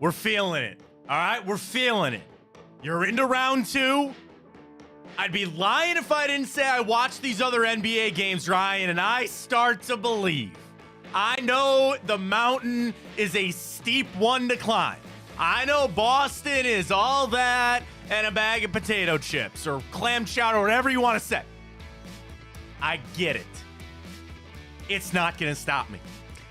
We're feeling it. All right, we're feeling it. You're into round two. I'd be lying if I didn't say I watched these other NBA games, Ryan, and I start to believe. I know the mountain is a steep one to climb. I know Boston is all that and a bag of potato chips or clam chowder, whatever you want to say. I get it. It's not going to stop me.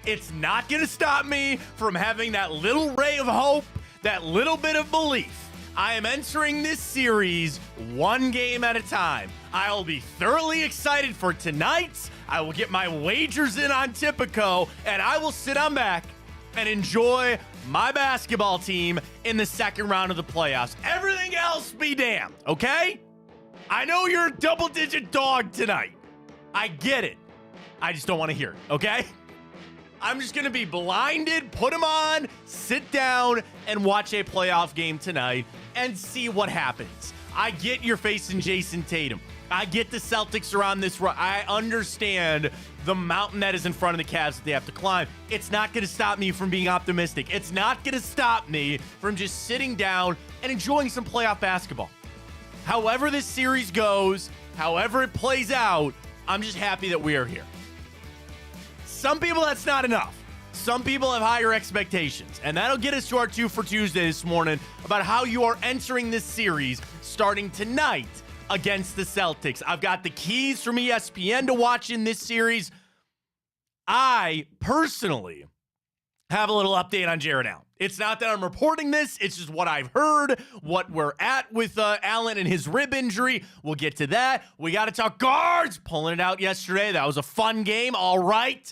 It's not going to stop me from having that little ray of hope, that little bit of belief. I am entering this series one game at a time. I will be thoroughly excited for tonight. I will get my wagers in on Tipico, and I will sit on back and enjoy my basketball team in the second round of the playoffs. Everything else be damned, okay? I know you're a double-digit dog tonight. I get it. I just don't want to hear it, okay? I'm just going to be blinded, put them on, sit down, and watch a playoff game tonight and see what happens. I get you're facing Jason Tatum. I get the Celtics are on this run. I understand the mountain that is in front of the Cavs that they have to climb. It's not going to stop me from being optimistic. It's not going to stop me from just sitting down and enjoying some playoff basketball. However this series goes, however it plays out, I'm just happy that we are here. Some people, that's not enough. Some people have higher expectations, and that'll get us to our 2 for Tuesday this morning about how you are entering this series starting tonight against the Celtics. I've got the keys from ESPN to watch in this series. I personally have a little update on Jared Allen. It's not that I'm reporting this. It's just what I've heard, what we're at with Allen and his rib injury. We'll get to that. We got to talk guards. Pulling it out yesterday. That was a fun game. All right.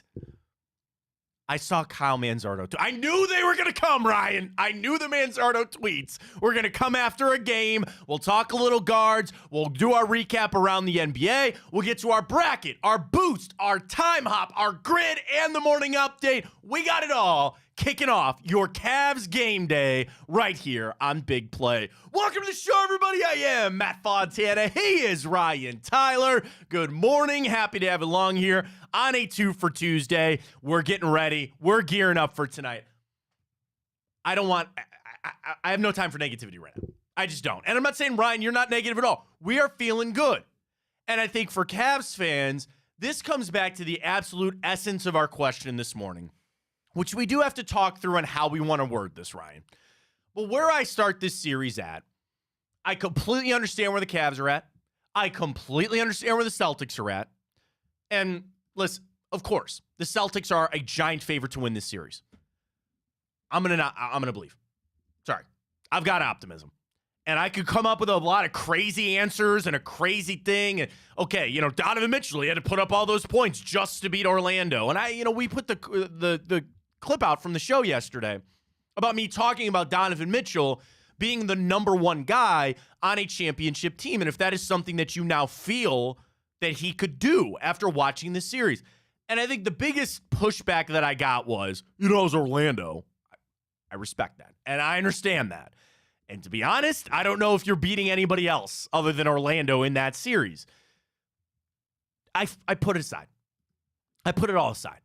I saw Kyle Manzardo. I knew they were going to come, Ryan. I knew the Manzardo tweets were going to come after a game. We'll talk a little guards. We'll do our recap around the NBA. We'll get to our bracket, our boost, our time hop, our grid, and the morning update. We got it all kicking off your Cavs game day right here on Big Play. Welcome to the show, everybody. I am Matt Fontana. He is Ryan Tyler. Good morning. Happy to have you along here on a 2 for Tuesday. We're getting ready. We're gearing up for tonight. I have no time for negativity right now. I just don't. And I'm not saying, Ryan, you're not negative at all. We are feeling good. And I think for Cavs fans, this comes back to the absolute essence of our question this morning, which we do have to talk through on how we want to word this, Ryan. But where I start this series at, I completely understand where the Cavs are at. I completely understand where the Celtics are at. And listen, of course, the Celtics are a giant favorite to win this series. I'm gonna believe. Sorry. I've got optimism. And I could come up with a lot of crazy answers and a crazy thing. And okay, Donovan Mitchell, he had to put up all those points just to beat Orlando. And we put the clip out from the show yesterday about me talking about Donovan Mitchell being the number one guy on a championship team. And if that is something that you now feel that he could do after watching this series. And I think the biggest pushback that I got was, it was Orlando. I respect that. And I understand that. And to be honest, I don't know if you're beating anybody else other than Orlando in that series. I put it aside. I put it all aside.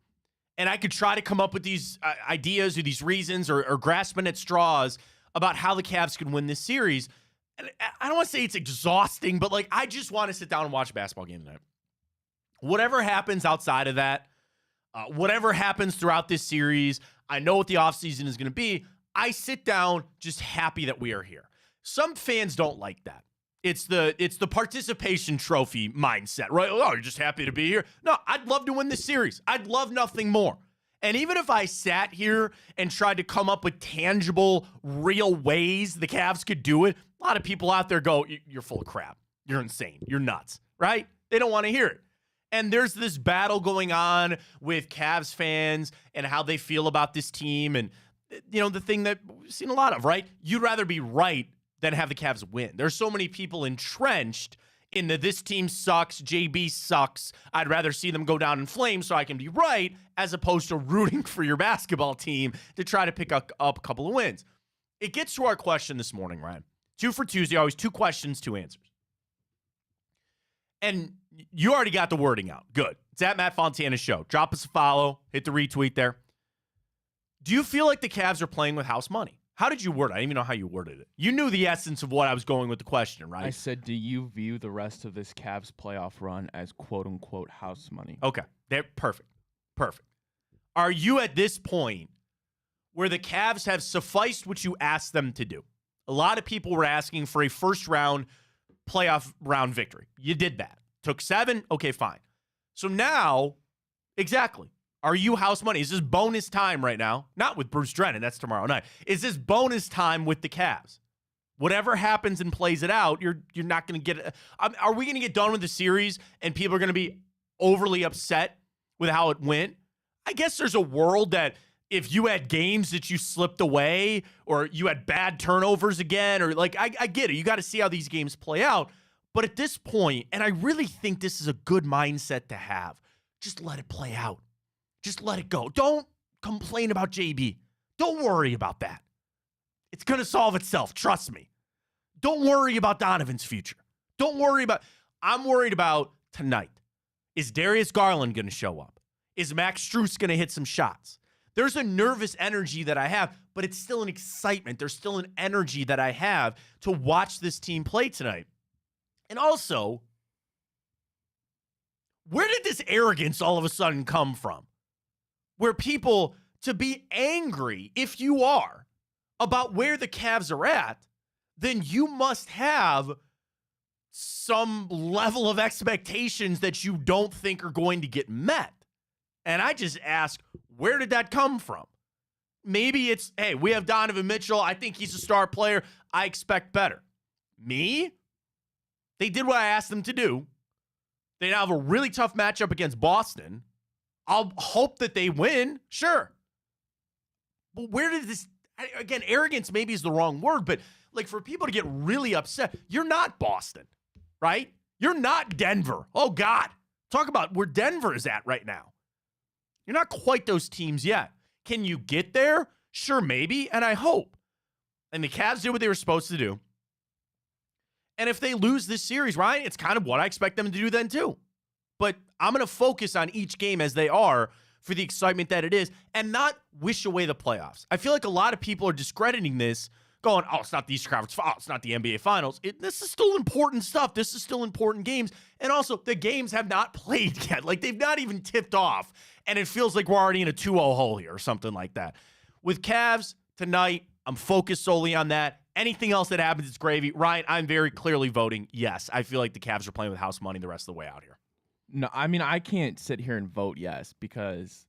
And I could try to come up with these ideas or these reasons or grasping at straws about how the Cavs could win this series. And I don't want to say it's exhausting, but I just want to sit down and watch a basketball game tonight. Whatever happens outside of that, whatever happens throughout this series, I know what the offseason is going to be. I sit down just happy that we are here. Some fans don't like that. It's the participation trophy mindset, right? Oh, you're just happy to be here. No, I'd love to win this series. I'd love nothing more. And even if I sat here and tried to come up with tangible, real ways the Cavs could do it, a lot of people out there go, you're full of crap. You're insane. You're nuts, right? They don't want to hear it. And there's this battle going on with Cavs fans and how they feel about this team. And, the thing that we've seen a lot of, right? You'd rather be right than have the Cavs win. There's so many people entrenched in the this team sucks, JB sucks. I'd rather see them go down in flames so I can be right, as opposed to rooting for your basketball team to try to pick up a couple of wins. It gets to our question this morning, Ryan. 2 for Tuesday, always 2 questions, 2 answers. And you already got the wording out. Good. It's at Matt Fontana Show. Drop us a follow. Hit the retweet there. Do you feel like the Cavs are playing with house money? How did you word it? I didn't even know how you worded it. You knew the essence of what I was going with the question, right? I said, do you view the rest of this Cavs playoff run as quote-unquote house money? Okay. They're perfect. Perfect. Are you at this point where the Cavs have sufficed what you asked them to do? A lot of people were asking for a first-round playoff round victory. You did that. Took 7. Okay, fine. So now, exactly. Are you house money? Is this bonus time right now? Not with Bruce Drennan. That's tomorrow night. Is this bonus time with the Cavs? Whatever happens and plays it out, you're not going to get it. Are we going to get done with the series and people are going to be overly upset with how it went? I guess there's a world that if you had games that you slipped away or you had bad turnovers again, or like, I get it. You got to see how these games play out. But at this point, and I really think this is a good mindset to have, just let it play out. Just let it go. Don't complain about JB. Don't worry about that. It's going to solve itself. Trust me. Don't worry about Donovan's future. Don't worry about. I'm worried about tonight. Is Darius Garland going to show up? Is Max Strus going to hit some shots? There's a nervous energy that I have, but it's still an excitement. There's still an energy that I have to watch this team play tonight. And also, where did this arrogance all of a sudden come from? Where people, to be angry, if you are, about where the Cavs are at, then you must have some level of expectations that you don't think are going to get met. And I just ask, where did that come from? Maybe it's, hey, we have Donovan Mitchell. I think he's a star player. I expect better. Me? They did what I asked them to do. They now have a really tough matchup against Boston. I'll hope that they win, sure. But where did this, again, arrogance maybe is the wrong word, but like for people to get really upset, you're not Boston, right? You're not Denver. Oh, God. Talk about where Denver is at right now. You're not quite those teams yet. Can you get there? Sure, maybe, and I hope. And the Cavs did what they were supposed to do. And if they lose this series, Ryan, it's kind of what I expect them to do then too. But I'm going to focus on each game as they are for the excitement that it is and not wish away the playoffs. I feel like a lot of people are discrediting this, going, oh, it's not the Eastern Conference Finals, it's not the NBA Finals. This is still important stuff. This is still important games. And also, the games have not played yet. Like, they've not even tipped off. And it feels like we're already in a 2-0 hole here or something like that. With Cavs tonight, I'm focused solely on that. Anything else that happens, it's gravy. Ryan, I'm very clearly voting yes. I feel like the Cavs are playing with house money the rest of the way out here. No, I mean, I can't sit here and vote yes because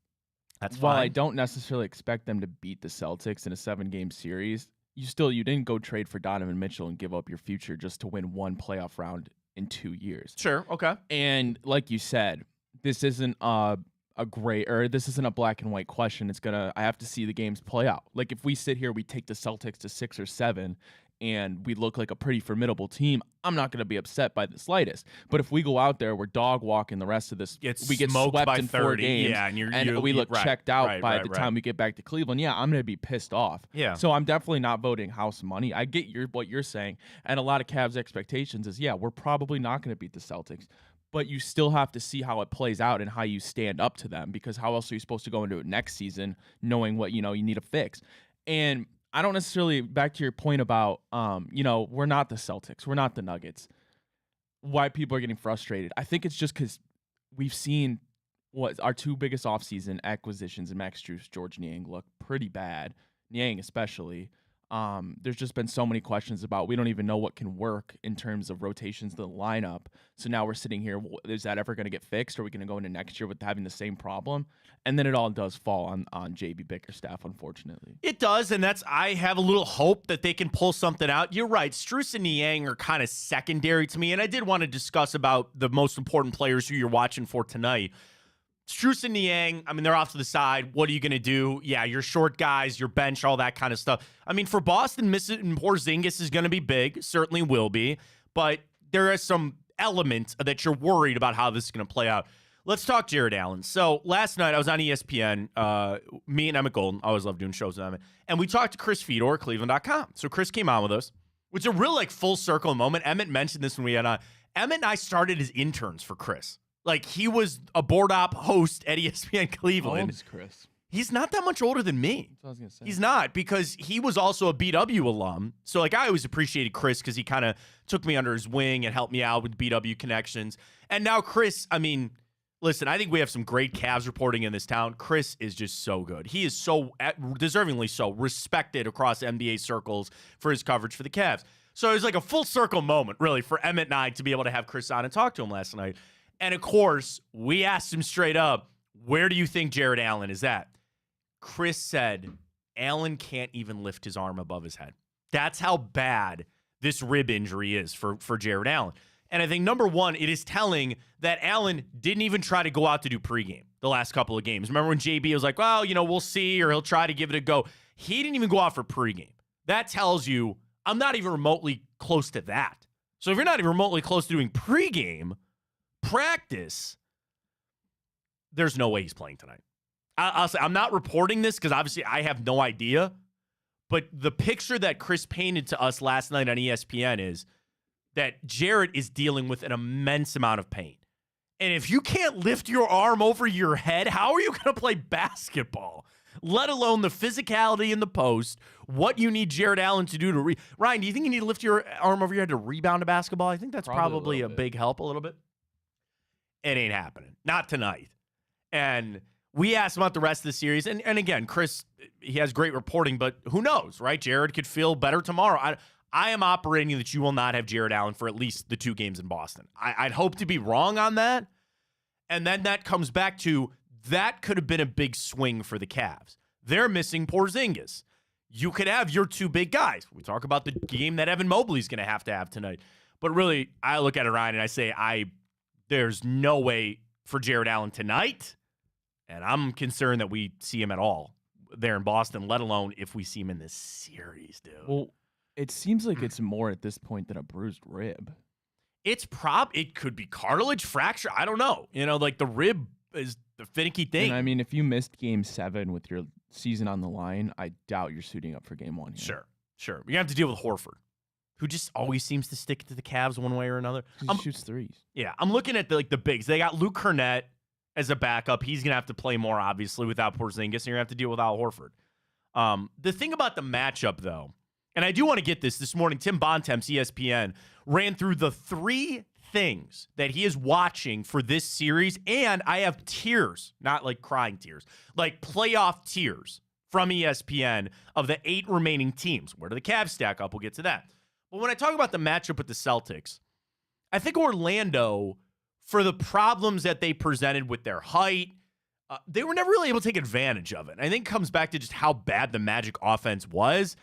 that's while fine. I don't necessarily expect them to beat the Celtics in a 7-game series, you didn't go trade for Donovan Mitchell and give up your future just to win one playoff round in 2 years. Sure, okay. And like you said, this isn't a gray, or this isn't a black and white question. I have to see the games play out. Like if we sit here, we take the Celtics to 6 or 7 and we look like a pretty formidable team, I'm not going to be upset by the slightest. But if we go out there, we're dog walking the rest of this, we get swept by in 30, 4 games, yeah, and we look checked out by the right. time we get back to Cleveland. Yeah, I'm going to be pissed off. Yeah. So I'm definitely not voting house money. I get what you're saying, and a lot of Cavs' expectations is, yeah, we're probably not going to beat the Celtics. But you still have to see how it plays out and how you stand up to them, because how else are you supposed to go into it next season knowing what you need to fix? And I don't necessarily, back to your point about, we're not the Celtics. We're not the Nuggets. Why people are getting frustrated. I think it's just because we've seen what our 2 biggest offseason acquisitions in Max Strus, George Niang, look pretty bad. Niang especially. There's just been so many questions about, we don't even know what can work in terms of rotations in the lineup. So now we're sitting here, is that ever going to get fixed? Are we going to go into next year with having the same problem? And then it all does fall on JB Bickerstaff, unfortunately. It does, and I have a little hope that they can pull something out. You're right, Strus and Niang are kind of secondary to me, and I did want to discuss about the most important players who you're watching for tonight. Strus and Niang, I mean, they're off to the side. What are you going to do? Yeah, your short guys, your bench, all that kind of stuff. I mean, for Boston, missing Porzingis is going to be big. Certainly will be. But there is some element that you're worried about how this is going to play out. Let's talk Jared Allen. So last night I was on ESPN, me and Emmett Golden. I always love doing shows with Emmett. And we talked to Chris Fedor, Cleveland.com. So Chris came on with us, which is a real full circle moment. Emmett mentioned this when we had on. Emmett and I started as interns for Chris. Like, he was a board op host at ESPN Cleveland. How old is Chris? He's not that much older than me. That's what I was gonna say. He's not, because he was also a BW alum. So, like, I always appreciated Chris because he kind of took me under his wing and helped me out with BW connections. And now Chris, I mean, listen, I think we have some great Cavs reporting in this town. Chris is just so good. He is so, deservingly so, respected across NBA circles for his coverage for the Cavs. So it was like a full circle moment, really, for Emmett and I to be able to have Chris on and talk to him last night. And, of course, we asked him straight up, where do you think Jared Allen is at? Chris said, Allen can't even lift his arm above his head. That's how bad this rib injury is for Jared Allen. And I think, number one, it is telling that Allen didn't even try to go out to do pregame the last couple of games. Remember when JB was like, well, we'll see, or he'll try to give it a go. He didn't even go out for pregame. That tells you I'm not even remotely close to that. So if you're not even remotely close to doing pregame practice, there's no way he's playing tonight. I'll say, I'm not reporting this because obviously I have no idea, but the picture that Chris painted to us last night on ESPN is that Jared is dealing with an immense amount of pain. And if you can't lift your arm over your head, how are you going to play basketball? Let alone the physicality in the post, what you need Jared Allen to do to Ryan, do you think you need to lift your arm over your head to rebound a basketball? I think that's probably a big help a little bit. It ain't happening. Not tonight. And we asked him about the rest of the series. And again, Chris, he has great reporting, but who knows, right? Jared could feel better tomorrow. I am operating that you will not have Jared Allen for at least the 2 games in Boston. I'd hope to be wrong on that. And then that comes back to that could have been a big swing for the Cavs. They're missing Porzingis. You could have your 2 big guys. We talk about the game that Evan Mobley's going to have tonight. But really, I look at it, Ryan, and I say, there's no way for Jared Allen tonight. And I'm concerned that we see him at all there in Boston, let alone if we see him in this series, dude. Well, it seems like it's more at this point than a bruised rib. It could be cartilage fracture. I don't know. Like the rib is the finicky thing. And I mean, if you missed game 7 with your season on the line, I doubt you're suiting up for game 1 here. Sure. You're going to have to deal with Horford, who just always seems to stick to the Cavs one way or another. He shoots threes. Yeah, I'm looking at the bigs. They got Luke Kornet as a backup. He's going to have to play more, obviously, without Porzingis, and you're going to have to deal with Al Horford. The thing about the matchup, though, and I do want to get this morning, Tim Bontemps, ESPN, ran through the 3 things that he is watching for this series, and I have tears, not like crying tears, like playoff tears from ESPN of the 8 remaining teams. Where do the Cavs stack up? We'll get to that. But when I talk about the matchup with the Celtics, I think Orlando, for the problems that they presented with their height, they were never really able to take advantage of it. And I think it comes back to just how bad the Magic offense was.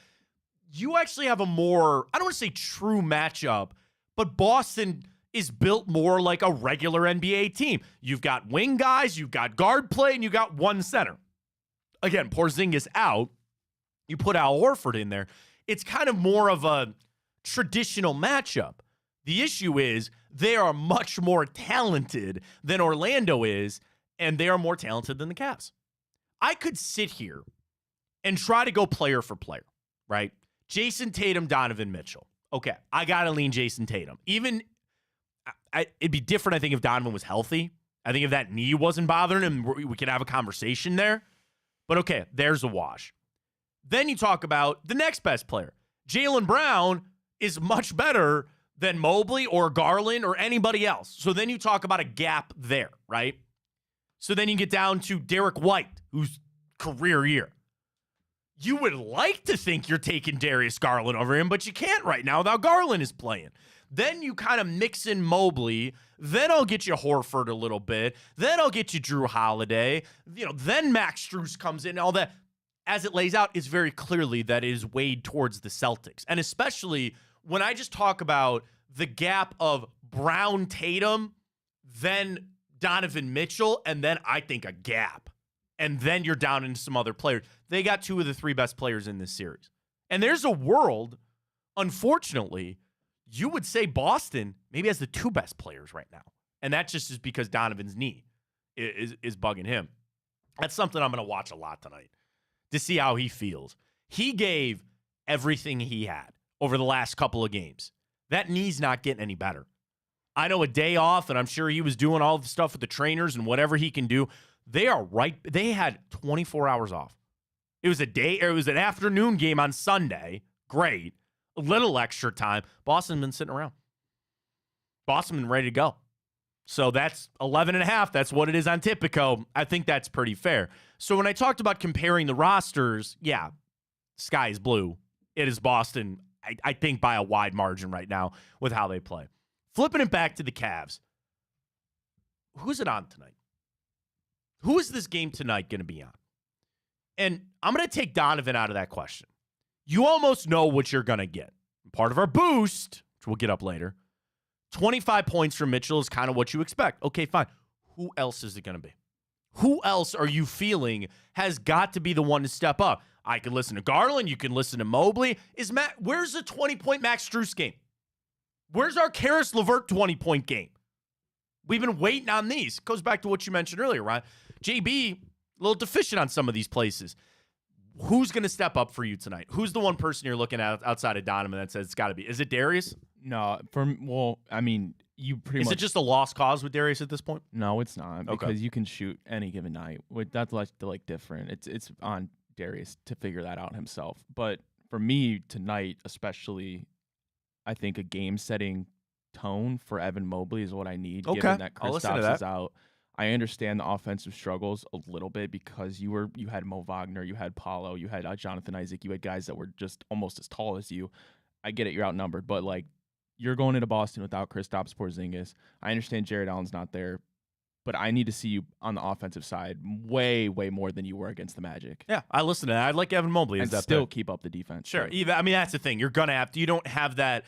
You actually have a more, I don't want to say true matchup, but Boston is built more like a regular NBA team. You've got wing guys, you've got guard play, and you got 1 center. Again, Porzingis out. You put Al Horford in there. It's kind of more of a traditional matchup. The issue is they are much more talented than Orlando is, and they are more talented than the Cavs. I could sit here and try to go player for player, right? Jason Tatum, Donovan Mitchell. Okay, I got to lean Jason Tatum. It'd be different, I think, if Donovan was healthy. I think if that knee wasn't bothering him, we could have a conversation there. But okay, there's a wash. Then you talk about the next best player. Jaylen Brown is much better than Mobley or Garland or anybody else. So then you talk about a gap there, right? So then you get down to Derek White, who's career year. You would like to think you're taking Darius Garland over him, but you can't right now without Garland is playing. Then you kind of mix in Mobley. Then I'll get you Horford a little bit. Then I'll get you Drew Holiday. Then Max Strus comes in. All that, as it lays out, is very clearly that it is weighed towards the Celtics. And especially when I just talk about the gap of Brown, Tatum, then Donovan Mitchell, and then I think a gap. And then you're down into some other players. They got 2 of the 3 best players in this series. And there's a world, unfortunately, you would say Boston maybe has the 2 best players right now. And that just is because Donovan's knee is bugging him. That's something I'm going to watch a lot tonight to see how he feels. He gave everything he had over the last couple of games. That knee's not getting any better. I know a day off, and I'm sure he was doing all the stuff with the trainers and whatever he can do. They are right. They had 24 hours off. It was an afternoon game on Sunday. Great. A little extra time. Boston been sitting around. Boston been ready to go. So that's 11.5. That's what it is on Tipico. I think that's pretty fair. So when I talked about comparing the rosters, yeah, sky is blue. It is Boston, I think, by a wide margin right now with how they play. Flipping it back to the Cavs. Who's it on tonight? Who is this game tonight going to be on? And I'm going to take Donovan out of that question. You almost know what you're going to get. Part of our boost, which we'll get up later, 25 points from Mitchell is kind of what you expect. Okay, fine. Who else is it going to be? Who else are you feeling has got to be the one to step up? I can listen to Garland. You can listen to Mobley. Where's the 20-point Max Strus game? Where's our Karis LeVert 20-point game? We've been waiting on these. Goes back to what you mentioned earlier, right? JB, a little deficient on some of these places. Who's going to step up for you tonight? Who's the one person you're looking at outside of Donovan that says it's got to be? Is it Darius? No, you pretty much. Is it just a lost cause with Darius at this point? No, it's not, because you can shoot any given night. That's like different. It's on Darius to figure that out himself. But for me tonight, especially, I think a game-setting tone for Evan Mobley is what I need. Okay, given that I'll listen to Kristaps that. is out. I understand the offensive struggles a little bit because you had Mo Wagner, you had Paulo, you had Jonathan Isaac, you had guys that were just almost as tall as you. I get it, you're outnumbered, but like you're going into Boston without Kristaps Porzingis. I understand Jared Allen's not there, but I need to see you on the offensive side way, way more than you were against the Magic. Yeah, I listen to that. I like Evan Mobley. And still keep up the defense. Sure. I mean, that's the thing. You're going to have to. You don't have that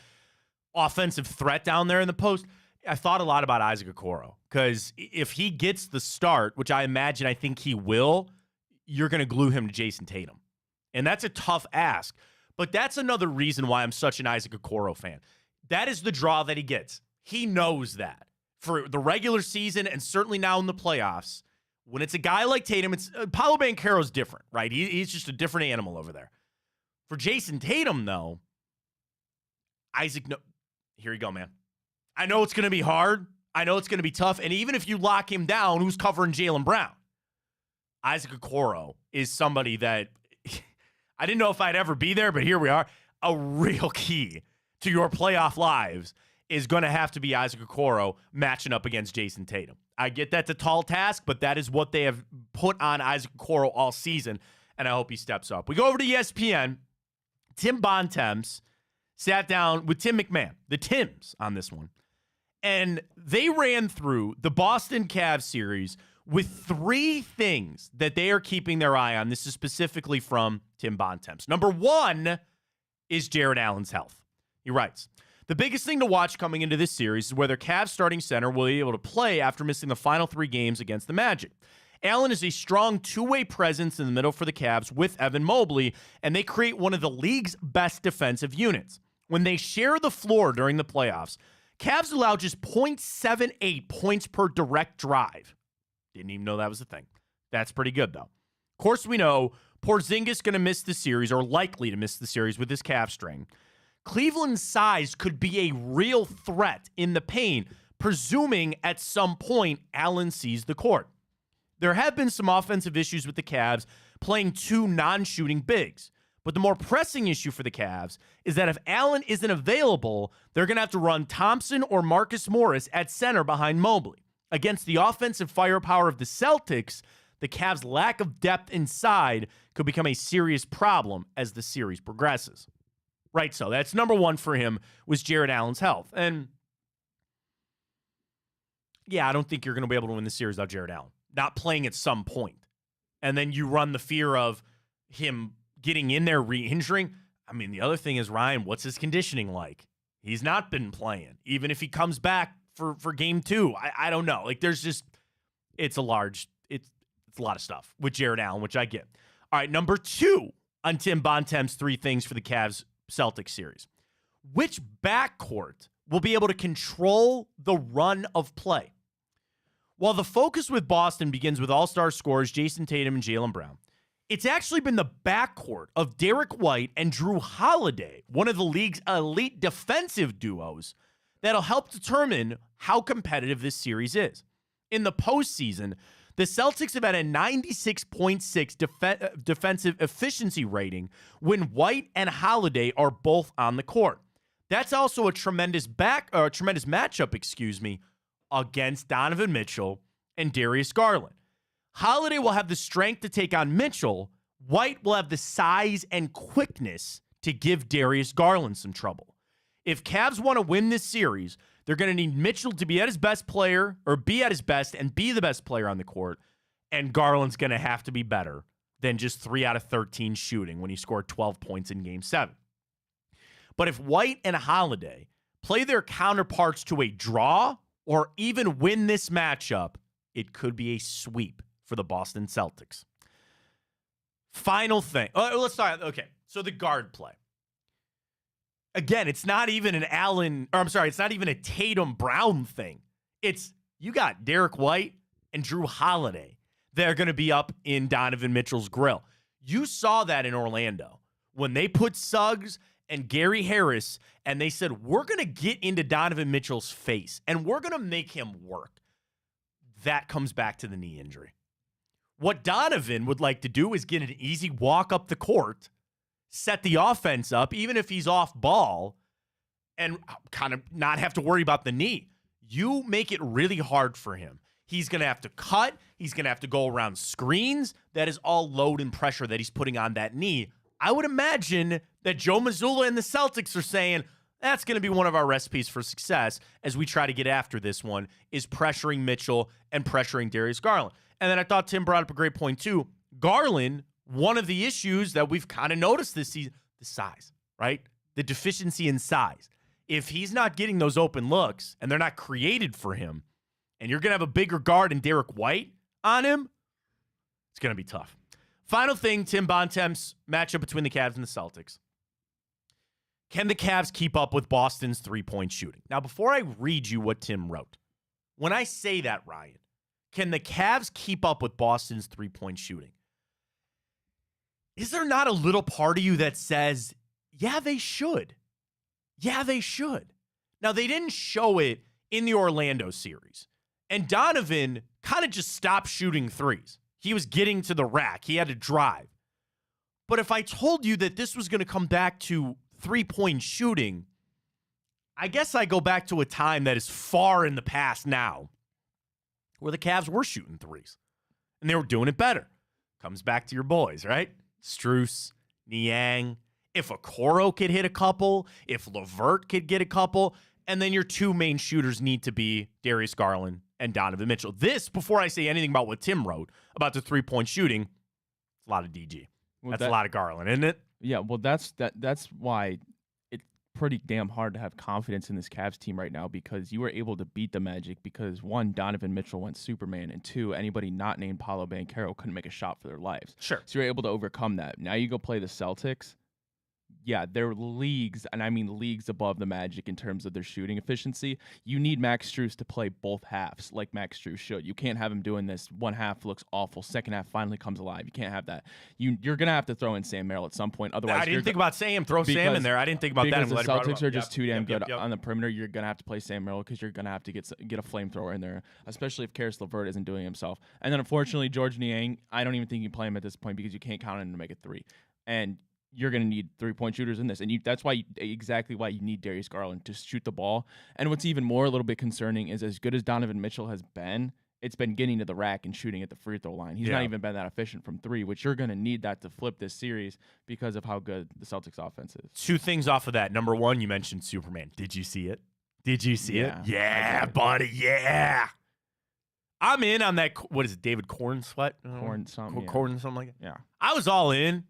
offensive threat down there in the post. I thought a lot about Isaac Okoro because if he gets the start, which I think he will, you're going to glue him to Jason Tatum. And that's a tough ask. But that's another reason why I'm such an Isaac Okoro fan. That is the draw that he gets. He knows that. For the regular season and certainly now in the playoffs, when it's a guy like Tatum, it's Paolo Banchero's different, right? He's just a different animal over there. For Jason Tatum, though, here you go, man. I know it's going to be hard. I know it's going to be tough. And even if you lock him down, who's covering Jaylen Brown? Isaac Okoro is somebody that I didn't know if I'd ever be there, but here we are. A real key to your playoff lives is going to have to be Isaac Okoro matching up against Jason Tatum. I get that's a tall task, but that is what they have put on Isaac Okoro all season, and I hope he steps up. We go over to ESPN. Tim Bontemps sat down with Tim McMahon, the Tims, on this one. And they ran through the Boston Cavs series with 3 things that they are keeping their eye on. This is specifically from Tim Bontemps. Number 1 is Jared Allen's health. He writes, the biggest thing to watch coming into this series is whether Cavs starting center will be able to play after missing the final 3 games against the Magic. Allen is a strong two-way presence in the middle for the Cavs with Evan Mobley, and they create one of the league's best defensive units. When they share the floor during the playoffs, Cavs allow just 0.78 points per direct drive. Didn't even know that was a thing. That's pretty good, though. Of course, we know Porzingis going to miss the series, or likely to miss the series with his calf strain. Cleveland's size could be a real threat in the paint, presuming at some point Allen sees the court. There have been some offensive issues with the Cavs playing 2 non-shooting bigs. But the more pressing issue for the Cavs is that if Allen isn't available, they're going to have to run Thompson or Marcus Morris at center behind Mobley. Against the offensive firepower of the Celtics, the Cavs' lack of depth inside could become a serious problem as the series progresses. Right, so that's number 1 for him was Jared Allen's health. And yeah, I don't think you're going to be able to win the series without Jared Allen not playing at some point. And then you run the fear of him getting in there, re-injuring. I mean, the other thing is, Ryan, what's his conditioning like? He's not been playing. Even if he comes back for game 2, I don't know. Like, there's just, it's a lot of stuff with Jared Allen, which I get. All right, number 2 on Tim Bontemps' 3 things for the Cavs Celtics series. Which backcourt will be able to control the run of play? While the focus with Boston begins with all-star scorers Jason Tatum and Jaylen Brown, it's actually been the backcourt of Derek White and Drew Holiday, one of the league's elite defensive duos, that'll help determine how competitive this series is. In the postseason, The Celtics have had a 96.6 defensive efficiency rating when White and Holiday are both on the court. That's also a tremendous matchup, against Donovan Mitchell and Darius Garland. Holiday will have the strength to take on Mitchell. White will have the size and quickness to give Darius Garland some trouble. If Cavs want to win this series, they're going to need Mitchell to be at his best player, or be at his best and be the best player on the court. And Garland's going to have to be better than just 3 out of 13 shooting when he scored 12 points in Game 7. But if White and Holiday play their counterparts to a draw or even win this matchup, it could be a sweep for the Boston Celtics. Final thing. Let's start. Okay, so the guard play. Again, it's not even it's not even a Tatum Brown thing. It's you got Derek White and Drew Holiday. They're going to be up in Donovan Mitchell's grill. You saw that in Orlando when they put Suggs and Gary Harris and they said, we're going to get into Donovan Mitchell's face and we're going to make him work. That comes back to the knee injury. What Donovan would like to do is get an easy walk up the court, set the offense up, even if he's off ball, and kind of not have to worry about the knee. You make it really hard for him. He's going to have to cut. He's going to have to go around screens. That is all load and pressure that he's putting on that knee. I would imagine that Joe Mazzulla and the Celtics are saying, that's going to be one of our recipes for success as we try to get after this one, is pressuring Mitchell and pressuring Darius Garland. And then I thought Tim brought up a great point too. Garland, one of the issues that we've kind of noticed this season, the size, right? The deficiency in size. If he's not getting those open looks and they're not created for him, and you're going to have a bigger guard and Derek White on him, it's going to be tough. Final thing, Tim Bontemps, matchup between the Cavs and the Celtics. Can the Cavs keep up with Boston's three-point shooting? Now, before I read you what Tim wrote, when I say that, Ryan, can the Cavs keep up with Boston's three-point shooting? Is there not a little part of you that says, yeah, they should? Yeah, they should. Now, they didn't show it in the Orlando series. And Donovan kind of just stopped shooting threes. He was getting to the rack. He had to drive. But if I told you that this was going to come back to three-point shooting, I guess I go back to a time that is far in the past now where the Cavs were shooting threes. And they were doing it better. Comes back to your boys, right? Strus, Niang. If Okoro could hit a couple, if LeVert could get a couple, and then your two main shooters need to be Darius Garland and Donovan Mitchell. This, before I say anything about what Tim wrote about the three-point shooting, it's a lot of DG. Well, that's a lot of Garland, isn't it? Yeah, well, that's why it's pretty damn hard to have confidence in this Cavs team right now, because you were able to beat the Magic because, one, Donovan Mitchell went Superman, and two, anybody not named Paolo Banchero couldn't make a shot for their lives. Sure. So you're able to overcome that. Now you go play the Celtics. Yeah, they're leagues, and I mean leagues above the Magic in terms of their shooting efficiency. You need Max Strus to play both halves like Max Strus should. You can't have him doing this. One half looks awful. Second half finally comes alive. You can't have that. You're going to have to throw in Sam Merrill at some point. Otherwise, I didn't think about Sam. Throw Sam in there. I didn't think about that. Because the Celtics are just too damn good on the perimeter. You're going to have to play Sam Merrill because you're going to have to get a flamethrower in there, especially if Karis LeVert isn't doing it himself. And then, unfortunately, George Niang, I don't even think you play him at this point because you can't count on him to make a three. And you're going to need three-point shooters in this. And that's why exactly why you need Darius Garland to shoot the ball. And what's even more a little bit concerning is, as good as Donovan Mitchell has been, it's been getting to the rack and shooting at the free throw line. He's not even been that efficient from three, which you're going to need that to flip this series because of how good the Celtics offense is. Two things off of that. Number one, you mentioned Superman. Did you see it? Did you see it? Yeah, buddy. Yeah. I'm in on that. What is it? David Corn sweat? Corn something. Corn something like that? Yeah. I was all in.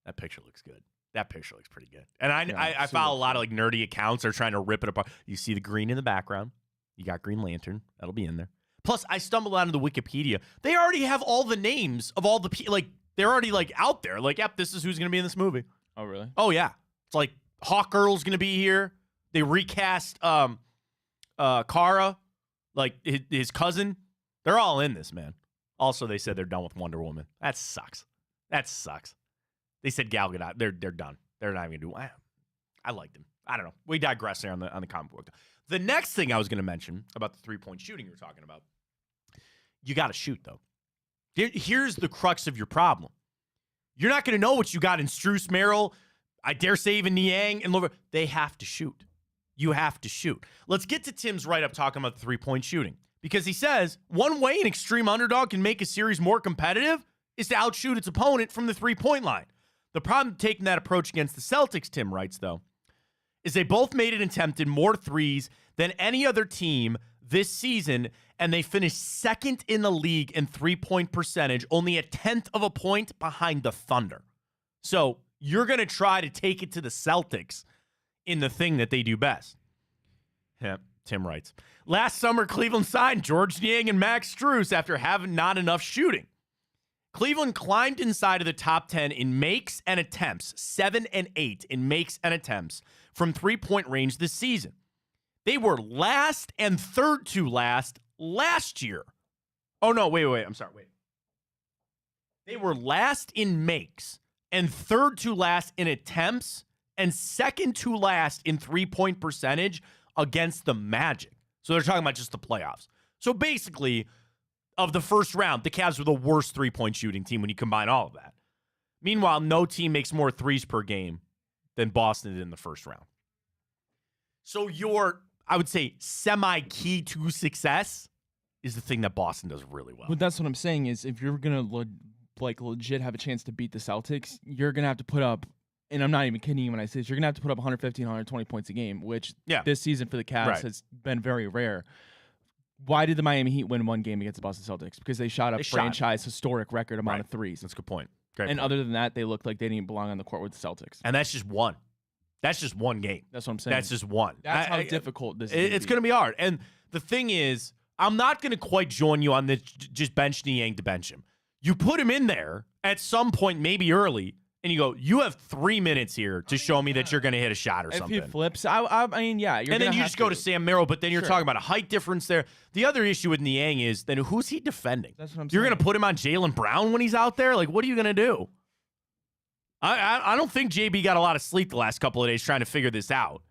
That picture looks good. That picture looks pretty good. And I follow a lot of like nerdy accounts that are trying to rip it apart. You see the green in the background. You got Green Lantern. That'll be in there. Plus, I stumbled onto the Wikipedia. They already have all the names of all the people. Like, they're already like out there. Like, yep, this is who's going to be in this movie. Oh, really? Oh, yeah. It's like Hawkgirl's going to be here. They recast Kara, like his cousin. They're all in this, man. Also, they said they're done with Wonder Woman. That sucks. They said Gal Gadot. They're done. They're not even going to do. I liked them. I don't know. We digress there on the comic book. The next thing I was going to mention about the three-point shooting you were talking about, you got to shoot, though. Here's the crux of your problem. You're not going to know what you got in Strus, Merrill, I dare say even Niang and Lover. They have to shoot. You have to shoot. Let's get to Tim's write-up talking about the three-point shooting. Because he says, one way an extreme underdog can make a series more competitive is to outshoot its opponent from the three-point line. The problem taking that approach against the Celtics, Tim writes, though, is they both made and attempted more threes than any other team this season, and they finished second in the league in three-point percentage, only a tenth of a point behind the Thunder. So you're going to try to take it to the Celtics in the thing that they do best. Yeah, Tim writes, last summer, Cleveland signed George Niang and Max Strus after having not enough shooting. Cleveland climbed inside of the top 10 in makes and attempts, 7 and 8 in makes and attempts from three-point range this season. They were last and third to last year. Oh, no, wait. I'm sorry, wait. They were last in makes and third to last in attempts and second to last in three-point percentage against the Magic. So they're talking about just the playoffs. So basically, of the first round, the Cavs were the worst three-point shooting team when you combine all of that. Meanwhile, no team makes more threes per game than Boston did in the first round. So your, I would say, semi-key to success is the thing that Boston does really well. But that's what I'm saying is if you're going to legit have a chance to beat the Celtics, you're going to have to put up, and I'm not even kidding you when I say this, you're going to have to put up 115, 120 points a game, which this season for the Cavs has been very rare. Why did the Miami Heat win one game against the Boston Celtics? Because they shot a franchise historic record amount of threes. That's a good point. Great and point. other than that, they looked like they didn't belong on the court with the Celtics. And that's just one. That's just one game. That's what I'm saying. That's just one. That's how difficult this is. It's going to be hard. And the thing is, I'm not going to quite join you on this just bench Niang to bench him. You put him in there at some point, maybe early, and you go, you have 3 minutes here to show me that you're going to hit a shot or something. If he flips, I mean, yeah. And then you just go to Sam Merrill, but then you're talking about a height difference there. The other issue with Niang is, then who's he defending? That's what I'm saying. You're going to put him on Jaylen Brown when he's out there? Like, what are you going to do? I don't think JB got a lot of sleep the last couple of days trying to figure this out.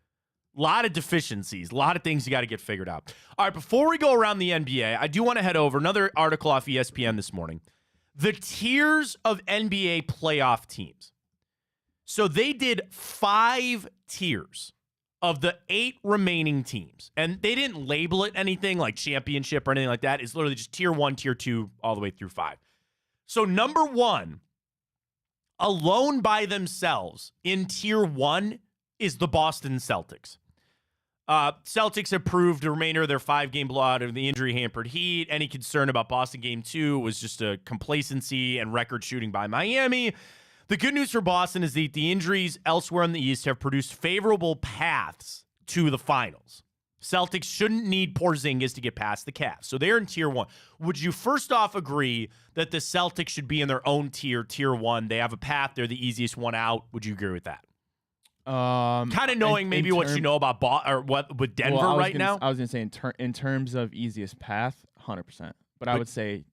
A lot of deficiencies, a lot of things you got to get figured out. All right, before we go around the NBA, I do want to head over another article off ESPN this morning. The tiers of NBA playoff teams. So they did 5 tiers of the 8 remaining teams. And they didn't label it anything like championship or anything like that. It's literally just tier 1, tier 2, all the way through 5. So number 1, alone by themselves in tier 1 is the Boston Celtics. Celtics have proved the remainder of their 5-game blowout of the injury-hampered Heat. Any concern about Boston Game 2 was just a complacency and record shooting by Miami. The good news for Boston is that the injuries elsewhere in the East have produced favorable paths to the finals. Celtics shouldn't need Porzingis to get past the Cavs. So they're in tier 1. Would you first off agree that the Celtics should be in their own tier, tier 1? They have a path. They're the easiest one out. Would you agree with that? Kind of knowing maybe what you know about what with Denver now. I was gonna say in terms of easiest path, 100%. But I would say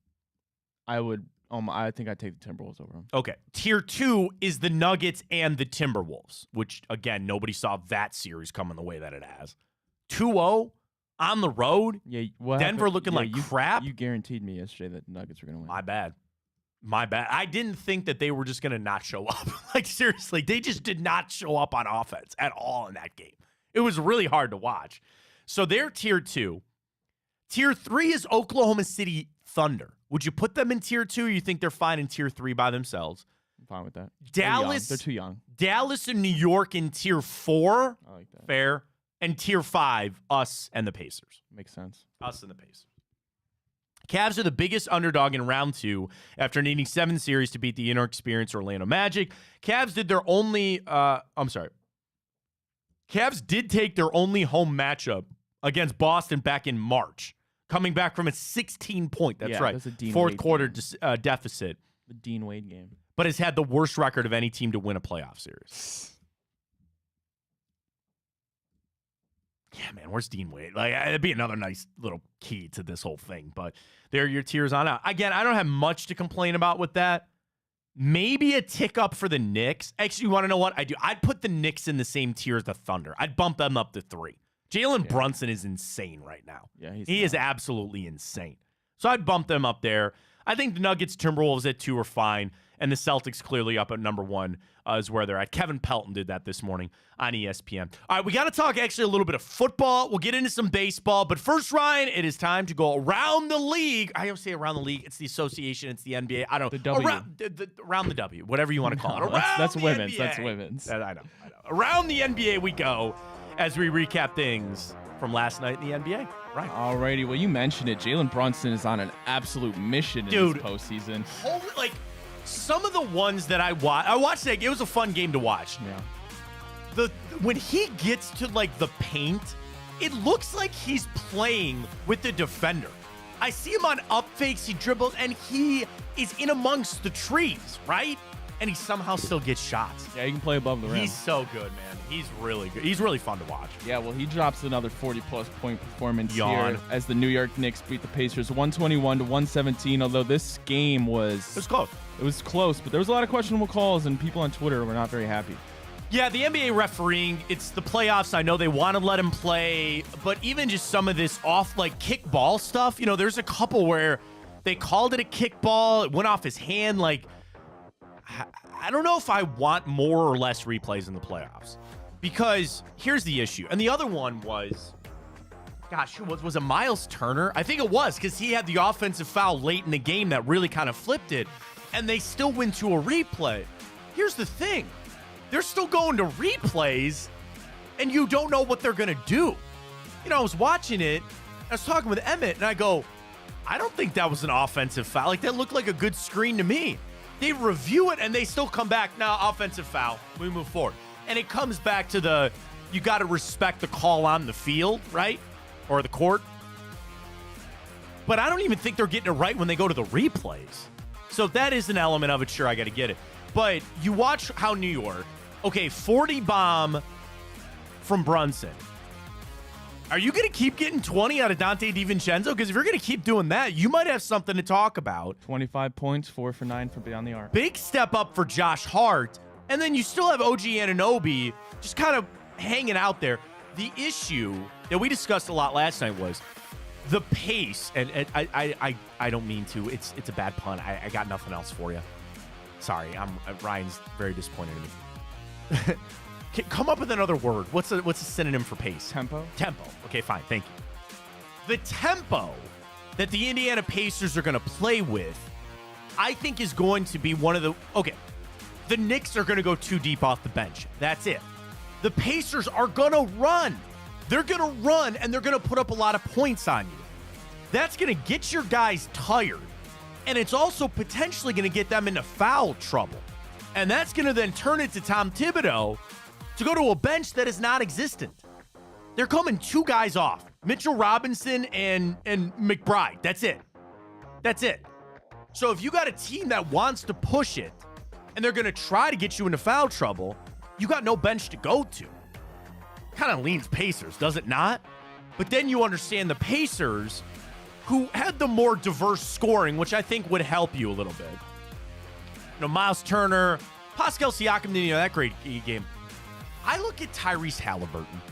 I think I'd take the Timberwolves over them. Okay, tier 2 is the Nuggets and the Timberwolves, which again nobody saw that series coming the way that it has. 2-0 on the road. Yeah, Denver looking like crap. You guaranteed me yesterday that the Nuggets were gonna win. My bad. I didn't think that they were just going to not show up. Like, seriously, they just did not show up on offense at all in that game. It was really hard to watch. So they're tier 2. Tier 3 is Oklahoma City Thunder. Would you put them in tier 2? Or you think they're fine in tier 3 by themselves? I'm fine with that. Dallas. They're too young. Dallas and New York in tier 4. I like that. Fair. And tier 5, us and the Pacers. Makes sense. Us and the Pacers. Cavs are the biggest underdog in round 2 after needing 7 series to beat the inexperienced Orlando Magic. Cavs did take their only home matchup against Boston back in March, coming back from a 16-point, fourth quarter deficit. The Dean Wade game. But has had the worst record of any team to win a playoff series. Yeah, man, where's Dean Wade? Like, it'd be another nice little key to this whole thing. But there are your tiers on out. Again, I don't have much to complain about with that. Maybe a tick up for the Knicks. Actually, you want to know what I do? I'd put the Knicks in the same tier as the Thunder. I'd bump them up to 3. Jalen Brunson is insane right now. Yeah, he is absolutely insane. So I'd bump them up there. I think the Nuggets, Timberwolves at 2 are fine, and the Celtics clearly up at number 1 is where they're at. Kevin Pelton did that this morning on ESPN. All right, we got to talk actually a little bit of football. We'll get into some baseball, but first, Ryan, it is time to go around the league. I always say around the league. It's the association. It's the NBA. I don't know. The W. Around the W, whatever you want to call it. That's women's. NBA. That's women's. I know. Around the NBA we go as we recap things from last night in the NBA. Right. Alrighty, well, you mentioned it. Jalen Brunson is on an absolute mission in this postseason. Holy, some of the ones that I watched that. It was a fun game to watch. Yeah. When he gets to the paint, it looks like he's playing with the defender. I see him on up fakes, he dribbles, and he is in amongst the trees, right? And he somehow still gets shots. Yeah, he can play above the rim. He's so good, man. He's really good. He's really fun to watch. Yeah, well, he drops another 40-plus point performance Yawn. here as the New York Knicks beat the Pacers 121-117, although this game was... It was close. It was close, but there was a lot of questionable calls, and people on Twitter were not very happy. Yeah, the NBA refereeing, it's the playoffs. I know they want to let him play, but even just some of this off, kick ball stuff, there's a couple where they called it a kick ball. It went off his hand. I don't know if I want more or less replays in the playoffs, because here's the issue. And the other one was, was it Miles Turner? I think it was, because he had the offensive foul late in the game that really kind of flipped it, and they still went to a replay. Here's the thing. They're still going to replays, and you don't know what they're going to do. I was watching it. I was talking with Emmett, and I go, I don't think that was an offensive foul. That looked like a good screen to me. They review it, and they still come back. Now, offensive foul. We move forward. And it comes back to you got to respect the call on the field, right? Or the court. But I don't even think they're getting it right when they go to the replays. So that is an element of it. Sure, I got to get it. But you watch how New York, 40 bomb from Brunson. Are you going to keep getting 20 out of Dante DiVincenzo? Because if you're going to keep doing that, you might have something to talk about. 25 points, 4 for 9 from beyond the arc. Big step up for Josh Hart. And then you still have OG Anunoby just kind of hanging out there. The issue that we discussed a lot last night was the pace. And I don't mean to. It's a bad pun. I got nothing else for you. Sorry, Ryan's very disappointed in me. Come up with another word. What's a synonym for pace? Tempo. Okay, fine. Thank you. The tempo that the Indiana Pacers are going to play with, I think, is going to be one of the... Okay, the Knicks are going to go too deep off the bench. That's it. The Pacers are going to run. They're going to run, and they're going to put up a lot of points on you. That's going to get your guys tired, and it's also potentially going to get them into foul trouble. And that's going to then turn it to Tom Thibodeau to go to a bench that is not existent. They're coming 2 guys off, Mitchell Robinson and McBride. That's it. So if you got a team that wants to push it and they're going to try to get you into foul trouble, you got no bench to go to. Kind of leans Pacers, does it not? But then you understand the Pacers, who had the more diverse scoring, which I think would help you a little bit. Miles Turner, Pascal Siakam didn't have that great game. I look at Tyrese Halliburton.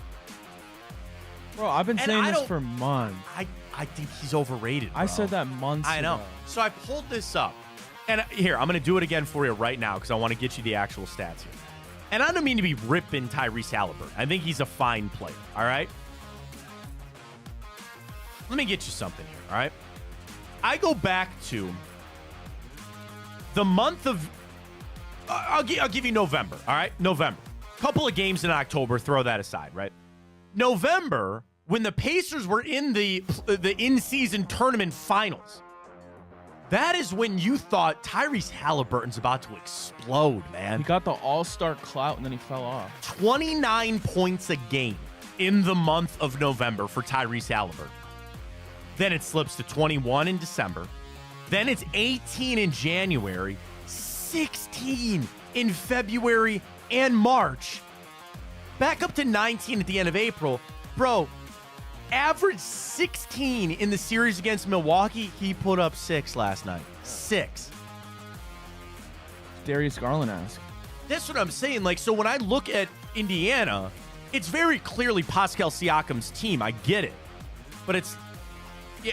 Bro, I've been saying this for months. I think he's overrated, bro. I said that months ago. I know. So I pulled this up. And here, I'm going to do it again for you right now because I want to get you the actual stats here. And I don't mean to be ripping Tyrese Halliburton. I think he's a fine player, all right? Let me get you something here, all right? I go back to the month of... I'll give you November, all right? November. Couple of games in October, throw that aside, right? November, when the Pacers were in the in-season tournament finals, that is when you thought Tyrese Halliburton's about to explode, man. He got the all-star clout, and then he fell off. 29 points a game in the month of November for Tyrese Halliburton. Then it slips to 21 in December. Then it's 18 in January, 16 in February and March, back up to 19 at the end of April. Bro, average 16 in the series against Milwaukee. He put up 6 last night. 6. Darius Garland-esque. That's what I'm saying. So when I look at Indiana, it's very clearly Pascal Siakam's team. I get it. But it's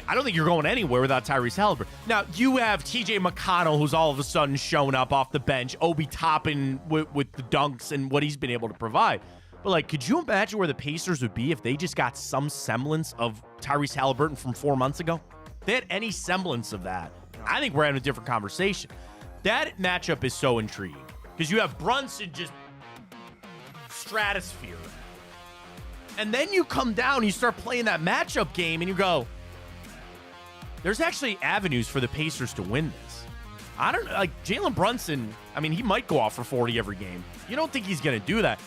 I don't think you're going anywhere without Tyrese Halliburton. Now, you have TJ McConnell, who's all of a sudden shown up off the bench, Obi Toppin with the dunks and what he's been able to provide. But, like, could you imagine where the Pacers would be if they just got some semblance of Tyrese Halliburton from 4 months ago? If they had any semblance of that, I think we're having a different conversation. That matchup is so intriguing because you have Brunson just stratosphere. And then you come down, you start playing that matchup game, and you go, there's actually avenues for the Pacers to win this. I don't know, like Jalen Brunson, I mean, he might go off for 40 every game. You don't think he's going to do that.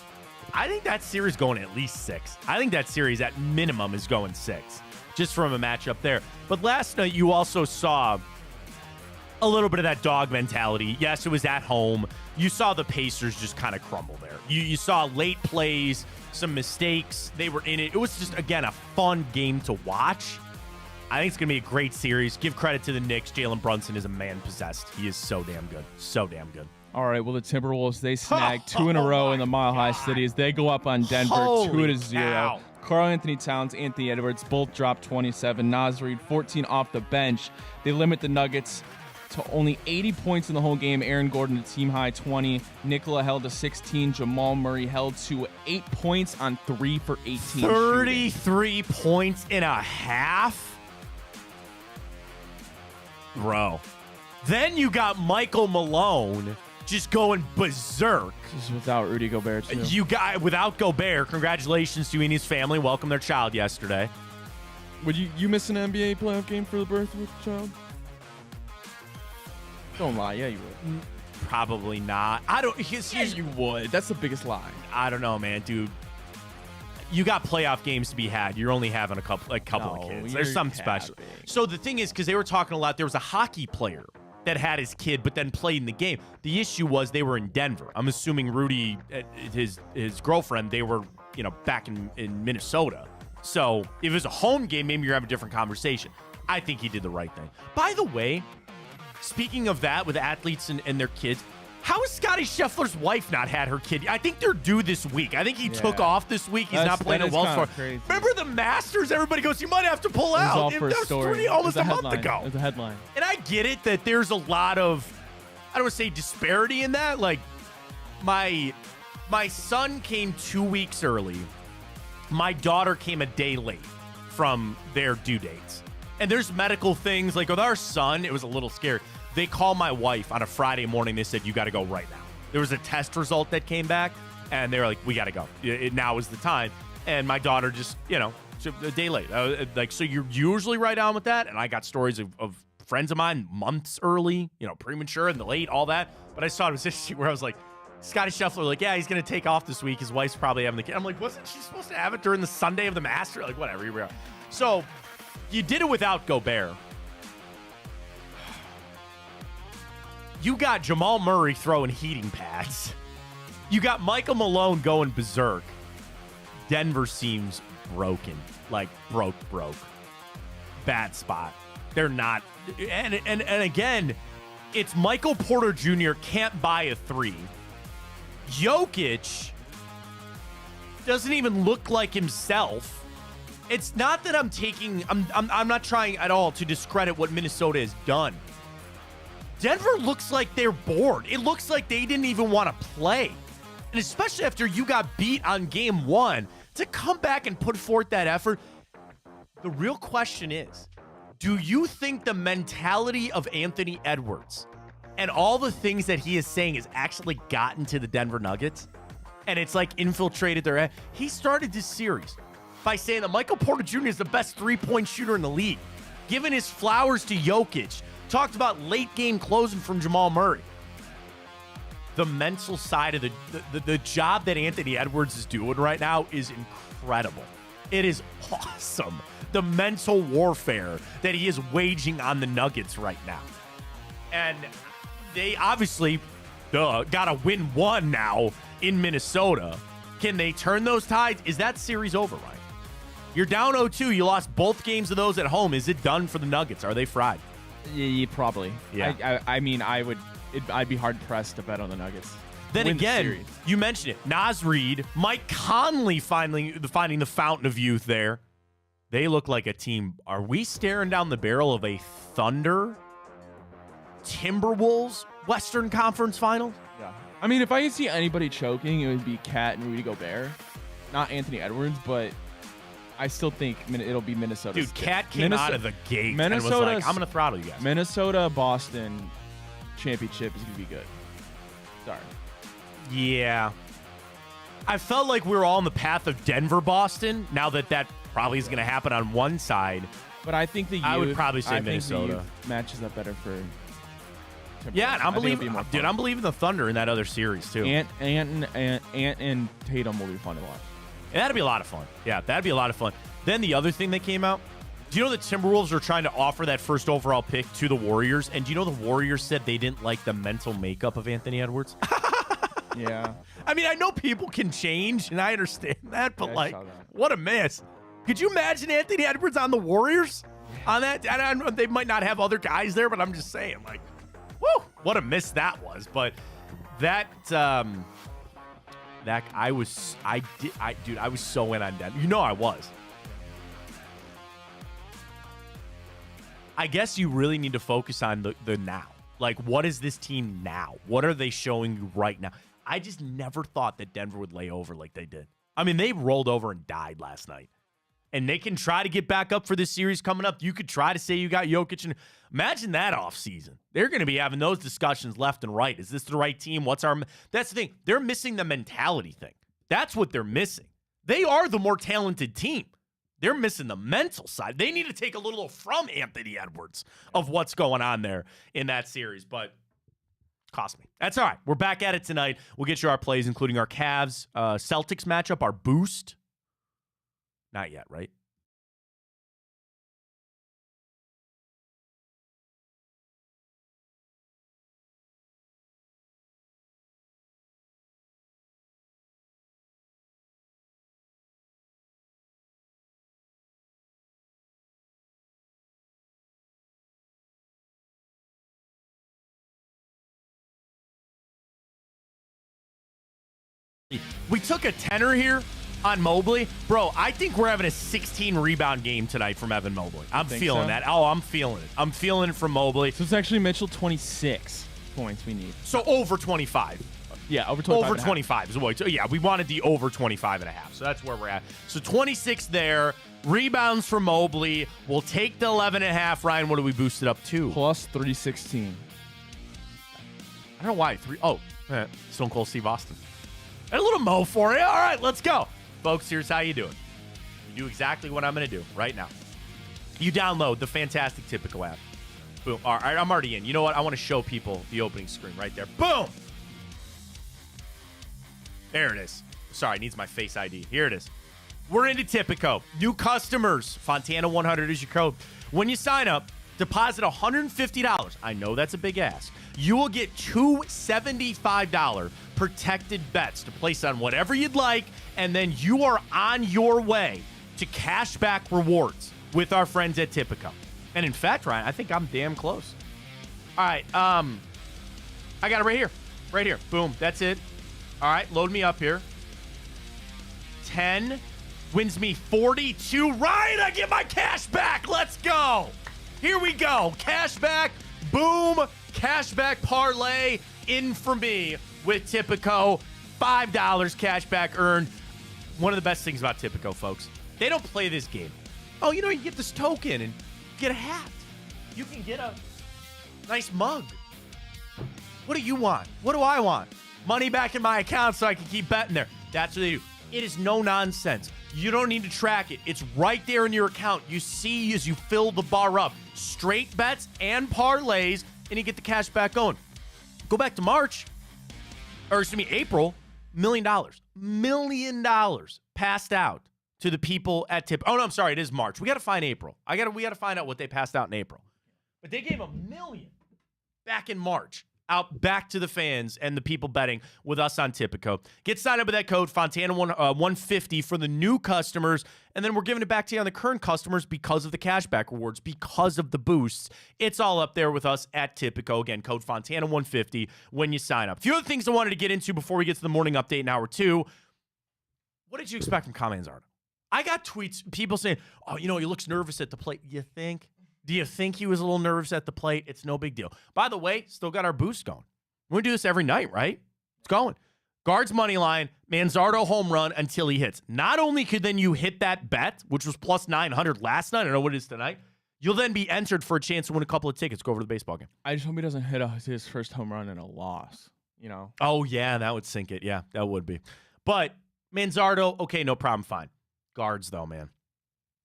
I think that series going at least 6. I think that series at minimum is going 6, just from a matchup there. But last night you also saw a little bit of that dog mentality. Yes, it was at home. You saw the Pacers just kind of crumble there. You saw late plays, some mistakes. They were in it. It was just, again, a fun game to watch. I think it's going to be a great series. Give credit to the Knicks. Jalen Brunson is a man possessed. He is so damn good. So damn good. All right, well, the Timberwolves, they snagged 2 in a row in the Mile High City as they go up on Denver 2-0. Karl Anthony Towns, Anthony Edwards both dropped 27. Naz Reid, 14 off the bench. They limit the Nuggets to only 80 points in the whole game. Aaron Gordon to team high 20. Nikola held to 16. Jamal Murray held to 8 points on 3 for 18. 33 points in a half? Bro. Then you got Michael Malone just going berserk. This is without Rudy Gobert, too. You got without Gobert. Congratulations to he and his family. Welcome their child yesterday. Would you miss an NBA playoff game for the birth of a child? Don't lie. Yeah, you would. Probably not. I don't. You would. That's the biggest lie. I don't know, man, dude. You got playoff games to be had. You're only having a couple of kids. There's something special. So the thing is, because they were talking a lot, there was a hockey player that had his kid, but then played in the game. The issue was they were in Denver. I'm assuming Rudy, his girlfriend, they were back in Minnesota. So if it was a home game, maybe you're having a different conversation. I think he did the right thing. By the way, speaking of that with athletes and their kids, how has Scottie Scheffler's wife not had her kid? I think they're due this week. I think he took off this week. He's not playing at Wells Fargo. Remember the Masters? Everybody goes, you might have to pull out. That was almost a month ago. It's a headline. And I get it that there's a lot of, I don't want to say disparity in that. Like, my son came 2 weeks early. My daughter came a day late from their due dates. And there's medical things. Like with our son, it was a little scary. They called my wife on a Friday morning. They said, you got to go right now. There was a test result that came back, and they were like, we got to go. Now is the time. And my daughter just, a day late. So you're usually right on with that. And I got stories of friends of mine months early, premature and the late, all that. But I saw it was interesting where I was like, Scottie Scheffler, like, yeah, he's going to take off this week. His wife's probably having the kid. I'm like, wasn't she supposed to have it during the Sunday of the Masters? Like, whatever. Here we are. So you did it without Gobert. You got Jamal Murray throwing heating pads. You got Michael Malone going berserk. Denver seems broken. Like, broke. Bad spot. They're not. And again, it's Michael Porter Jr. can't buy a 3. Jokic doesn't even look like himself. It's not that I'm not trying at all to discredit what Minnesota has done. Denver looks like they're bored. It looks like they didn't even want to play. And especially after you got beat on game 1, to come back and put forth that effort. The real question is, do you think the mentality of Anthony Edwards and all the things that he is saying has actually gotten to the Denver Nuggets? And it's like infiltrated their head. He started this series by saying that Michael Porter Jr. is the best three-point shooter in the league, giving his flowers to Jokic. Talked about late game closing from Jamal Murray. The mental side of the job that Anthony Edwards is doing right now is incredible. It is awesome. The mental warfare that he is waging on the Nuggets right now. And they obviously got to win 1 now in Minnesota. Can they turn those tides? Is that series over, Ryan? You're down 0-2. You lost both games of those at home. Is it done for the Nuggets? Are they fried? Yeah, probably. Yeah. I mean, I'd be hard pressed to bet on the Nuggets. Then again, you mentioned it. Naz Reid, Mike Conley finding the fountain of youth there. They look like a team. Are we staring down the barrel of a Thunder Timberwolves Western Conference Final? Yeah. I mean, if I could see anybody choking, it would be Cat and Rudy Gobert. Not Anthony Edwards, but I still think it'll be Minnesota. Dude, Cat came out of the gate and was like, I'm going to throttle you guys. Minnesota-Boston championship is going to be good. Sorry. Yeah. I felt like we were all on the path of Denver-Boston, now that probably is going to happen on one side. But I think I would probably say Minnesota matches up better for Timberwolves. Yeah, and I'm believing the Thunder in that other series, too. Ant and Tatum will be fun to watch. Yeah, that'd be a lot of fun. Yeah, that'd be a lot of fun. Then the other thing that came out, do you know the Timberwolves are trying to offer that first overall pick to the Warriors? And do you know the Warriors said they didn't like the mental makeup of Anthony Edwards? Yeah. I mean, I know people can change, and I understand that, but what a miss. Could you imagine Anthony Edwards on the Warriors? On that, they might not have other guys there, but I'm just saying, woo, what a miss that was. But that I was so in on Denver. You know I was. I guess you really need to focus on the now. Like, what is this team now? What are they showing you right now? I just never thought that Denver would lay over like they did. I mean, they rolled over and died last night. And they can try to get back up for this series coming up. You could try to say you got Jokic. And imagine that offseason. They're going to be having those discussions left and right. Is this the right team? That's the thing. They're missing the mentality thing. That's what they're missing. They are the more talented team. They're missing the mental side. They need to take a little from Anthony Edwards of what's going on there in that series. But cost me. That's all right. We're back at it tonight. We'll get you our plays, including our Cavs Celtics matchup, our boost. Not yet, right? We took a tenner here on Mobley. Bro, I think we're having a 16-rebound game tonight from Evan Mobley. I'm feeling that. Oh, I'm feeling it. I'm feeling it from Mobley. So it's actually Mitchell 26 points we need. So over 25. Yeah, over 25. Over 25 is what. So yeah, we wanted the over 25 and a half. So that's where we're at. So 26 there. Rebounds for Mobley. We'll take the 11 and a half. Ryan, what do we boost it up to? Plus 316. I don't know why. Stone Cold Steve Austin. And a little mo for you. All right, let's go. Folks, here's how you do it. You do exactly what I'm going to do right now. You download the fantastic Typico app. Boom. All right, I'm already in. You know what? I want to show people the opening screen right there. Boom. There it is. Sorry, it needs my Face ID. Here it is. We're into Typico. New customers. Fontana 100 is your code. When you sign up, deposit $150. I know that's a big ask. You will get two $75 protected bets to place on whatever you'd like, and then you are on your way to cashback rewards with our friends at Typico. And in fact, Ryan, I think I'm damn close. All right, I got it right here. Right here. Boom, that's it. All right, load me up here. 10 wins me 42. Ryan, I get my cash back. Let's go. Here we go. Cash back. Boom. Cashback parlay in for me with Typico. $5 cashback earned. One of the best things about Typico, folks, they don't play this game. Oh, you get this token and get a hat. You can get a nice mug. What do you want? What do I want? Money back in my account so I can keep betting there. That's what they do. It is no nonsense. You don't need to track it. It's right there in your account. You see as you fill the bar up. Straight bets and parlays, and you get the cash back going. Go back to April, $1 million. $1 million passed out to the people at Tip. Oh, no, I'm sorry. It is March. We got to find April. We got to find out what they passed out in April. But they gave $1 million back in March out back to the fans and the people betting with us on Typico. Get signed up with that code Fontana 150 for the new customers, and then we're giving it back to you on the current customers because of the cashback rewards, because of the boosts. It's all up there with us at Typico. Again, code Fontana 150 when you sign up. A few other things I wanted to get into before we get to the morning update in hour two. What did you expect from Kyle Manzardo? I got tweets, people saying, oh, he looks nervous at the plate. You think? Do you think he was a little nervous at the plate? It's no big deal. By the way, still got our boost going. We're going to do this every night, right? It's going. Guards money line, Manzardo home run until he hits. Not only could then you hit that bet, which was plus 900 last night, I don't know what it is tonight, you'll then be entered for a chance to win a couple of tickets. Go over to the baseball game. I just hope he doesn't hit his first home run in a loss, Oh, yeah, that would sink it. Yeah, that would be. But Manzardo, okay, no problem, fine. Guards, though, man.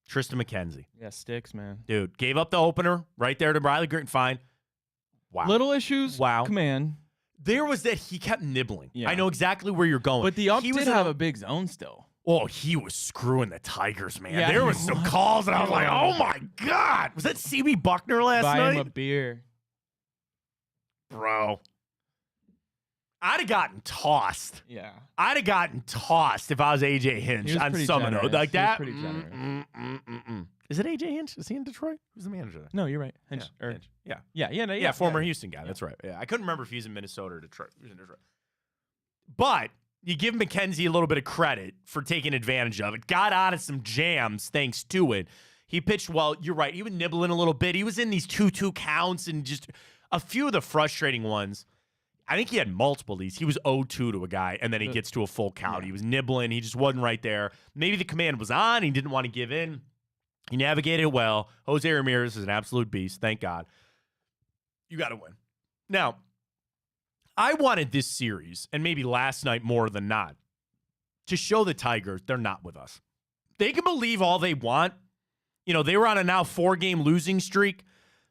Tristan McKenzie. Yeah, sticks, man. Dude, gave up the opener right there to Riley Green. Fine. Wow. Little issues. Wow. Command. There was that he kept nibbling. Yeah. I know exactly where you're going. But the ump did have a big zone still. Oh, he was screwing the Tigers, man. Yeah, there was some calls, and I was like, oh, my God. Was that CB Buckner last night? Buy him a beer. Bro. I'd have gotten tossed. Yeah. I'd have gotten tossed if I was AJ Hinch on some of those. Like that. Pretty generous. Is it AJ Hinch? Is he in Detroit? Who's the manager there? No, you're right. Hinch. Yeah. Yeah. Former Houston guy. That's right. Yeah. I couldn't remember if he's in Minnesota or Detroit. He was in Detroit. But you give McKenzie a little bit of credit for taking advantage of it. Got out of some jams thanks to it. He pitched well. You're right. He was nibbling a little bit. He was in these 2-2 counts and just a few of the frustrating ones. I think he had multiple of these. He was 0-2 to a guy, and then he gets to a full count. Yeah. He was nibbling. He just wasn't right there. Maybe the command was on. He didn't want to give in. He navigated it well. Jose Ramirez is an absolute beast. Thank God. You got to win. Now, I wanted this series, and maybe last night more than not, to show the Tigers they're not with us. They can believe all they want. They were on a now 4-game losing streak.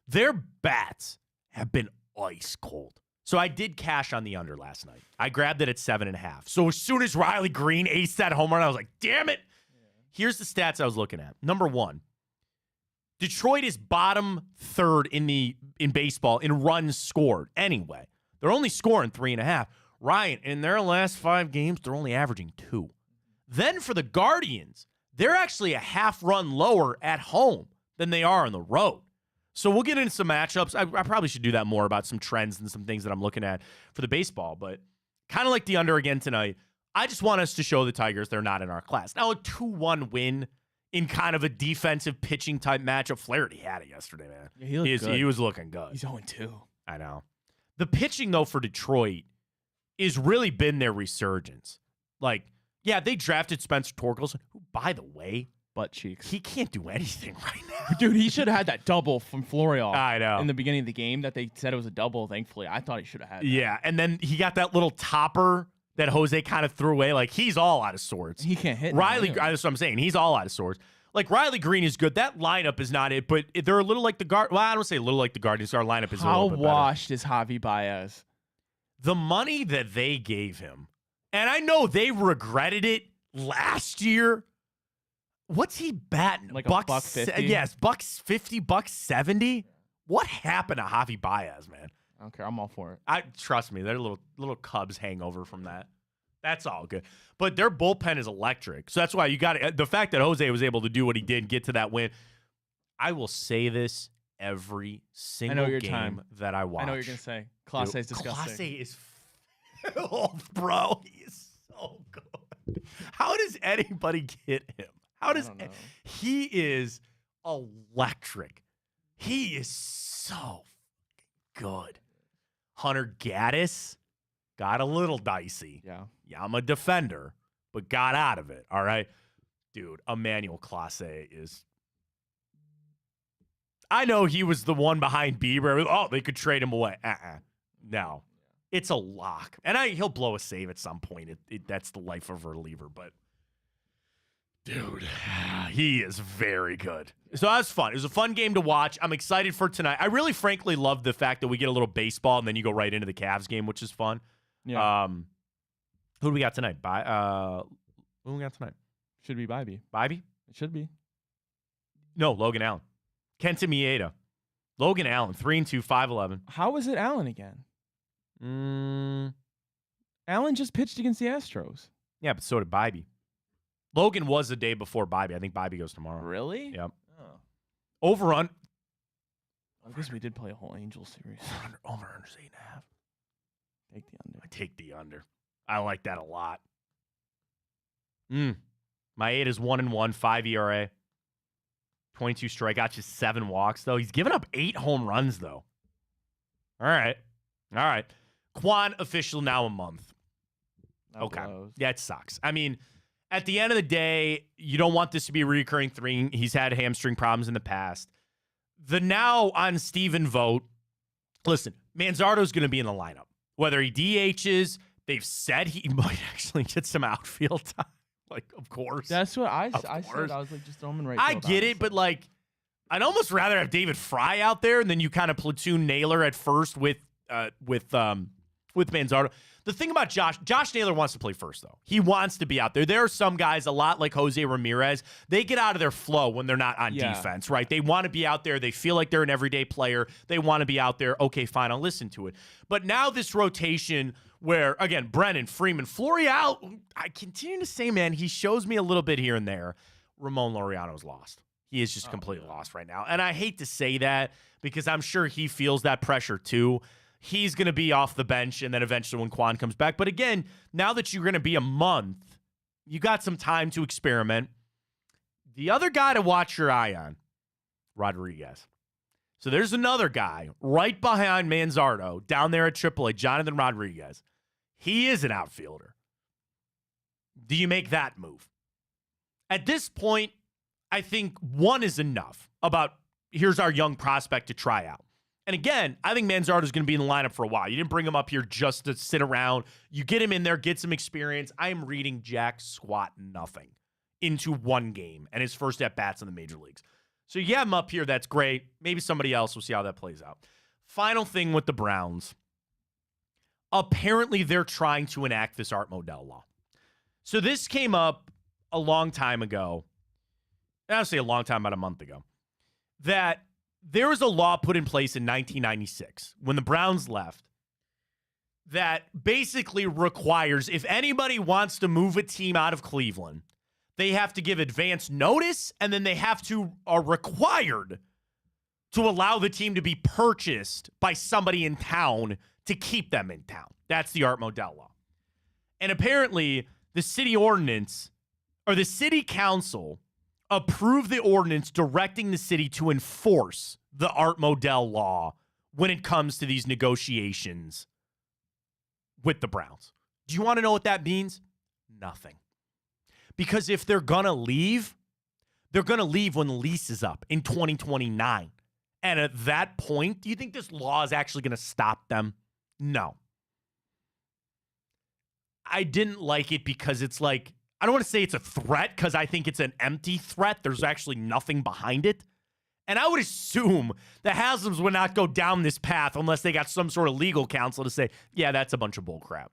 Their bats have been ice cold. So I did cash on the under last night. I grabbed it at 7.5. So as soon as Riley Green aced that home run, I was like, damn it. Yeah. Here's the stats I was looking at. Number 1, Detroit is bottom third in baseball in runs scored anyway. They're only scoring 3.5. Ryan, in their last 5 games, they're only averaging 2. Then for the Guardians, they're actually a half run lower at home than they are on the road. So we'll get into some matchups. I probably should do that more about some trends and some things that I'm looking at for the baseball, but kind of like the under again tonight. I just want us to show the Tigers they're not in our class. Now, a 2-1 win in kind of a defensive pitching type matchup. Flaherty had it yesterday, man. Yeah, he looked good. He was looking good. He's 0-2. I know. The pitching, though, for Detroit is really been their resurgence. Like, yeah, they drafted Spencer Torkelson, who, by the way, butt cheeks. He can't do anything right now. Dude, he should have had that double from Florial. I know. In the beginning of the game that they said it was a double, thankfully. I thought he should have had that. Yeah, and then he got that little topper that Jose kind of threw away. Like, he's all out of sorts. He can't hit. Riley, that's what I'm saying. He's all out of sorts. Like, Riley Green is good. That lineup is not it, but they're a little like the Guard. Well, I don't say a little like the Guardians. Our lineup is a little bit better. How washed is Javi Baez? The money that they gave him, and I know they regretted it last year. What's he batting? Like $150? Yes, $150, $170. What happened to Javi Baez, man? I don't care. I'm all for it. Trust me, they're a little Cubs hangover from that. That's all good. But their bullpen is electric. So that's why you got it. The fact that Jose was able to do what he did, get to that win. I will say this every single game that I watch. I know what you're going to say. Class A is disgusting. Class A is filth, bro. He is so good. How does anybody get him? He is electric. He is so good. Hunter Gaddis got a little dicey. Yeah, I'm a defender, but got out of it. All right. Dude, Emmanuel Clase is. I know he was the one behind Bieber. Oh, they could trade him away. No. It's a lock. And he'll blow a save at some point. That's the life of a reliever, but. Dude, he is very good. So that was fun. It was a fun game to watch. I'm excited for tonight. I really, frankly, love the fact that we get a little baseball and then you go right into the Cavs game, which is fun. Yeah. Who do we got tonight? Who do we got tonight? Should be Bybee. Bybee? It should be. No, Logan Allen. Kenta Mieda. Logan Allen, 3-2, 5-11. How is it Allen again? Allen just pitched against the Astros. Yeah, but so did Bybee. Logan was the day before Bybee. I think Bybee goes tomorrow. Really? Yep. Oh. Over on. I guess we did play a whole Angels series. Over under 8.5. Take the under. I take the under. I like that a lot. My 8 is 1-1, 5 ERA, 22 strikeouts, just 7 walks, though. He's given up 8 home runs, though. All right. Quan official now a month. Okay. Yeah, it sucks. I mean, at the end of the day, you don't want this to be a recurring thing. He's had hamstring problems in the past. The now on Steven vote, listen, Manzardo's going to be in the lineup. Whether he DHs, they've said he might actually get some outfield time. Like, of course. That's what I said. I was like, just throw him in right I field, get it, but like, I'd almost rather have David Fry out there, and then you kind of platoon Naylor at first with Manzardo. The thing about Josh Naylor wants to play first, though. He wants to be out there. There are some guys, a lot like Jose Ramirez, they get out of their flow when they're not on defense, right? They want to be out there. They feel like they're an everyday player. They want to be out there. Okay, fine, I'll listen to it. But now this rotation where, again, Brennan, Freeman, Florial, I continue to say, man, he shows me a little bit here and there. Ramon Laureano's lost. He is just completely lost right now. And I hate to say that because I'm sure he feels that pressure too. He's going to be off the bench, and then eventually when Quan comes back. But again, now that you're going to be a month, you got some time to experiment. The other guy to watch your eye on, Rodriguez. So there's another guy right behind Manzardo down there at AAA, Jonathan Rodriguez. He is an outfielder. Do you make that move? At this point, I think one is enough about here's our young prospect to try out. And again, I think Manzardo is going to be in the lineup for a while. You didn't bring him up here just to sit around. You get him in there, get some experience. I am reading jack squat nothing into one game and his first at-bats in the major leagues. So you have him up here. That's great. Maybe somebody else. We'll see how that plays out. Final thing with the Browns. Apparently, they're trying to enact this Art Modell law. So this came up a long time ago. I would say a long time, about a month ago, that there was a law put in place in 1996 when the Browns left that basically requires if anybody wants to move a team out of Cleveland, they have to give advance notice, and then they have to are required to allow the team to be purchased by somebody in town to keep them in town. That's the Art Modell law. And apparently the city ordinance or the city council approved the ordinance directing the city to enforce the Art Modell law when it comes to these negotiations with the Browns. Do you want to know what that means? Nothing. Because if they're going to leave when the lease is up in 2029. And at that point, do you think this law is actually going to stop them? No. I didn't like it because it's like, I don't want to say it's a threat because I think it's an empty threat. There's actually nothing behind it. And I would assume the Haslams would not go down this path unless they got some sort of legal counsel to say, yeah, that's a bunch of bull crap.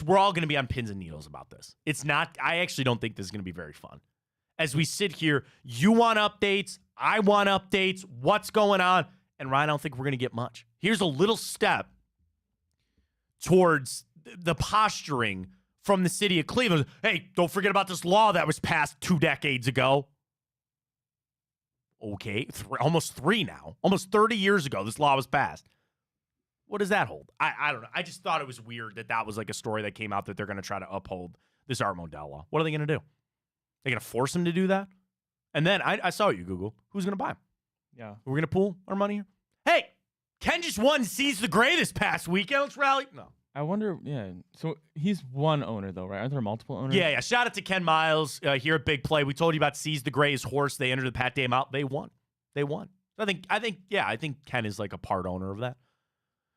We're all going to be on pins and needles about this. I actually don't think this is going to be very fun. As we sit here, you want updates, I want updates, what's going on? And Ryan, I don't think we're going to get much. Here's a little step towards the posturing from the city of Cleveland. Hey, don't forget about this law that was passed 2 decades ago. Okay, almost 3 now. Almost 30 years ago, this law was passed. What does that hold? I don't know. I just thought it was weird that was like a story that came out that they're going to try to uphold this Art Modell law. What are they going to do? They're going to force him to do that? And then I saw you Google. Who's going to buy him? Yeah. We're going to pool our money here? Hey, Ken just won Seize the Gray this past weekend. Let's rally. No. I wonder, yeah. So he's one owner, though, right? Aren't there multiple owners? Yeah. Shout out to Ken Miles here at Big Play. We told you about Seize the Gray's horse. They entered the Pat Dame out. They won. I think Ken is like a part owner of that.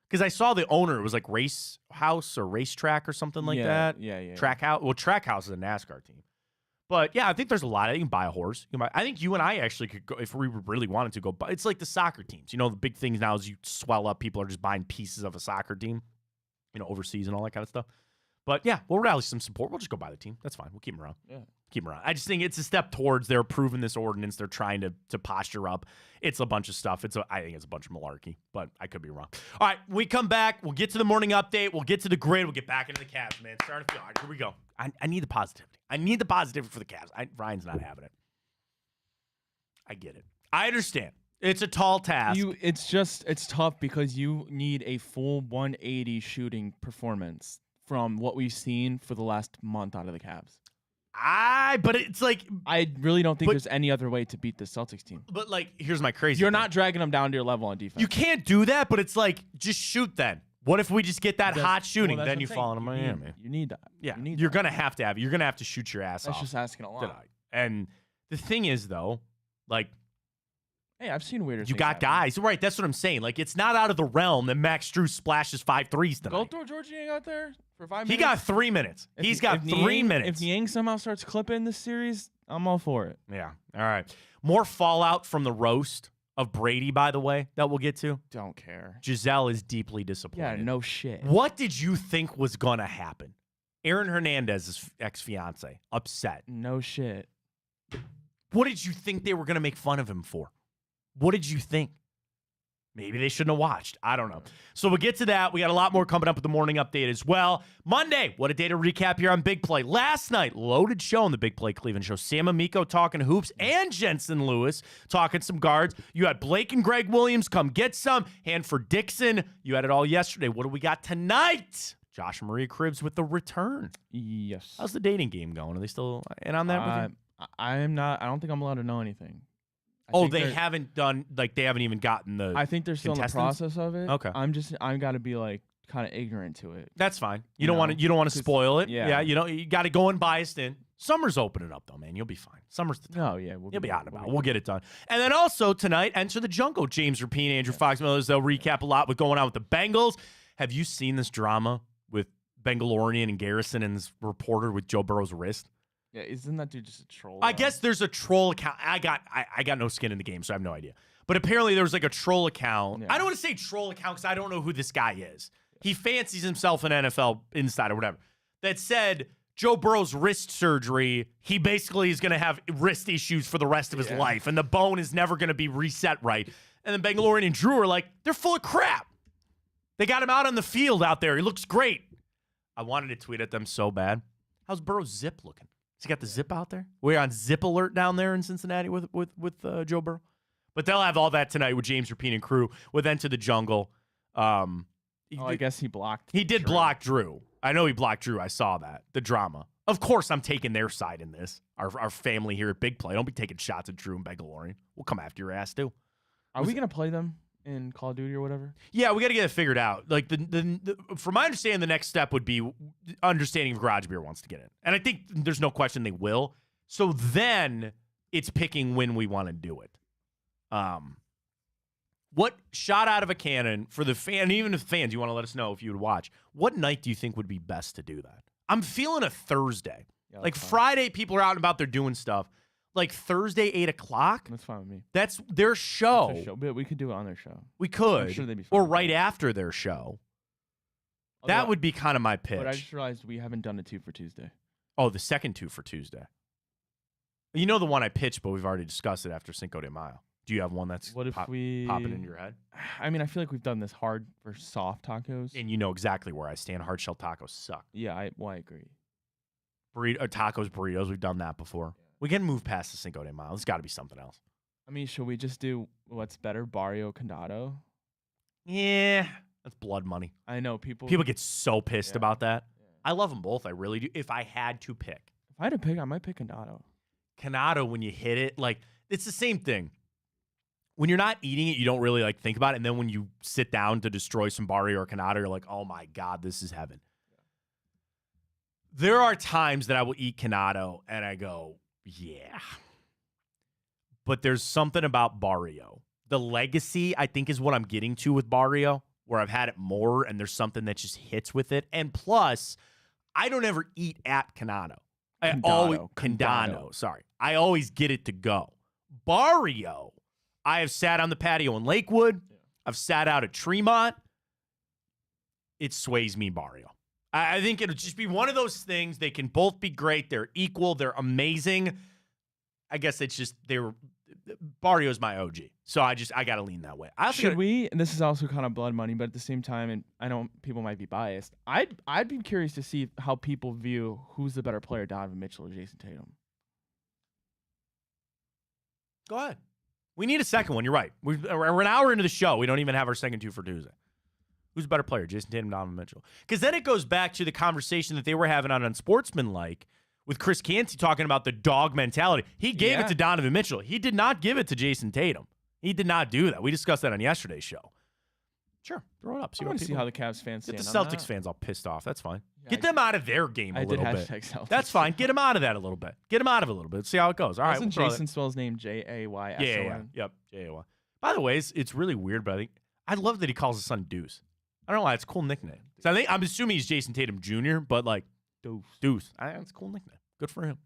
Because I saw the owner, it was like Race House or Racetrack or something like that. Yeah. Track House. Well, Track House is a NASCAR team. But yeah, I think there's a lot. You can buy a horse. I think you and I actually could go, if we really wanted to go buy. It's like the soccer teams. The big things now is you swell up. People are just buying pieces of a soccer team, overseas and all that kind of stuff. But yeah, we'll rally some support. We'll just go buy the team. That's fine. We'll keep them around. Yeah. Keep them around. I just think it's a step towards they're approving this ordinance. They're trying to posture up. It's a bunch of stuff. I think it's a bunch of malarkey, but I could be wrong. All right, when we come back, we'll get to the morning update. We'll get to the grid. We'll get back into the Cavs, man. Starting to feel. All right, here we go. I need the positivity. I need the positivity for the Cavs. Ryan's not having it. I get it. I understand. It's a tall task. It's tough because you need a full 180 shooting performance from what we've seen for the last month out of the Cavs. But it's like, I really don't think there's any other way to beat the Celtics team. but like, here's my crazy. You're thing. not dragging them down to your level on defense. You can't do that, but it's like, just shoot then. What if we just get that hot shooting? Well, then you fall into Miami. You need that. Yeah, you're gonna have to have. You're gonna have to shoot your ass That's off. just asking a lot. Tonight. And the thing is, though, like, hey, I've seen weirder. You got guys, right? That's what I'm saying. Like, it's not out of the realm that Max Strus splashes 5 threes tonight. Go throw George Yang out there for 5 minutes. He got 3 minutes. He's got 3 minutes. If Yang somehow starts clipping this series, I'm all for it. Yeah. All right. More fallout from the roast of Brady, by the way, that we'll get to. Don't care. Giselle is deeply disappointed. Yeah, no shit. What did you think was going to happen? Aaron Hernandez's ex-fiance, upset. No shit. What did you think they were going to make fun of him for? What did you think? Maybe they shouldn't have watched. I don't know. So we'll get to that. We got a lot more coming up with the morning update as well. Monday, what a day to recap here on Big Play. Last night, loaded show on the Big Play Cleveland show. Sam Amico talking hoops and Jensen Lewis talking some guards. You had Blake and Greg Williams come get some. Hanford Dixon. You had it all yesterday. What do we got tonight? Josh and Maria Cribbs with the return. Yes. How's the dating game going? Are they still in on that with you? I am not. I don't think I'm allowed to know anything. They haven't done, like, they haven't even gotten the I think they're still in the process of it. Okay. I've got to be, like, kind of ignorant to it. That's fine. You don't want to spoil it. Yeah. You got to go in biased in. Summer's opening up, though, man. You'll be fine. Summer's the time. Oh, yeah. You'll be out and about. We'll get it done. And then also tonight, Enter the Jungle. James Rapine, Andrew Fox Millers. They'll recap a lot what's going on with the Bengals. Have you seen this drama with Bengalorean and Garrison and this reporter with Joe Burrow's wrist? Yeah, isn't that dude just a troll? I guess there's a troll account. I got no skin in the game, so I have no idea. But apparently there was like a troll account. Yeah. I don't want to say troll account because I don't know who this guy is. He fancies himself an NFL insider or whatever. That said, Joe Burrow's wrist surgery, he basically is going to have wrist issues for the rest of his life, and the bone is never going to be reset right. And then Bangalorean and Drew are like, they're full of crap. They got him out on the field out there. He looks great. I wanted to tweet at them so bad. How's Burrow's zip looking? Has he got the zip out there? We're on zip alert down there in Cincinnati with Joe Burrow. But they'll have all that tonight with James Rapine and crew with Enter the Jungle. I guess he blocked. He did block Drew. I know he blocked Drew. I saw that. The drama. Of course, I'm taking their side in this. Our family here at Big Play. Don't be taking shots at Drew and Bangalorean. We'll come after your ass, too. Are we going to play them in Call of Duty or whatever? Yeah, we got to get it figured out. Like, from my understanding, the next step would be understanding if Garage Beer wants to get in. And I think there's no question they will. So then it's picking when we want to do it. What shot out of a cannon for the fan, even if fans, you want to let us know if you would watch, what night do you think would be best to do that? I'm feeling a Thursday. Yeah, like Friday, people are out and about, they're doing stuff. Like Thursday, 8 o'clock. That's fine with me. That's their show. That's their show. But we could do it on their show. We could. I'm sure they'd be fine or with right that. after their show. Although, That would be kind of my pitch. But I just realized we haven't done a 2 for Tuesday. Oh, the second 2 for Tuesday. You know the one I pitched, but we've already discussed it after Cinco de Mayo. Do you have one that's What if we popping in your head? I mean, I feel like we've done this hard for soft tacos. And you know exactly where I stand. Hard shell tacos suck. Yeah, I agree. Tacos, burritos, we've done that before. We can move past the Cinco de Mayo. There's got to be something else. I mean, should we just do what's better, Barrio Condado? Yeah, that's blood money. I know people get so pissed about that. Yeah. I love them both. I really do. If I had to pick. If I had to pick, I might pick Condado. Condado, when you hit it, like, it's the same thing. When you're not eating it, you don't really like think about it. And then when you sit down to destroy some Barrio or Condado, you're like, oh my God, this is heaven. Yeah. There are times that I will eat Condado and I go, yeah. But there's something about Barrio. The legacy, I think, is what I'm getting to with Barrio, where I've had it more and there's something that just hits with it. And plus, I don't ever eat at Condado. Condado. Sorry. I always get it to go. Barrio, I have sat on the patio in Lakewood. Yeah. I've sat out at Tremont. It sways me, Barrio. I think it'll just be one of those things. They can both be great. They're equal. They're amazing. I guess it's just Barrio's my OG. So I got to lean that way. Should we, and this is also kind of blood money, but at the same time, and I know people might be biased, I'd be curious to see how people view who's the better player, Donovan Mitchell or Jason Tatum. Go ahead. We need a second one. You're right. We're an hour into the show. We don't even have our second 2 for Tuesday. Who's a better player, Jason Tatum, Donovan Mitchell? Because then it goes back to the conversation that they were having on Unsportsmanlike with Chris Canty talking about the dog mentality. He gave it to Donovan Mitchell. He did not give it to Jason Tatum. He did not do that. We discussed that on yesterday's show. Sure, throw it up. I want to see how the Cavs fans get stand the on Celtics that. fans all pissed off. That's fine. Yeah, Get them out of their game a little bit. Celtics. That's fine. Get them out of that a little bit. Get them out of it a little bit. See how it goes. All right. Doesn't Jason spell his name Jayson? Yeah. Yep. Jay-A-Y. By the way, it's really weird, but I love that he calls his son Deuce. I don't know why. It's a cool nickname. So I'm assuming he's Jason Tatum Jr., but like Deuce. It's a cool nickname. Good for him.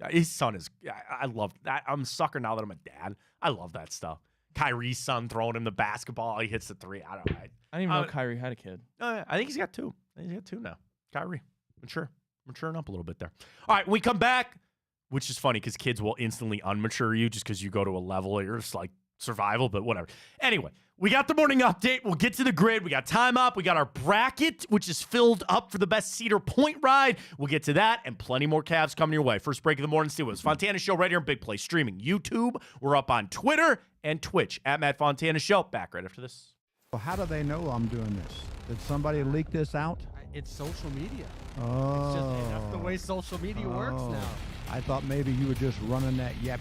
His son is. I love that. I'm a sucker now that I'm a dad. I love that stuff. Kyrie's son throwing him the basketball. He hits the three. I don't know. I didn't even know Kyrie had a kid. I think he's got two. Now. Kyrie. Maturing up a little bit there. All right, when we come back, which is funny because kids will instantly unmature you just because you go to a level where you're just like survival, but whatever. Anyway, we got the morning update. We'll get to the grid. We got time up. We got our bracket, which is filled up for the best Cedar Point ride. We'll get to that and plenty more Cavs coming your way. First break of the morning, Steelers. Fontana Show right here in Big Play, streaming YouTube. We're up on Twitter and Twitch at Matt Fontana Show. Back right after this. Well, how do they know I'm doing this? Did somebody leak this out? It's social media. Oh. It's just, that's the way social media works now. I thought maybe you were just running that yep.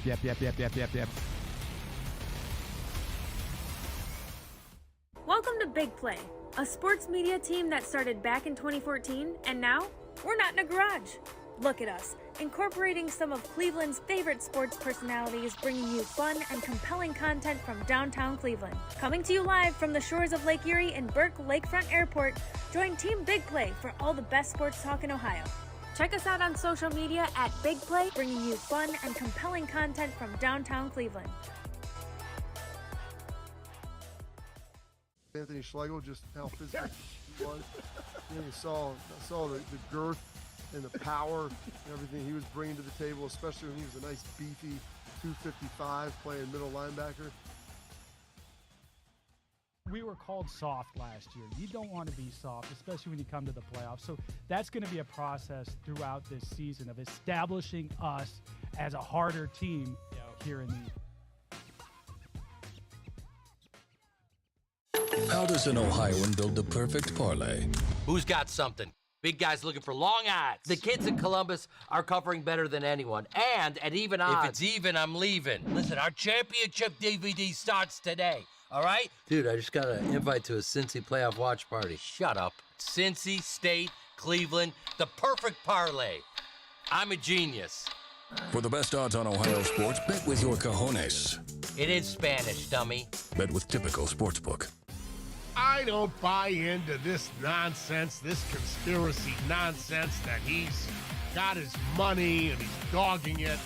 Welcome to Big Play, a sports media team that started back in 2014, and now we're not in a garage. Look at us, incorporating some of Cleveland's favorite sports personalities, bringing you fun and compelling content from downtown Cleveland. Coming to you live from the shores of Lake Erie and Burke Lakefront Airport, join Team Big Play for all the best sports talk in Ohio. Check us out on social media at Big Play, bringing you fun and compelling content from downtown Cleveland. Anthony Schlegel, just how physical he was. You saw the girth and the power and everything he was bringing to the table, especially when he was a nice beefy 255 playing middle linebacker. We were called soft last year. You don't want to be soft, especially when you come to the playoffs. So that's going to be a process throughout this season of establishing us as a harder team here in the How does an Ohioan build the perfect parlay? Who's got something? Big guys looking for long odds. The kids in Columbus are covering better than anyone, and at even odds. If it's even, I'm leaving. Listen, our championship DVD starts today, all right? Dude, I just got an invite to a Cincy playoff watch party. Shut up. Cincy, State, Cleveland, the perfect parlay. I'm a genius. For the best odds on Ohio sports, bet with your cojones. It is Spanish, dummy. Bet with Typical Sportsbook. I don't buy into this nonsense, this conspiracy nonsense that he's got his money and he's dogging it.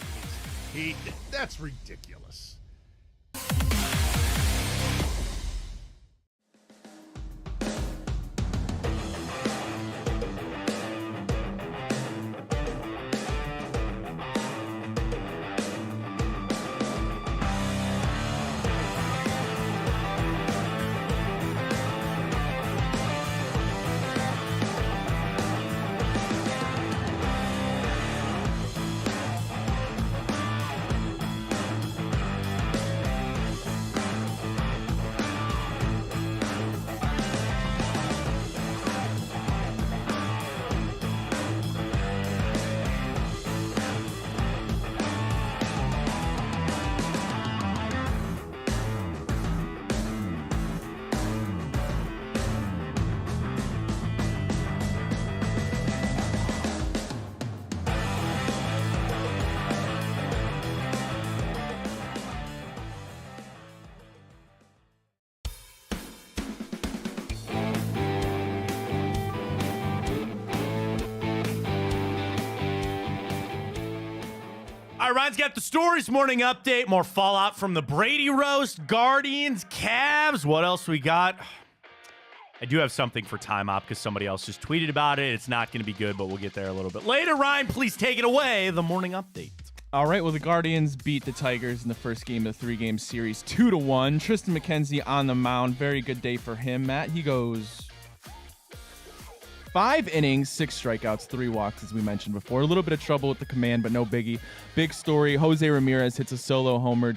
That's ridiculous. All right, Ryan's got the stories morning update. More fallout from the Brady roast, Guardians, Cavs. What else we got? I do have something for time op because somebody else just tweeted about it. It's not going to be good, but we'll get there a little bit later. Ryan, please take it away. The morning update. All right, well, the Guardians beat the Tigers in the first game of the three-game series 2-1. Tristan McKenzie on the mound. Very good day for him, Matt. He goes 5 innings, 6 strikeouts, 3 walks, as we mentioned before. A little bit of trouble with the command, but no biggie. Big story, Jose Ramirez hits a solo homer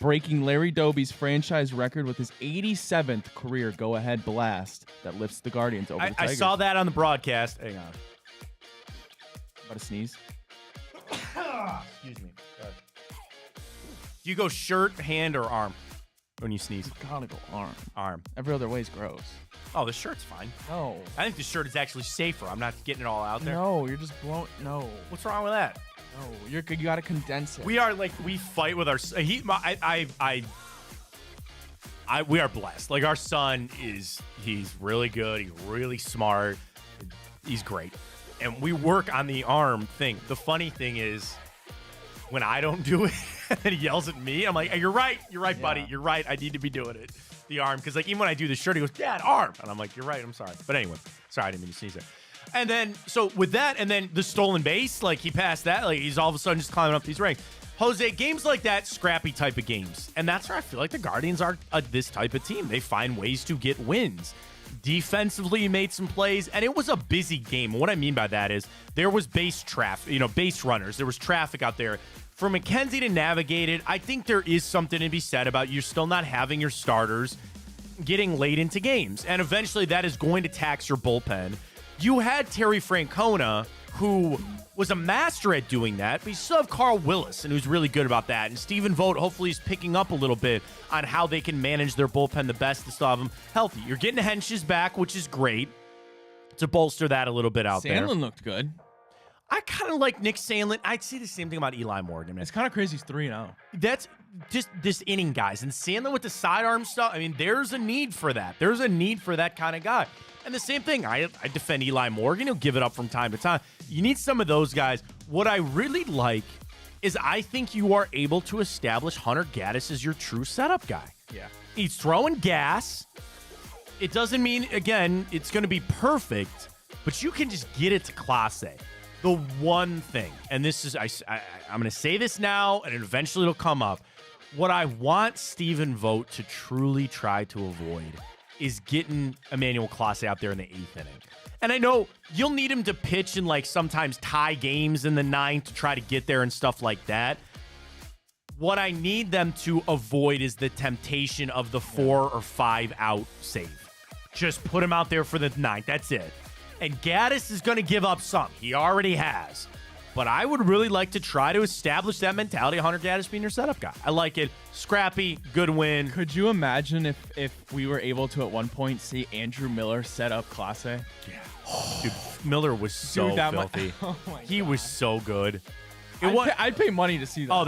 breaking Larry Doby's franchise record with his 87th career go-ahead blast that lifts the Guardians over the Tigers. I saw that on the broadcast. Hang on. About to sneeze? Excuse me. Do you go shirt, hand, or arm when you sneeze? You gotta go arm. Arm. Every other way is gross. Oh, the shirt's fine. No. I think the shirt is actually safer. I'm not getting it all out there. No, you're just blowing. No. What's wrong with that? No, you gotta condense it. We are like, we fight with our. We are blessed. Like, our son he's really good. He's really smart. He's great. And we work on the arm thing. The funny thing is, when I don't do it and he yells at me, I'm like, hey, you're right, buddy. You're right. I need to be doing it. The arm. Because, like, even when I do the shirt, he goes, Dad, arm. And I'm like, you're right. I'm sorry. But anyway, sorry, I didn't mean to sneeze there. And then, so with that, and then the stolen base, like, he passed that. Like, he's all of a sudden just climbing up these ranks. Jose, games like that, scrappy type of games. And that's where I feel like the Guardians are this type of team. They find ways to get wins. Defensively, he made some plays, and it was a busy game. What I mean by that is there was base runners. There was traffic out there. For McKenzie to navigate it, I think there is something to be said about you're still not having your starters getting late into games. And eventually that is going to tax your bullpen. You had Terry Francona, who was a master at doing that, but you still have Carl Willis, and who's really good about that. And Stephen Vogt, hopefully, is picking up a little bit on how they can manage their bullpen the best to still have them healthy. You're getting Hench's back, which is great, to bolster that a little bit out there. Sandlin looked good. I kind of like Nick Sandlin. I'd say the same thing about Eli Morgan, man. It's kind of crazy he's 3-0. That's just this inning, guys. And Sandlin with the sidearm stuff, I mean, there's a need for that. There's a need for that kind of guy. And the same thing, I defend Eli Morgan. He'll give it up from time to time. You need some of those guys. What I really like is I think you are able to establish Hunter Gaddis as your true setup guy. Yeah. He's throwing gas. It doesn't mean, again, it's going to be perfect, but you can just get it to Clase. The one thing, and this is, I'm going to say this now, and eventually it'll come up. What I want Stephen Vogt to truly try to avoid is getting Emmanuel Clase out there in the 8th inning. And I know you'll need him to pitch and, like, sometimes tie games in the 9th to try to get there and stuff like that. What I need them to avoid is the temptation of the 4 or 5 out save. Just put him out there for the 9th. That's it. And Gaddis is going to give up some. He already has. But I would really like to try to establish that mentality of Hunter Gaddis being your setup guy. I like it. Scrappy, good win. Could you imagine if we were able to, at one point, see Andrew Miller set up Clase? Yeah. Dude, Miller was so filthy. He was so good. I'd pay money to see that. Oh,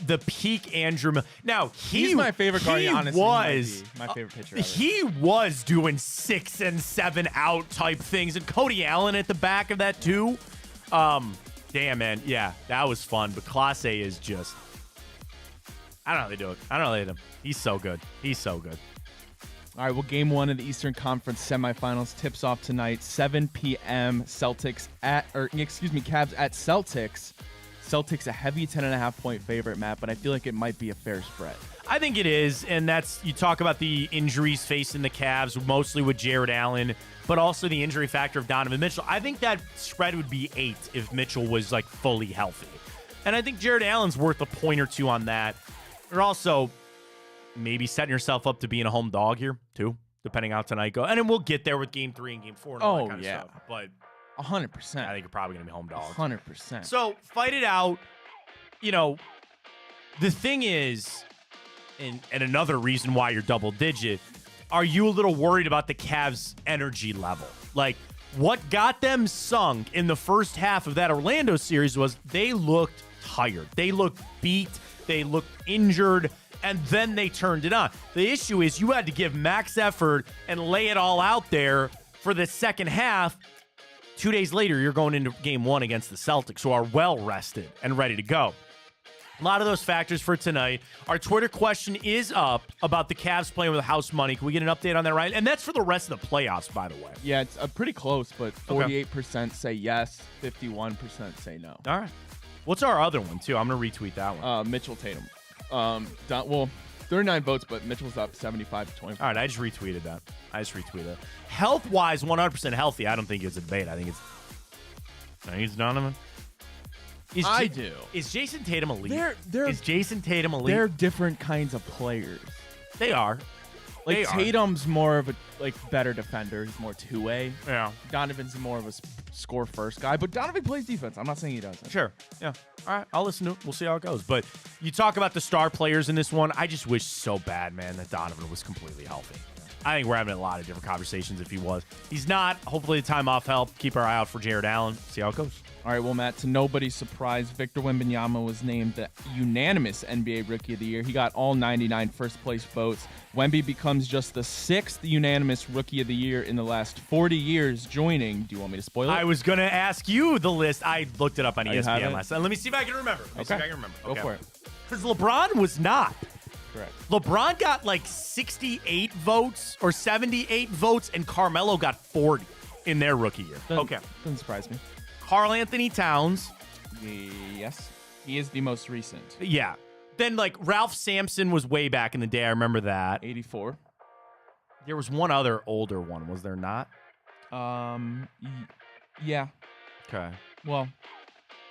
the peak Andrew Miller. Now, he's my favorite Guardian, honestly. Was my favorite pitcher ever. He was doing 6 and 7 out type things. And Cody Allen at the back of that, too. Damn, man. Yeah, that was fun. But Clase is just, I don't know how they do it. I don't know how they do it. He's so good. He's so good. All right, well, game 1 of the Eastern Conference semifinals tips off tonight, 7 p.m. Cavs at Celtics. Celtics a heavy 10.5-point favorite, Matt, but I feel like it might be a fair spread. I think it is, and that's, you talk about the injuries facing the Cavs, mostly with Jared Allen, but also the injury factor of Donovan Mitchell. I think that spread would be 8 if Mitchell was, like, fully healthy. And I think Jared Allen's worth a point or two on that. You're also maybe setting yourself up to being a home dog here, too, depending how tonight goes. And then we'll get there with Game 3 and Game 4 and all that kind of stuff. But 100%. I think you're probably going to be home dogs. 100%. So fight it out. You know, the thing is, and another reason why you're double digit, are you a little worried about the Cavs' energy level? Like, what got them sunk in the first half of that Orlando series was they looked tired. They looked beat. They looked injured. And then they turned it on. The issue is you had to give max effort and lay it all out there for the second half. 2 days later, you're going into Game 1 against the Celtics, who are well-rested and ready to go. A lot of those factors for tonight. Our Twitter question is up about the Cavs playing with house money. Can we get an update on that, Ryan? And that's for the rest of the playoffs, by the way. Yeah, it's pretty close, but 48% say yes, 51% say no. All right. What's our other one, too? I'm going to retweet that one. Mitchell Tatum. 39 votes, but Mitchell's up 75-25. All right, I just retweeted that. Health-wise, 100% healthy. I don't think it's a debate. I think it's Donovan. I do. Is Jason Tatum elite? Is Jason Tatum elite? They're different kinds of players. They are. Like They are. Tatum's more of a better defender. He's more two-way. Yeah. Donovan's more of a score first guy, but Donovan plays defense. I'm not saying he doesn't. Sure. Yeah. All right. I'll listen to it. We'll see how it goes. But you talk about the star players in this one. I just wish so bad, man, that Donovan was completely healthy. I think we're having a lot of different conversations if he was. He's not. Hopefully the time off helped. Keep our eye out for Jared Allen. See how it goes. All right, well, Matt, to nobody's surprise, Victor Wembanyama was named the unanimous NBA Rookie of the Year. He got all 99 first-place votes. Wemby becomes just the 6th unanimous Rookie of the Year in the last 40 years, joining. Do you want me to spoil it? I was going to ask you the list. I looked it up on Oh, you have ESPN it? last night. Let me see if I can remember. Go for it. Because LeBron was not. Correct. LeBron got like 68 votes or 78 votes, and Carmelo got 40 in their rookie year. Doesn't surprise me. Karl Anthony Towns. Yes. He is the most recent. Yeah. Then, like, Ralph Sampson was way back in the day. I remember that. 84. There was one other older one, was there not? Yeah. Okay. Well,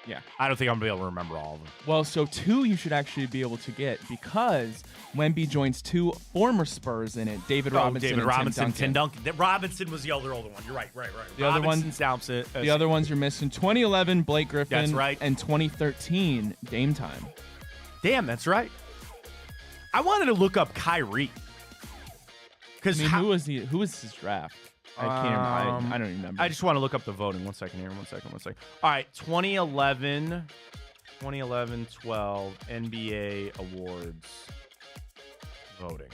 yeah. I don't think I'm going to be able to remember all of them. Well, so 2 you should actually be able to get because Wemby joins 2 former Spurs in it, David Robinson and Tim Duncan. Robinson was the older one. You're right. The other ones, the other ones you're missing: 2011, Blake Griffin. That's right. And 2013, Dame Time. Damn, that's right. I wanted to look up Kyrie. Because who was his draft? I can't remember. I don't even remember. I just want to look up the voting. One second here. One second. All right, 2011, 12 NBA awards voting.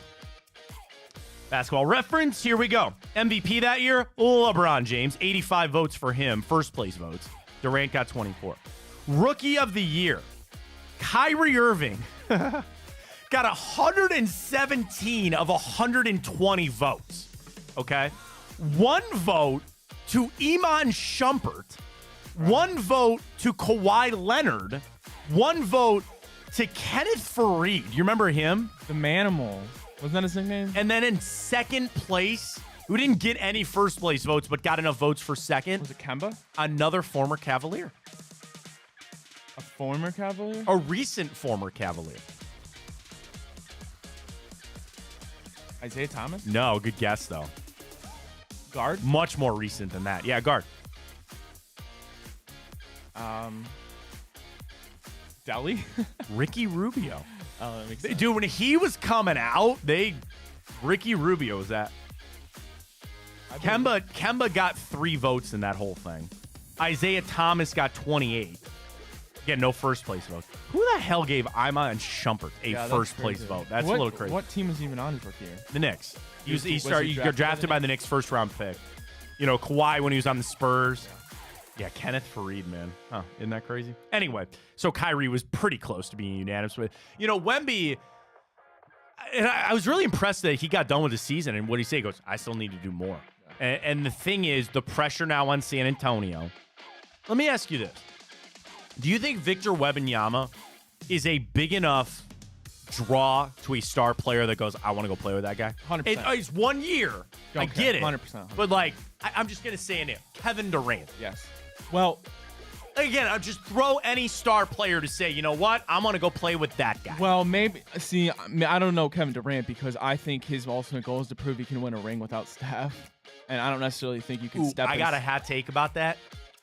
Basketball Reference, here we go. MVP that year, LeBron James, 85 votes for him, first place votes. Durant got 24. Rookie of the Year, Kyrie Irving got 117 of 120 votes. Okay? 1 vote to Iman Shumpert. 1 vote to Kawhi Leonard. 1 vote to Kenneth Faried. You remember him? The Manimal. Wasn't that his nickname? And then in second place, who didn't get any first place votes but got enough votes for second? Was it Kemba? Another former Cavalier. A former Cavalier? A recent former Cavalier. Isaiah Thomas? No, good guess, though. Guard? Much more recent than that. Yeah, guard. Delhi? Ricky Rubio. Oh, that makes sense. Dude, when he was coming out, Ricky Rubio was that. Kemba got 3 votes in that whole thing. Isaiah Thomas got 28. Again, no first place vote. Who the hell gave Iman Shumpert a first place vote? That's a little crazy. What team was even on his rookie year? The Knicks. He got drafted drafted by the Knicks first round pick. You know, Kawhi when he was on the Spurs. Yeah, Kenneth Faried, man. Huh, isn't that crazy? Anyway, so Kyrie was pretty close to being unanimous with. You know, Wemby, and I was really impressed that he got done with the season, and what he said, he goes, I still need to do more. And the thing is, the pressure now on San Antonio. Let me ask you this. Do you think Victor Wembanyama is a big enough draw to a star player that goes, I want to go play with that guy? 100%. It's 1 year. I get it. 100%. But, like, I'm just going to say it. Kevin Durant. Yes. Well, again, I'll just throw any star player to say, you know what? I'm going to go play with that guy. Well, maybe. See, I don't know Kevin Durant because I think his ultimate goal is to prove he can win a ring without Steph. And I don't necessarily think you can step I got a hot take about that.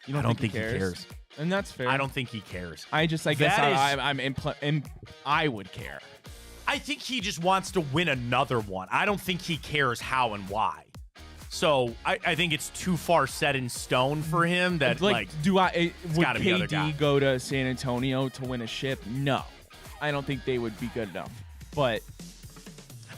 I don't think he cares. And that's fair. I don't think he cares. I guess I would care. I think he just wants to win another one. I don't think he cares how and why. So I think it's too far set in stone for him that would KD go to San Antonio to win a ship? No, I don't think they would be good enough. But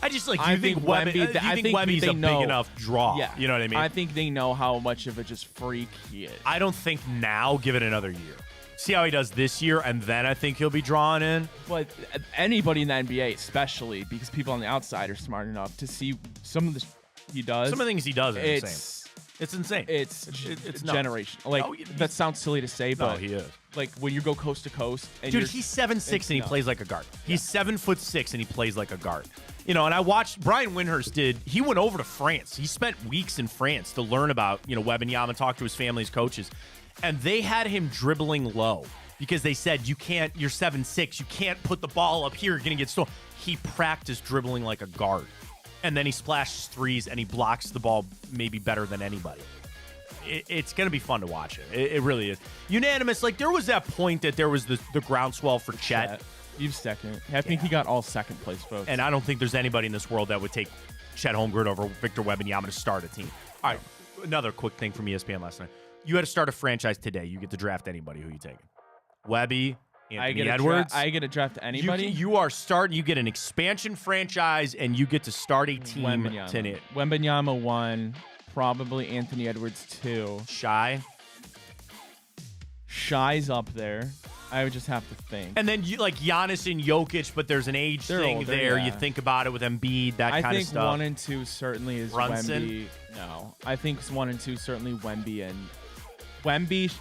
I just I think Wemby's a big enough draw. Yeah, you know what I mean. I think they know how much of a just freak he is. I don't think now. Give it another year. See how he does this year, and then I think he'll be drawn in. But anybody in the NBA, especially because people on the outside are smart enough to see some of the he does. Some of the things he does are insane. It's insane. It's generational. Like that sounds silly to say, but he is. Like when you go coast to coast, and dude, he's 7'6" and he plays like a guard. He's 7'6" and he plays like a guard. You know, and I watched Brian Windhorst he went over to France. He spent weeks in France to learn about, Wembanyama, talk to his family's coaches. And they had him dribbling low because they said you're 7'6", you can't put the ball up here, you're going to get stolen. He practiced dribbling like a guard. And then he splashes threes and he blocks the ball maybe better than anybody. It's going to be fun to watch it. It really is. Unanimous. Like, there was that point that there was the groundswell for Chet. He's second. I think he got all second place votes. And I don't think there's anybody in this world that would take Chet Holmgren over Victor Wembanyama to start a team. All right, another quick thing from ESPN last night. You had to start a franchise today. You get to draft anybody. Who you taking? Webby, Anthony Edwards. I get to draft anybody? You are starting. You get an expansion franchise, and you get to start a team. Wembanyama 1, probably Anthony Edwards 2. Shy's up there. I would just have to think. And then you like Giannis and Jokic, but there's an age thing older, there. Yeah. You think about it with Embiid, that kind of stuff. I think 1 and 2 certainly is Brunson. Wemby. No, I think 1 and 2 certainly Wemby and Wemby.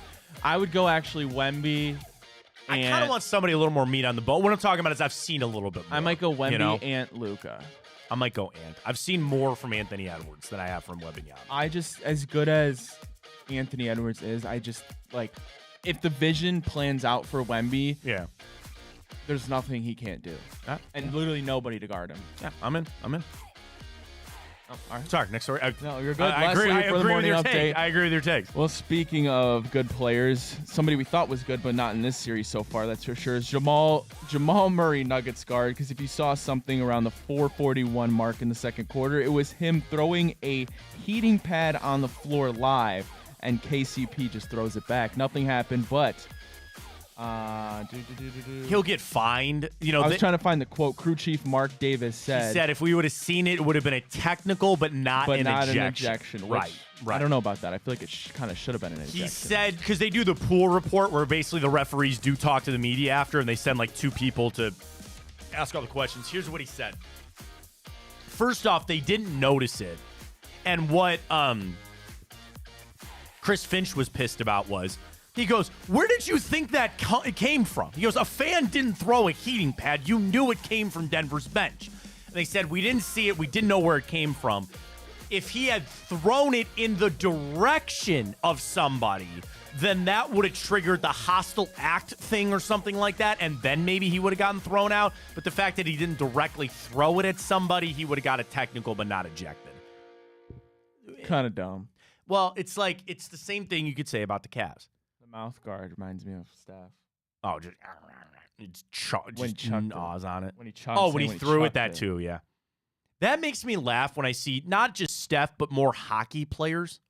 I would go actually Wemby. I kind of want somebody a little more meat on the bone. What I'm talking about is I've seen a little bit more. I might go Wemby and Luka. I might go Ant. I've seen more from Anthony Edwards than I have from Wembanyama. I just, as good as Anthony Edwards is, I just like. If the vision plans out for Wemby, there's nothing he can't do. And literally nobody to guard him. Yeah, I'm in. Oh, all right. Sorry, next story. No, you're good. I agree with your take. I agree with your takes. Well, speaking of good players, somebody we thought was good, but not in this series so far, that's for sure, is Jamal Murray, Nuggets guard. Because if you saw something around the 4:41 mark in the second quarter, it was him throwing a heating pad on the floor live. And KCP just throws it back. Nothing happened, but he'll get fined. You know, I was trying to find the quote. Crew chief Mark Davis said, he said if we would have seen it, it would have been a technical, but not an ejection. Right. I don't know about that. I feel like it kind of should have been an ejection. He said, because they do the pool report where basically the referees do talk to the media after, and they send like 2 people to ask all the questions. Here's what he said. First off, they didn't notice it. And what Chris Finch was pissed about was, he goes, where did you think that came from? He goes, a fan didn't throw a heating pad. You knew it came from Denver's bench. And they said, we didn't see it. We didn't know where it came from. If he had thrown it in the direction of somebody, then that would have triggered the hostile act thing or something like that, and then maybe he would have gotten thrown out. But the fact that he didn't directly throw it at somebody, he would have got a technical but not ejected. Kind of dumb. Well, it's like, it's the same thing you could say about the Cavs. The mouth guard reminds me of Steph. Oh, just gnaws on it. When he chucks when he threw it, that too, yeah. That makes me laugh when I see not just Steph, but more hockey players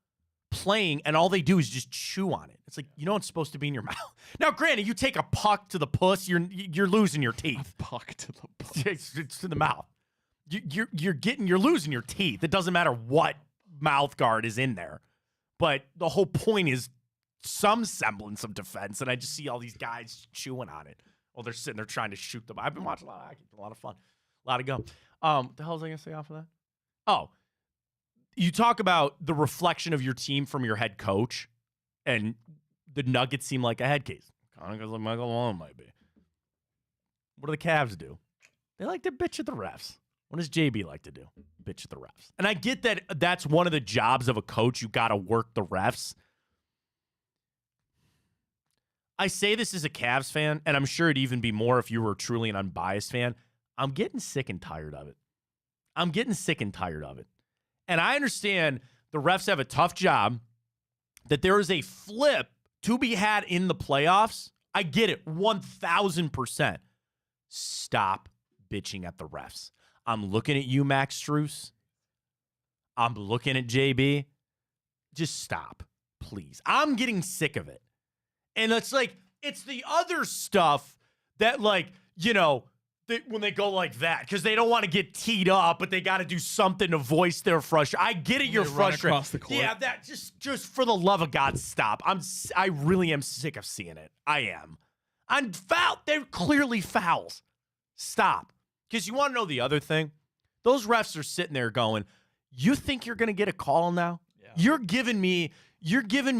playing, and all they do is just chew on it. It's like, you know it's supposed to be in your mouth. Now, granted, you take a puck to the puss, you're losing your teeth. A puck to the puss. It's to the mouth. You're losing your teeth. It doesn't matter what mouth guard is in there. But the whole point is some semblance of defense, and I just see all these guys chewing on it. Well, they're sitting there trying to shoot them. I've been watching a lot of hockey. A lot of fun. A lot of gum. What the hell was I going to say off of that? Oh, you talk about the reflection of your team from your head coach, and the Nuggets seem like a head case. Kind of because like Michael Malone might be. What do the Cavs do? They like to bitch at the refs. What does JB like to do? Bitch at the refs. And I get that that's one of the jobs of a coach. You got to work the refs. I say this as a Cavs fan, and I'm sure it'd even be more if you were truly an unbiased fan. I'm getting sick and tired of it. And I understand the refs have a tough job, that there is a flip to be had in the playoffs. I get it, 1,000%. Stop bitching at the refs. I'm looking at you, Max Strus. I'm looking at JB. Just stop, please. I'm getting sick of it. And it's like, it's the other stuff that, like, you know, when they go like that, because they don't want to get teed up, but they got to do something to voice their frustration. I get it, you're frustrated. Across the court. Yeah, that just for the love of God, stop. I really am sick of seeing it. I am. I'm foul. They're clearly fouls. Stop. Because you want to know the other thing? Those refs are sitting there going, you think you're going to get a call now? Yeah. You're giving me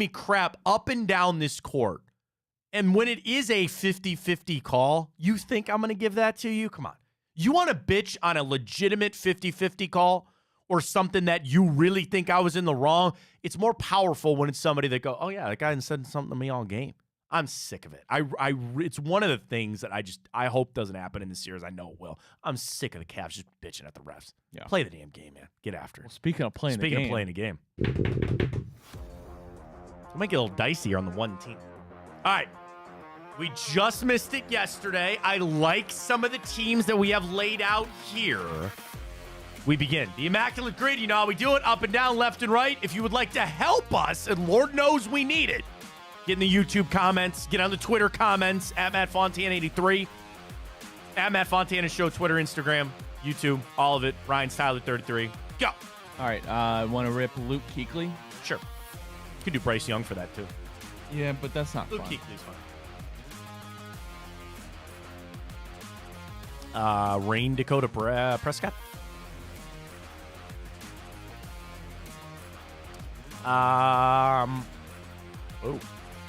crap up and down this court. And when it is a 50-50 call, you think I'm going to give that to you? Come on. You want to bitch on a legitimate 50-50 call or something that you really think I was in the wrong? It's more powerful when it's somebody that go, oh, yeah, that guy said something to me all game. I'm sick of it. It's one of the things that I hope doesn't happen in the series. I know it will. I'm sick of the Cavs just bitching at the refs. Yeah. Play the damn game, man. Get after it. Well, speaking of playing the game. It might get a little dicey here on the one team. All right. We just missed it yesterday. I like some of the teams that we have laid out here. We begin. The Immaculate Grid, you know how we do it, up and down, left and right. If you would like to help us, and Lord knows we need it, get in the YouTube comments, get on the Twitter comments, at Matt Fontana83, at Matt Fontana Show, Twitter, Instagram, YouTube, all of it. Ryan Styler33. Go. All right. I want to rip Luke Kuechly. Sure. You could do Bryce Young for that, too. Yeah, but that's not Luke fun. Kuechly's fun. Rain Dakota Prescott.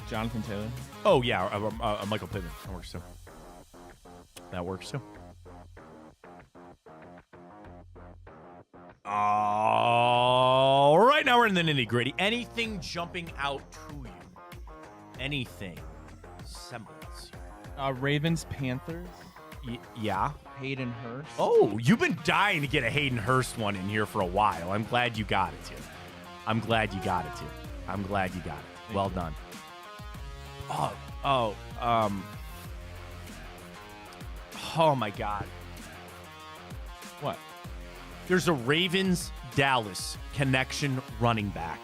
Jonathan Taylor. Oh, yeah. Michael Pittman. That works, too. All right, now we're in the nitty-gritty. Anything jumping out to you? Anything? Semblance? Ravens, Panthers. Yeah. Hayden Hurst. Oh, you've been dying to get a Hayden Hurst one in here for a while. I'm glad you got it, too. I'm glad you got it. Well done. Oh my God. What? There's a Ravens-Dallas connection running back.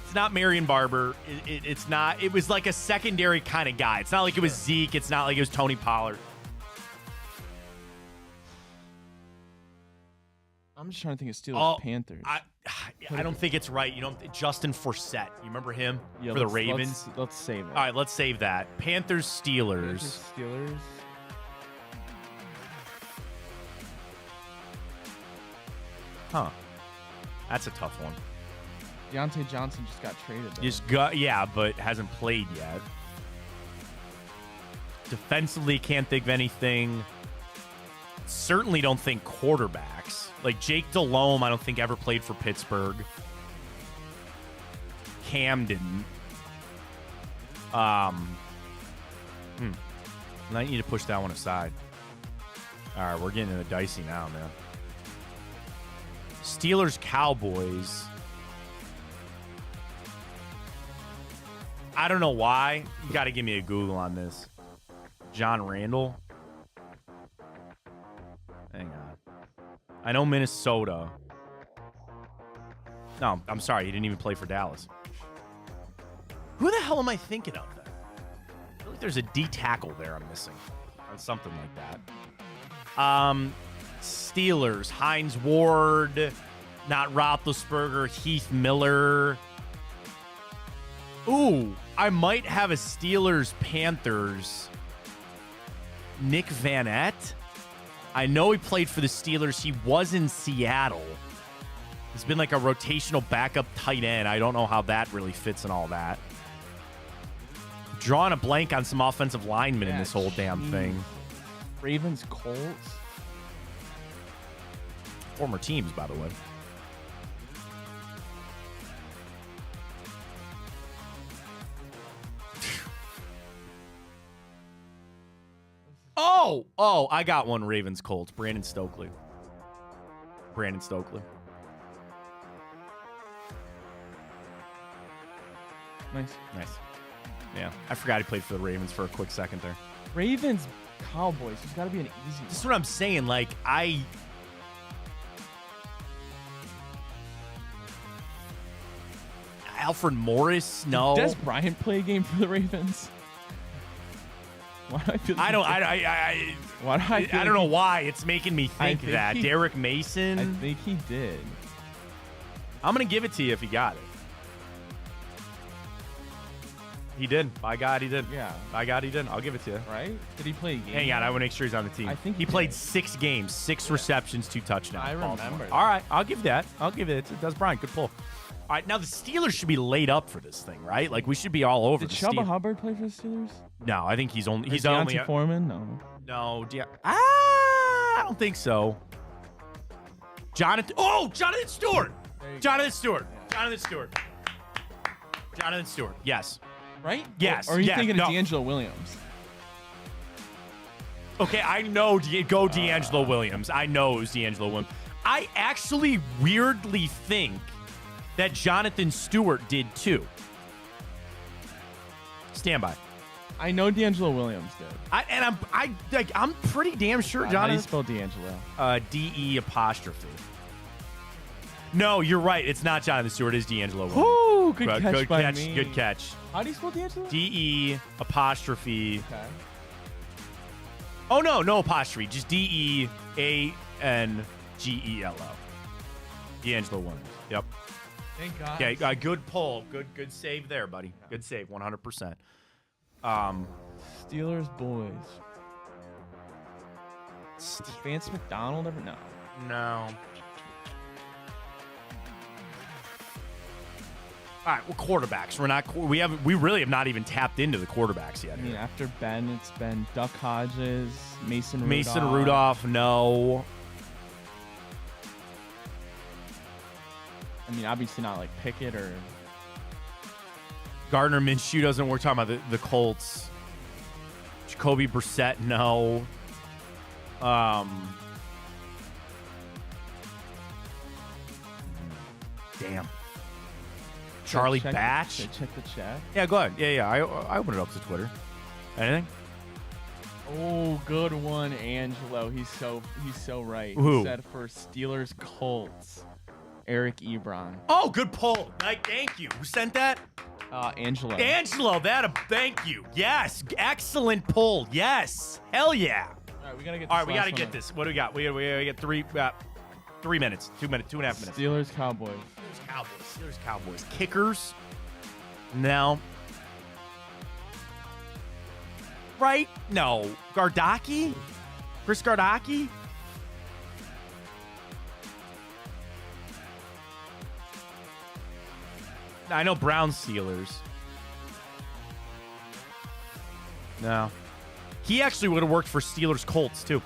It's not Marion Barber. It's not. It was like a secondary kind of guy. It's not like it was Zeke. It's not like it was Tony Pollard. I'm just trying to think of Steelers, Panthers. I don't think it's right. You know, Justin Forsett. You remember him for the Ravens? Let's save it. All right, let's save that. Panthers, Steelers. Steelers. Huh. That's a tough one. Deontay Johnson just got traded. But hasn't played yet. Defensively, can't think of anything. Certainly don't think quarterbacks. Like Jake Delhomme, I don't think ever played for Pittsburgh. Cam didn't. I need to push that one aside. All right, we're getting into the dicey now, man. Steelers, Cowboys. I don't know why. You got to give me a Google on this. John Randall. Hang on. I know Minnesota. No, I'm sorry. He didn't even play for Dallas. Who the hell am I thinking of then? I feel like there's a D tackle there I'm missing. Or something like that. Steelers. Hines Ward. Not Roethlisberger. Heath Miller. Ooh, I might have a Steelers-Panthers. Nick Vanette. I know he played for the Steelers. He was in Seattle. He's been like a rotational backup tight end. I don't know how that really fits in all that. Drawing a blank on some offensive linemen in this whole damn thing. Ravens, Colts. Former teams, by the way. Oh, I got one. Ravens, Colts. Brandon Stokely. Nice. Yeah, I forgot he played for the Ravens for a quick second there. Ravens, Cowboys. It's got to be an easy one. This is what I'm saying. Like, Alfred Morris? No. Does Bryant play a game for the Ravens? Why do I feel like I don't know why it's making me think that. Derek Mason? I think he did. I'm going to give it to you if he got it. He did. By God, he did. Yeah. By God, he did. I'll give it to you. Right? Did he play a game? Hang on. I want to make sure he's on the team. I think he played 6 games, 6 receptions, 2 touchdowns. I remember that. All right. I'll give that. I'll give it. It does Brian. Good pull. All right, now the Steelers should be laid up for this thing, right? Like, we should be all over Did the Chuba Steelers. Hubbard play for the Steelers? No, I think he's only Deontay Foreman? No. No, I don't think so. Jonathan Stewart. Jonathan Stewart. Jonathan Stewart. Yes. Right? Yes. Or are you yes, thinking no. of D'Angelo Williams? Okay, I know. Go D'Angelo Williams. I know it was D'Angelo Williams. I actually weirdly think that Jonathan Stewart did too. Stand by. I know D'Angelo Williams did. I'm pretty damn sure How do Jonathan. you spell D'Angelo? DE apostrophe. No, you're right. It's not Jonathan Stewart. It's D'Angelo Williams. Ooh, good catch good by catch. me. Good catch. How do you spell D'Angelo? DE apostrophe. Okay. Oh no apostrophe. Just DEANGELO. D'Angelo Williams. Yep. Thank God. Okay, good pull. Good save there, buddy. Good save, 100%. Steelers boys. Did Vance McDonald ever? No. No. All right, well, quarterbacks. We really have not even tapped into the quarterbacks yet. I mean, after Ben, it's been Duck Hodges, Mason Rudolph. Mason Rudolph, no. I mean, obviously not like Pickett or Gardner Minshew doesn't. We're talking about the Colts. Jacoby Brissett, no. Damn. Charlie Batch. Check the chat. Yeah, go ahead. Yeah. I opened it up to Twitter. Anything? Oh, good one, Angelo. He's so right. Who? He said for Steelers Colts, Eric Ebron. Oh, good pull. Thank you. Who sent that? Angelo. Angelo, thank you. Yes, excellent pull. Yes, hell yeah. All right, we gotta get. All right, we gotta get this. What do we got? We gotta get 3 minutes, 2 minutes, 2.5 minutes. Steelers Cowboys. Steelers Cowboys. Kickers. No. Right? No. Gardaki? Chris Gardaki? I know Browns Steelers. No. He actually would have worked for Steelers Colts too.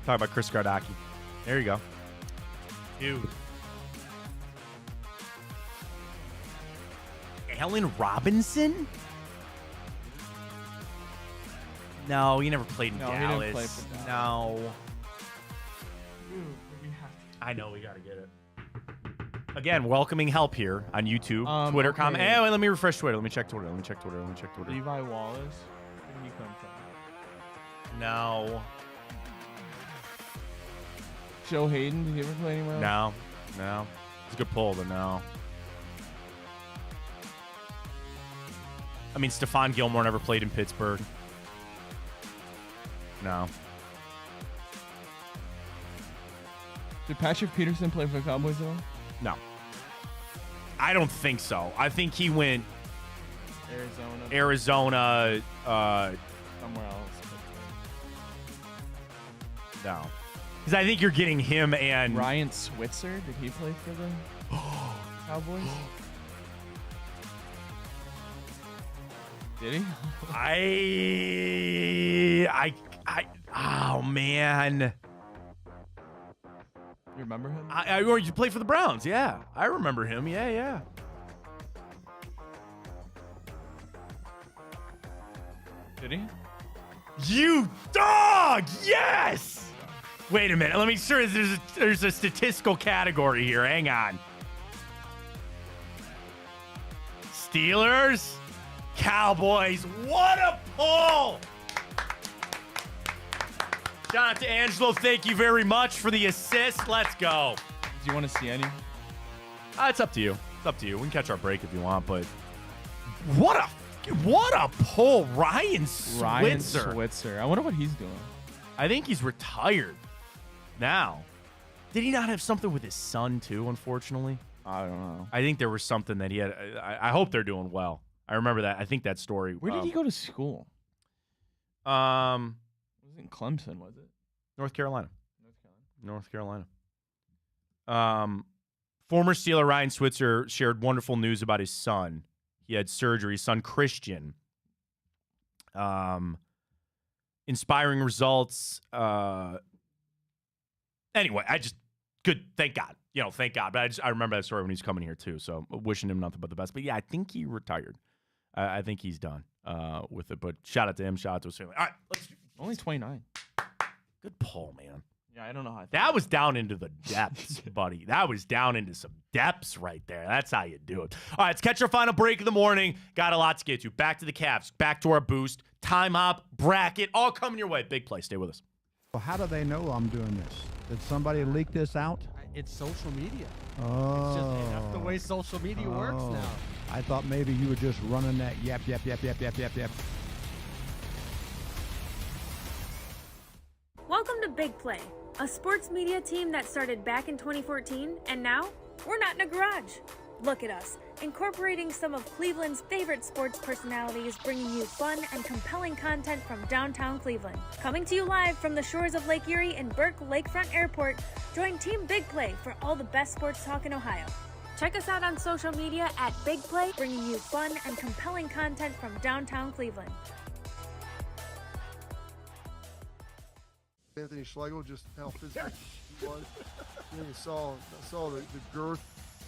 Talking about Chris Gardaki. There you go. Dude. Allen Robinson? No, he never played in Dallas. He didn't play for Dallas. No. I know, we gotta get it. Again, welcoming help here on YouTube, Twitter okay. comment. Hey, wait, let me refresh Twitter. Let me check Twitter. Levi Wallace. Where did he come from? No. Joe Hayden. Did he ever play anywhere else? No. It's a good pull, but no. I mean, Stephon Gilmore never played in Pittsburgh. No. Did Patrick Peterson play for the Cowboys at all? No. I don't think so. I think he went Arizona, somewhere else. No. Because I think you're getting him and Ryan Switzer. Did he play for the Cowboys? Did he? Oh man. You remember him? Or you play for the Browns? Yeah, I remember him. Yeah. Did he? You dog! Yes. Wait a minute. Let me sure there's a statistical category here. Hang on. Steelers, Cowboys. What a pull! Shout out to Angelo. Thank you very much for the assist. Let's go. Do you want to see any? It's up to you. It's up to you. We can catch our break if you want, but what a pull, Ryan Switzer. I wonder what he's doing. I think he's retired now. Did he not have something with his son too? Unfortunately, I don't know. I think there was something that he had. I hope they're doing well. I remember that. I think that story. Where did he go to school? It wasn't Clemson, was it? North Carolina. Former Steeler Ryan Switzer shared wonderful news about his son. He had surgery, his son Christian. Inspiring results. Anyway, good. Thank God. Thank God. But I remember that story when he was coming here too. So wishing him nothing but the best. But yeah, I think he retired. I think he's done with it. But shout out to him. Shout out to his family. All right, Only 29. Good pull, man. Yeah, I don't know how. That was down into the depths, buddy. That was down into some depths right there. That's how you do it. All right, let's catch our final break of the morning. Got a lot to get to. Back to the Cavs. Back to our boost. Time hop, bracket, all coming your way. Big play. Stay with us. Well, how do they know I'm doing this? Did somebody leak this out? It's social media. Oh. It's just, that's the way social media works now. I thought maybe you were just running that yap. Welcome to Big Play, a sports media team that started back in 2014, and now we're not in a garage. Look at us, incorporating some of Cleveland's favorite sports personalities, bringing you fun and compelling content from downtown Cleveland. Coming to you live from the shores of Lake Erie and Burke Lakefront Airport, join Team Big Play for all the best sports talk in Ohio. Check us out on social media at Big Play, bringing you fun and compelling content from downtown Cleveland. Anthony Schlegel, just how physical he was. You saw the girth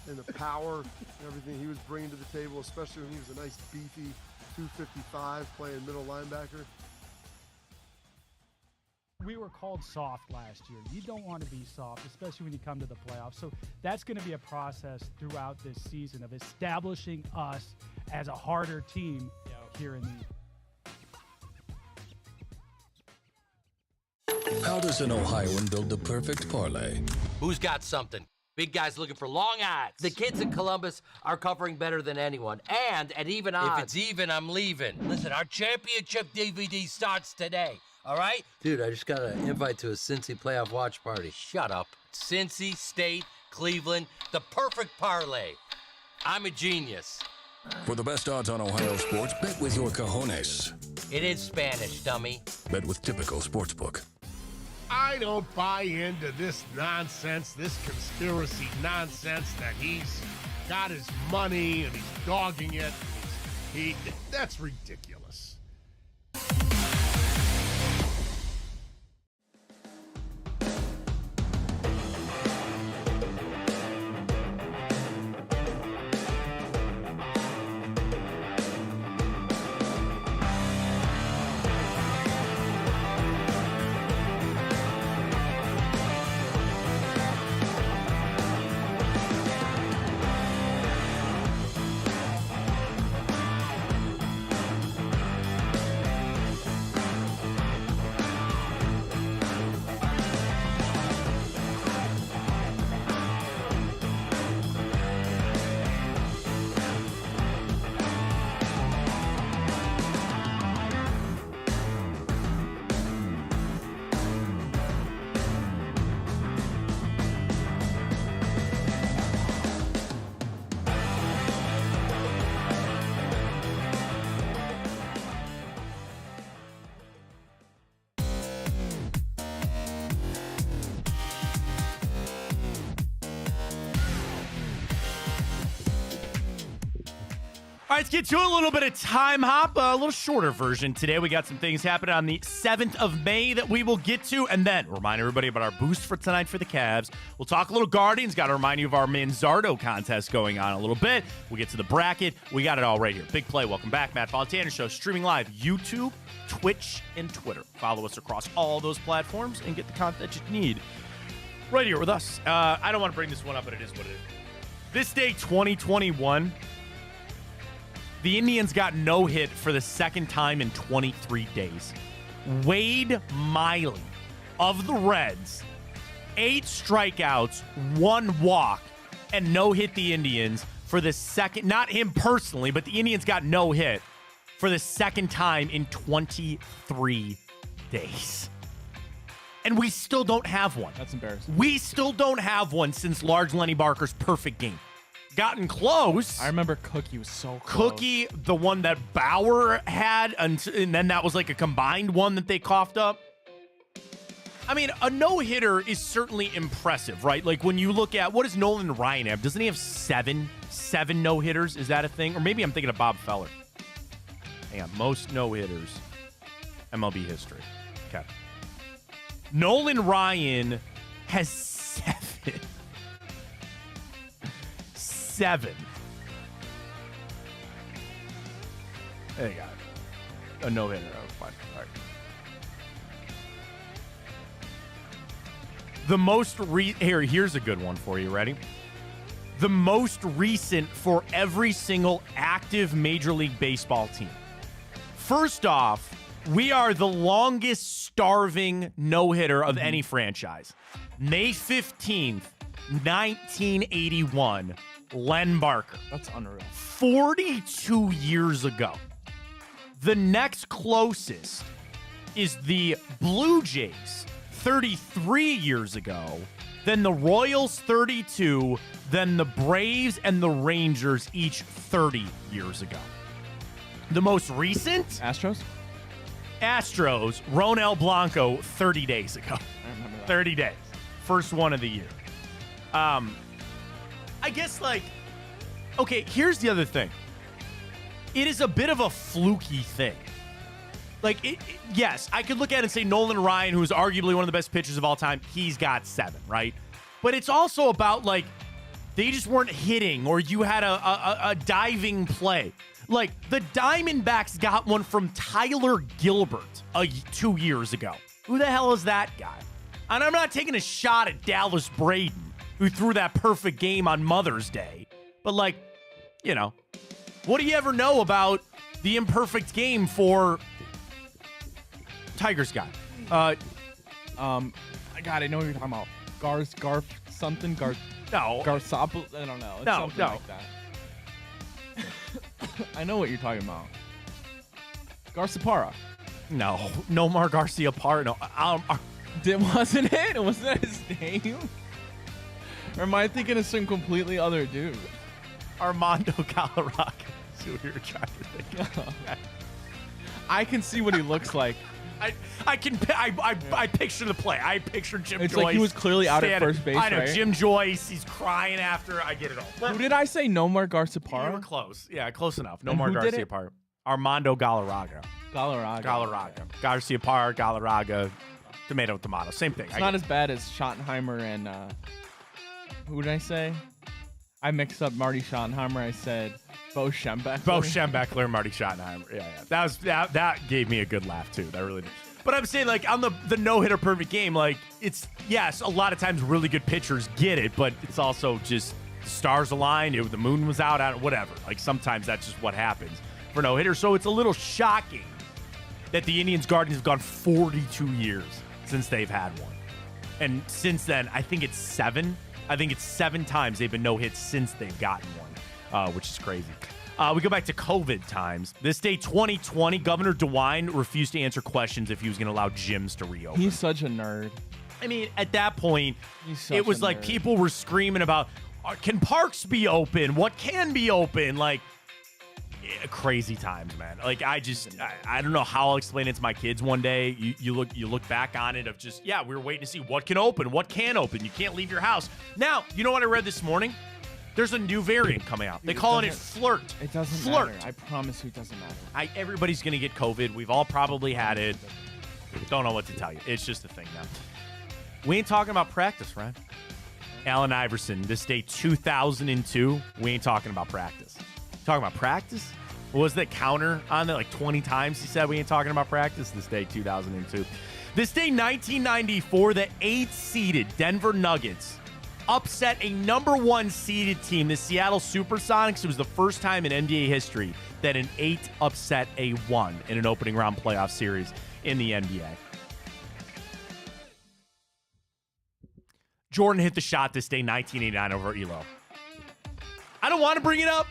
and the power and everything he was bringing to the table, especially when he was a nice beefy 255 playing middle linebacker. We were called soft last year. You don't want to be soft, especially when you come to the playoffs. So that's going to be a process throughout this season of establishing us as a harder team here in the How does an Ohioan build the perfect parlay? Who's got something? Big guys looking for long odds. The kids in Columbus are covering better than anyone, and at even odds. If it's even, I'm leaving. Listen, our championship DVD starts today, all right? Dude, I just got an invite to a Cincy playoff watch party. Shut up. Cincy, State, Cleveland, the perfect parlay. I'm a genius. For the best odds on Ohio sports, bet with your cojones. It is Spanish, dummy. Bet with Typical Sportsbook. I don't buy into this nonsense, this conspiracy nonsense that he's got his money and he's dogging it. That's ridiculous. All right, let's get to a little bit of time hop, a little shorter version today. We got some things happening on the 7th of May that we will get to, and then remind everybody about our boost for tonight for the Cavs. We'll talk a little Guardians. Got to remind you of our Manzardo contest going on a little bit. We'll get to the bracket. We got it all right here. Big play. Welcome back. Matt Fontana Show, streaming live, YouTube, Twitch, and Twitter. Follow us across all those platforms and get the content you need right here with us. I don't want to bring this one up, but it is what it is. This day, 2021, the Indians got no hit for the second time in 23 days. Wade Miley of the Reds, 8 strikeouts, 1 walk, and no hit the Indians for the second, not him personally, but the Indians got no hit for the second time in 23 days. And we still don't have one. That's embarrassing. We still don't have one since Large Lenny Barker's perfect game. Gotten close. I remember Cookie was so close. Cookie, the one that Bauer had, and then that was like a combined one that they coughed up. I mean, a no-hitter is certainly impressive, right? Like, when you look at, what does Nolan Ryan have? Doesn't he have seven no-hitters? Is that a thing? Or maybe I'm thinking of Bob Feller. Hang on. Most no-hitters. MLB history. Okay. Nolan Ryan has 7. 7. There you go. A no-hitter. Oh, fine. All right. The most here's a good one for you. Ready? The most recent for every single active Major League Baseball team. First off, we are the longest starving no-hitter of any franchise. May 15th, 1981, Len Barker. That's unreal. 42 years ago. The next closest is the Blue Jays, 33 years ago, then the Royals 32, then the Braves and the Rangers each 30 years ago. The most recent? Astros, Ronel Blanco 30 days ago. I remember that. 30 days. First one of the year. I guess, like, okay, here's the other thing. It is a bit of a fluky thing. Like, yes, I could look at it and say Nolan Ryan, who's arguably one of the best pitchers of all time, he's got 7, right? But it's also about, like, they just weren't hitting, or you had a diving play. Like, the Diamondbacks got one from Tyler Gilbert 2 years ago. Who the hell is that guy? And I'm not taking a shot at Dallas Braden, who threw that perfect game on Mother's Day. But, like, you know, what do you ever know about the imperfect game for Tigers guy? God, I know what you're talking about. Garth something? No. Garsopoulos? I don't know. It's something like that. I know what you're talking about. Garciaparra. No. Nomar Garciaparra. No. Wasn't it? Wasn't that his name? Or am I thinking of some completely other dude? Armando Galarraga. See what you were trying to think of. I can see what he looks like. I picture the play. I picture Jim Joyce. It's like he was clearly out at first base, I know, right? Jim Joyce. He's crying after. I get it all. Who did I say? Nomar Garciaparra? You were close. Yeah, close enough. Nomar Garciaparra. Armando Galarraga. Garciaparra, Galarraga. Tomato. Same thing. It's not as bad as Schottenheimer and who did I say? I mixed up Marty Schottenheimer. I said Bo Schembechler. Marty Schottenheimer. Yeah. That gave me a good laugh too. That really did. But I'm saying, like, on the no-hitter perfect game, like, it's, yes, a lot of times really good pitchers get it, but it's also just stars aligned. The moon was out, whatever. Like, sometimes that's just what happens for no-hitter. So it's a little shocking that the Indians Guardians have gone 42 years since they've had one. And since then, I think it's 7. I think it's 7 times they've been no-hit since they've gotten one, which is crazy. We go back to COVID times. This day, 2020, Governor DeWine refused to answer questions if he was going to allow gyms to reopen. He's such a nerd. I mean, at that point, it was like people were screaming about, can parks be open? What can be open? Like, crazy times, man. Like, I don't know how I'll explain it to my kids one day. You look back on it of just, we were waiting to see what can open, what can't open. You can't leave your house. Now, you know what I read this morning? There's a new variant coming out. They calling it Flirt. It doesn't matter. I promise you it doesn't matter. Everybody's going to get COVID. We've all probably had it. Don't know what to tell you. It's just a thing now. We ain't talking about practice, right? Allen Iverson, this day 2002, we ain't talking about practice. Talking about practice? What was that counter on there? Like 20 times he said we ain't talking about practice this day 2002. This day 1994, the 8th-seeded Denver Nuggets upset a number 1 seeded team, the Seattle Supersonics. It was the first time in NBA history that an 8 upset a 1 in an opening round playoff series in the NBA. Jordan hit the shot this day, 1989 over Elo. I don't want to bring it up,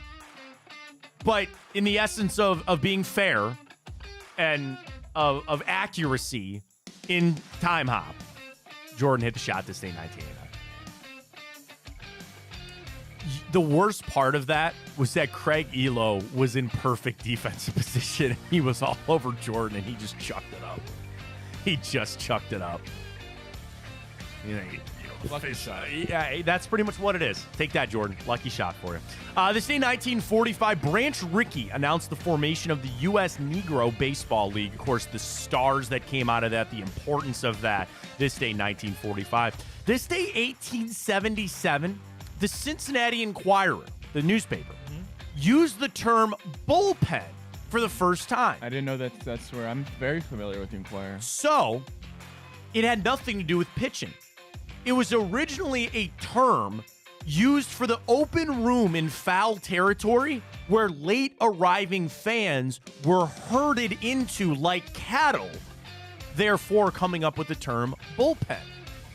but in the essence of being fair and of accuracy in time hop, Jordan hit the shot this day, 1989. The worst part of that was that Craig Elo was in perfect defensive position. He was all over Jordan, and he just chucked it up. Lucky shot. Yeah, that's pretty much what it is. Take that, Jordan. Lucky shot for you. This day, 1945, Branch Rickey announced the formation of the U.S. Negro Baseball League. Of course, the stars that came out of that, the importance of that. This day, 1945. This day, 1877, the Cincinnati Enquirer, the newspaper, used the term bullpen for the first time. I didn't know that's where I'm very familiar with the Enquirer. So, it had nothing to do with pitching. It was originally a term used for the open room in foul territory where late arriving fans were herded into like cattle, therefore coming up with the term bullpen.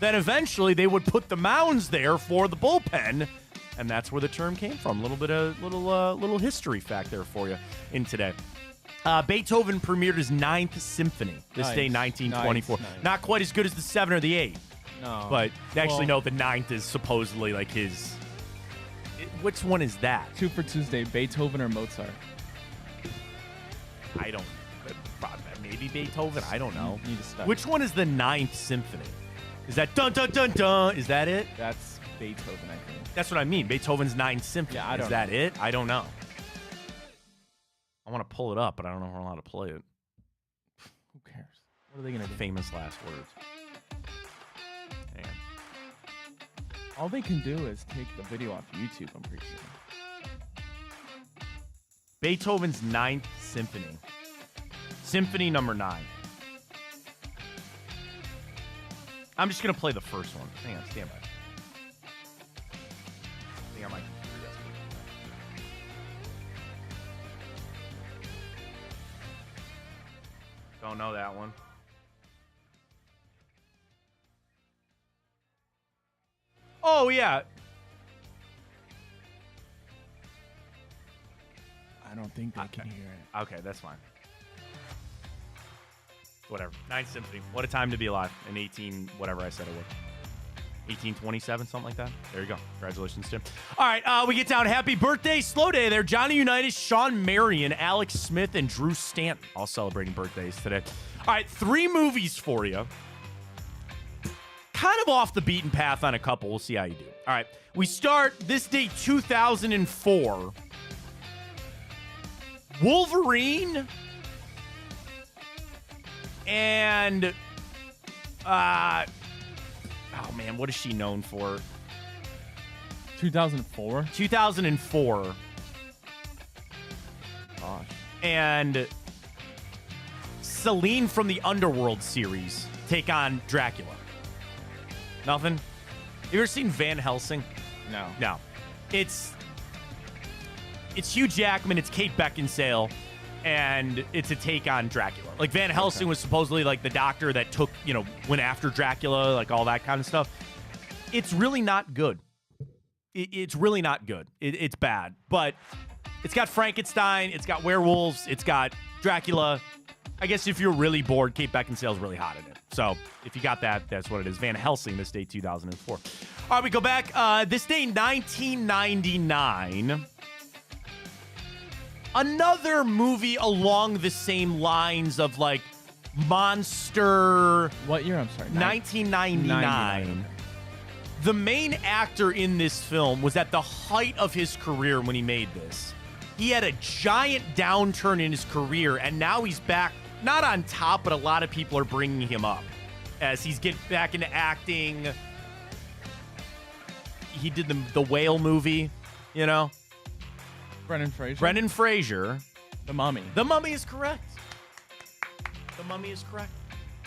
Then eventually they would put the mounds there for the bullpen, and that's where the term came from. A little bit of little history fact there for you in today. Beethoven premiered his 9th Symphony this day, 1924. Nice. Not quite as good as the 7 or the 8. No. But actually, no, the 9th is supposedly like his. Which one is that? Super Tuesday, Beethoven or Mozart? I don't. Maybe Beethoven. I don't know. Need to study. Which one is the 9th Symphony? Is that dun dun dun dun? Is that it? That's Beethoven, I think. That's what I mean. Beethoven's 9th Symphony. Yeah, I don't is that know. it? I don't know. I want to pull it up, but I don't know if we're allowed to play it. Who cares? What are they going to do? Famous last words. Hang on. All they can do is take the video off YouTube, I'm pretty sure. Beethoven's 9th Symphony. Symphony number 9. I'm just going to play the first one. Hang on, stand by. I think I might. Don't know that one. Oh, yeah. I don't think they can hear it. Okay, that's fine. Whatever. 9th Symphony. What a time to be alive in whatever I said it was. 1827, something like that. There you go. Congratulations, Tim. All right, we get down. Happy birthday, slow day there. Johnny Unitas, Sean Marion, Alex Smith, and Drew Stanton all celebrating birthdays today. All right, 3 movies for you. Kind of off the beaten path on a couple. We'll see how you do. All right, we start this day, 2004. Wolverine and oh man, what is she known for? 2004? 2004. Gosh. And Celine from the Underworld series take on Dracula. Nothing? You ever seen Van Helsing? No. No. It's Hugh Jackman, it's Kate Beckinsale, and it's a take on Dracula. Like Van Helsing was supposedly like the doctor that took, went after Dracula, like all that kind of stuff. It's really not good. It's really not good. It's bad. But it's got Frankenstein, it's got werewolves, it's got Dracula. I guess if you're really bored, Kate Beckinsale's really hot in it. So if you got that, that's what it is. Van Helsing, this day, 2004. All right, we go back. This day, 1999. Another movie along the same lines of like monster. What year? I'm sorry. 1999. The main actor in this film was at the height of his career when he made this. He had a giant downturn in his career, and now he's back, not on top, but a lot of people are bringing him up as he's getting back into acting. He did the Whale movie, Brendan Fraser. Brendan Fraser. The Mummy. The Mummy is correct. The Mummy is correct.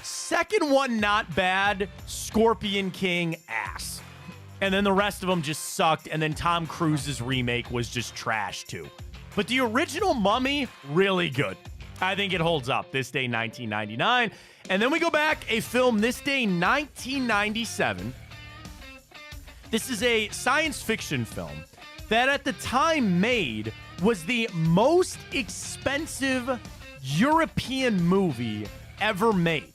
Second one, not bad. Scorpion King, ass. And then the rest of them just sucked. And then Tom Cruise's remake was just trash, too. But the original Mummy, really good. I think it holds up. This day, 1999. And then we go back, a film this day, 1997. This is a science fiction film that at the time was the most expensive European movie ever made.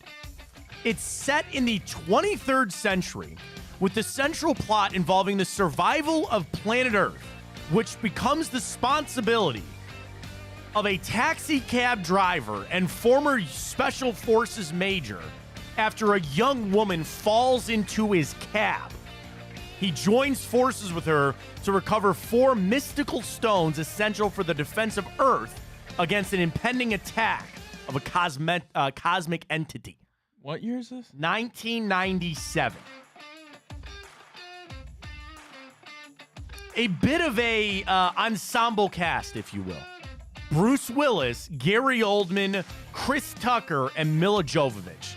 It's set in the 23rd century with the central plot involving the survival of planet Earth, which becomes the responsibility of a taxi cab driver and former Special Forces major after a young woman falls into his cab. He joins forces with her to recover 4 mystical stones essential for the defense of Earth against an impending attack of a cosmic entity. What year is this? 1997. A bit of a ensemble cast, if you will. Bruce Willis, Gary Oldman, Chris Tucker, and Mila Jovovich.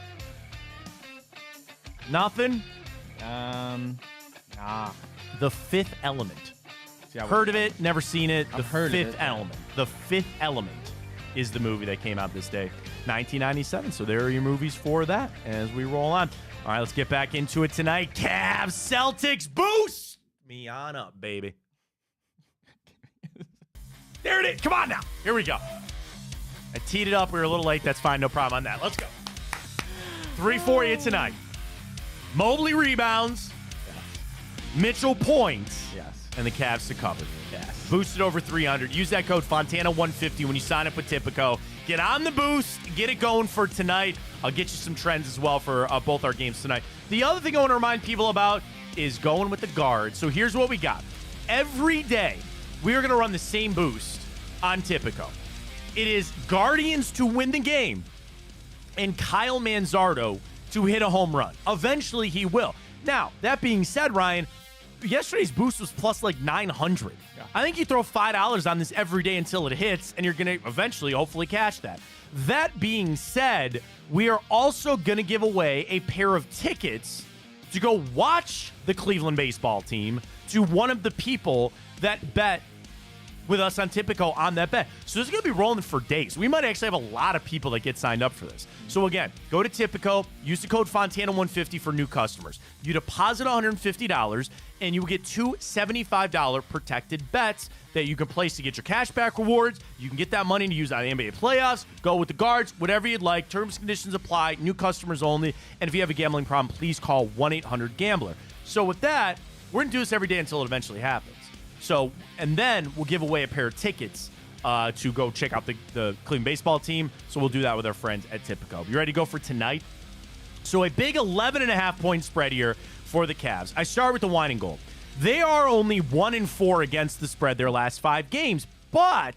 Nothing? Nah. The Fifth Element. See, Heard of it, never seen it. The heard of Fifth it. Element. The Fifth Element is the movie that came out this day, 1997. So there are your movies for that as we roll on. All right, let's get back into it tonight. Cavs, Celtics, boost me on up, baby. There it is. Come on now. Here we go. I teed it up. We were a little late. That's fine. No problem on that. Let's go. 3 for you tonight. Mobley rebounds. Yes. Mitchell points. Yes. And the Cavs to cover. Yes. Boosted over 300. Use that code Fontana150 when you sign up with Tipico. Get on the boost. Get it going for tonight. I'll get you some trends as well for both our games tonight. The other thing I want to remind people about is going with the guards. So here's what we got. Every day, we are going to run the same boost on Tipico. It is Guardians to win the game and Kyle Manzardo to hit a home run. Eventually, he will. Now, that being said, Ryan, yesterday's boost was plus like 900. Yeah. I think you throw $5 on this every day until it hits, and you're going to eventually, hopefully, cash that. That being said, we are also going to give away a pair of tickets to go watch the Cleveland baseball team to one of the people that bet with us on Tipico on that bet. So this is going to be rolling for days. We might actually have a lot of people that get signed up for this. So again, go to Tipico, use the code Fontana150 for new customers. You deposit $150 and you will get 2 $75 protected bets that you can place to get your cashback rewards. You can get that money to use on the NBA playoffs, go with the guards, whatever you'd like. Terms and conditions apply, new customers only. And if you have a gambling problem, please call 1-800-GAMBLER. So with that, we're going to do this every day until it eventually happens. So, and then we'll give away a pair of tickets to go check out the Cleveland baseball team. So we'll do that with our friends at Tipico. You ready to go for tonight? So a big 11.5-point spread here for the Cavs. I start with the wine and gold. They are only 1-4 against the spread their last 5 games, but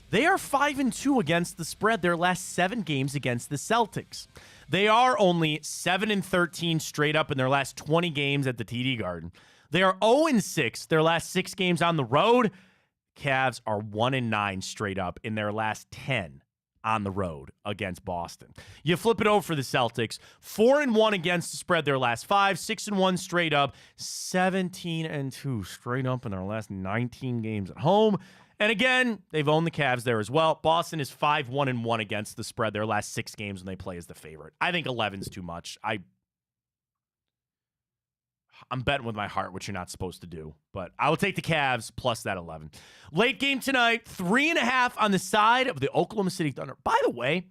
they are 5-2 against the spread their last 7 games against the Celtics. They are only 7-13 straight up in their last 20 games at the TD Garden. They are 0-6 their last 6 games on the road. Cavs are 1-9 straight up in their last 10 on the road against Boston. You flip it over for the Celtics, 4-1 against the spread their last 5, 6-1 straight up, 17-2 straight up in their last 19 games at home. And again, they've owned the Cavs there as well. Boston is 5-1-1 against the spread their last 6 games when they play as the favorite. I think 11's too much. I'm betting with my heart, which you're not supposed to do. But I will take the Cavs plus that 11. Late game tonight, 3.5 on the side of the Oklahoma City Thunder. By the way,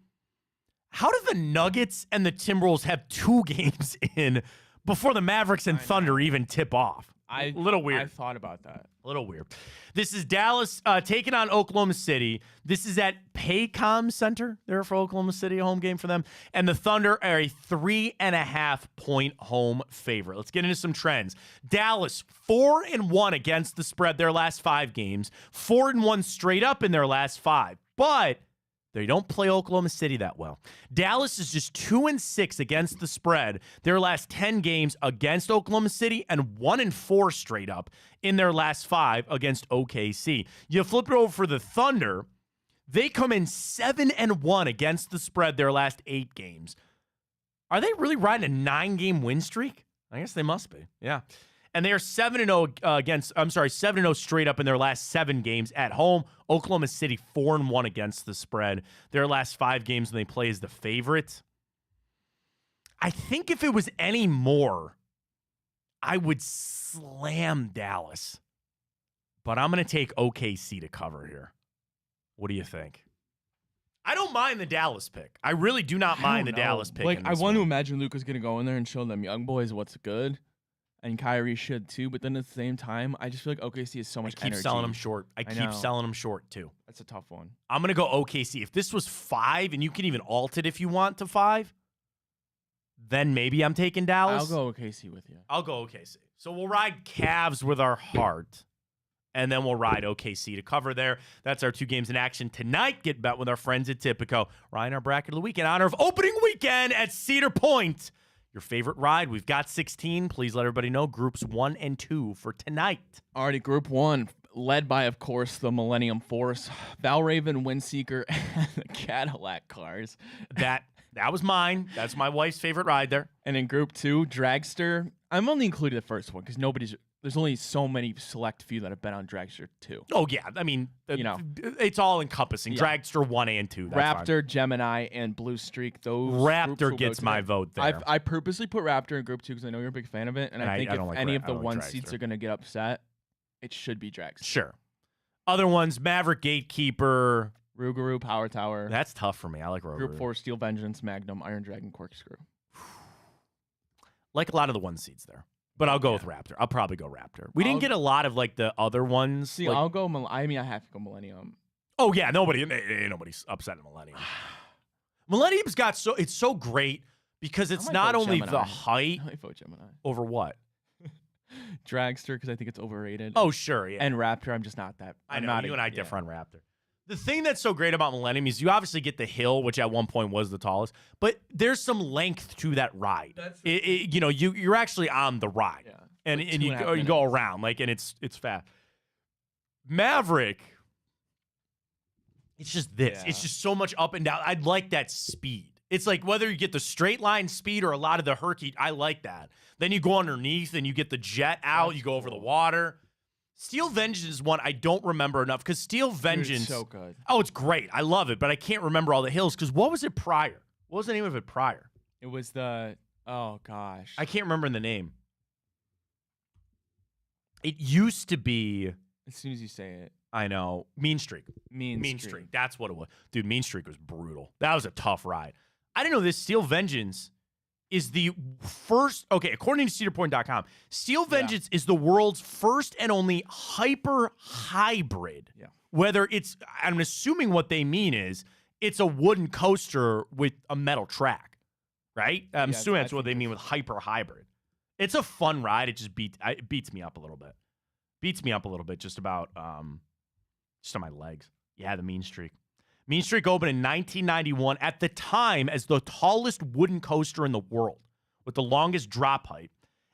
how do the Nuggets and the Timberwolves have 2 games in before the Mavericks and Thunder even tip off? A little weird. I thought about that. A little weird. This is Dallas taking on Oklahoma City. This is at Paycom Center there for Oklahoma City, a home game for them. And the Thunder are a 3.5-point home favorite. Let's get into some trends. Dallas, 4-1 against the spread their last 5 games. 4-1 straight up in their last 5. But they don't play Oklahoma City that well. Dallas is just 2-6 against the spread their last 10 games against Oklahoma City and 1-4 straight up in their last 5 against OKC. You flip it over for the Thunder. They come in 7-1 against the spread their last 8 games. Are they really riding a 9-game win streak? I guess they must be. Yeah. And they are 7-0 straight up in their last 7 games at home. Oklahoma City 4-1 against the spread their last 5 games when they play as the favorite. I think if it was any more, I would slam Dallas. But I'm going to take OKC to cover here. What do you think? I don't mind the Dallas pick. I really do not mind the Dallas pick. Like, I want to imagine Luka's going to go in there and show them young boys what's good. And Kyrie should too, but then at the same time, I just feel like OKC is so much energy. I keep selling them short. I keep selling them short too. That's a tough one. I'm going to go OKC. If this was 5, and you can even alt it if you want to 5, then maybe I'm taking Dallas. I'll go OKC with you. I'll go OKC. So we'll ride Cavs with our heart, and then we'll ride OKC to cover there. That's our 2 games in action tonight. Get bet with our friends at Tipico. Ryan, our bracket of the week in honor of opening weekend at Cedar Point. Your favorite ride. We've got 16. Please let everybody know groups 1 and 2 for tonight. Already Group 1, led by, of course, the Millennium Force, Valraven, Windseeker, and the Cadillac cars. That was mine. That's my wife's favorite ride there. And in Group 2, Dragster. I'm only including the first one because there's only so many select few that have been on Dragster 2. Oh, yeah. I mean, it's all encompassing. Yeah. Dragster 1 and 2. That's Raptor, fine. Gemini, and Blue Streak. Those Raptor gets my vote there. I purposely put Raptor in Group 2 because I know you're a big fan of it. And I think if any of the 1 seeds are going to get upset, it should be Dragster. Sure. Other ones, Maverick, Gatekeeper. Rougarou, Power Tower. That's tough for me. I like Rougarou. Group 4, Steel Vengeance, Magnum, Iron Dragon, Corkscrew. Like a lot of the 1 seeds there. But I'll go with Raptor. I'll probably go Raptor. We didn't get a lot of like the other ones. See, like, I'll go. I have to go Millennium. Oh yeah, nobody's upset at Millennium. Millennium's got it's so great because it's not only Gemini. the height. I vote Gemini over what? Dragster because I think it's overrated. Oh sure, yeah. And Raptor, I'm just not that. I know you and I differ on Raptor. The thing that's so great about Millennium is you obviously get the hill, which at one point was the tallest, but there's some length to that ride. You're actually on the ride, and you go around and it's fast. Maverick, it's just this. Yeah. It's just so much up and down. I'd like that speed. It's like whether you get the straight line speed or a lot of the herky. I like that. Then you go underneath and you get the jet out. You go over the water. Steel Vengeance is one I don't remember enough because Steel Vengeance. Dude, it's so good. Oh, it's great. I love it, but I can't remember all the hills because what was it prior? What was the name of it prior? It was oh gosh. I can't remember the name. It used to be. As soon as you say it. I know. Mean Streak. Mean Streak. That's what it was. Dude, Mean Streak was brutal. That was a tough ride. I didn't know this. Steel Vengeance is the first, according to cedarpoint.com, Steel Vengeance is the world's first and only hyper hybrid. Yeah. Whether I'm assuming what they mean is it's a wooden coaster with a metal track, right? I'm assuming that's what they mean with hyper hybrid. It's a fun ride. It just beats me up a little bit. Beats me up a little bit just about, just on my legs. Yeah, the Mean Streak. Mean Streak opened in 1991 at the time as the tallest wooden coaster in the world with the longest drop height.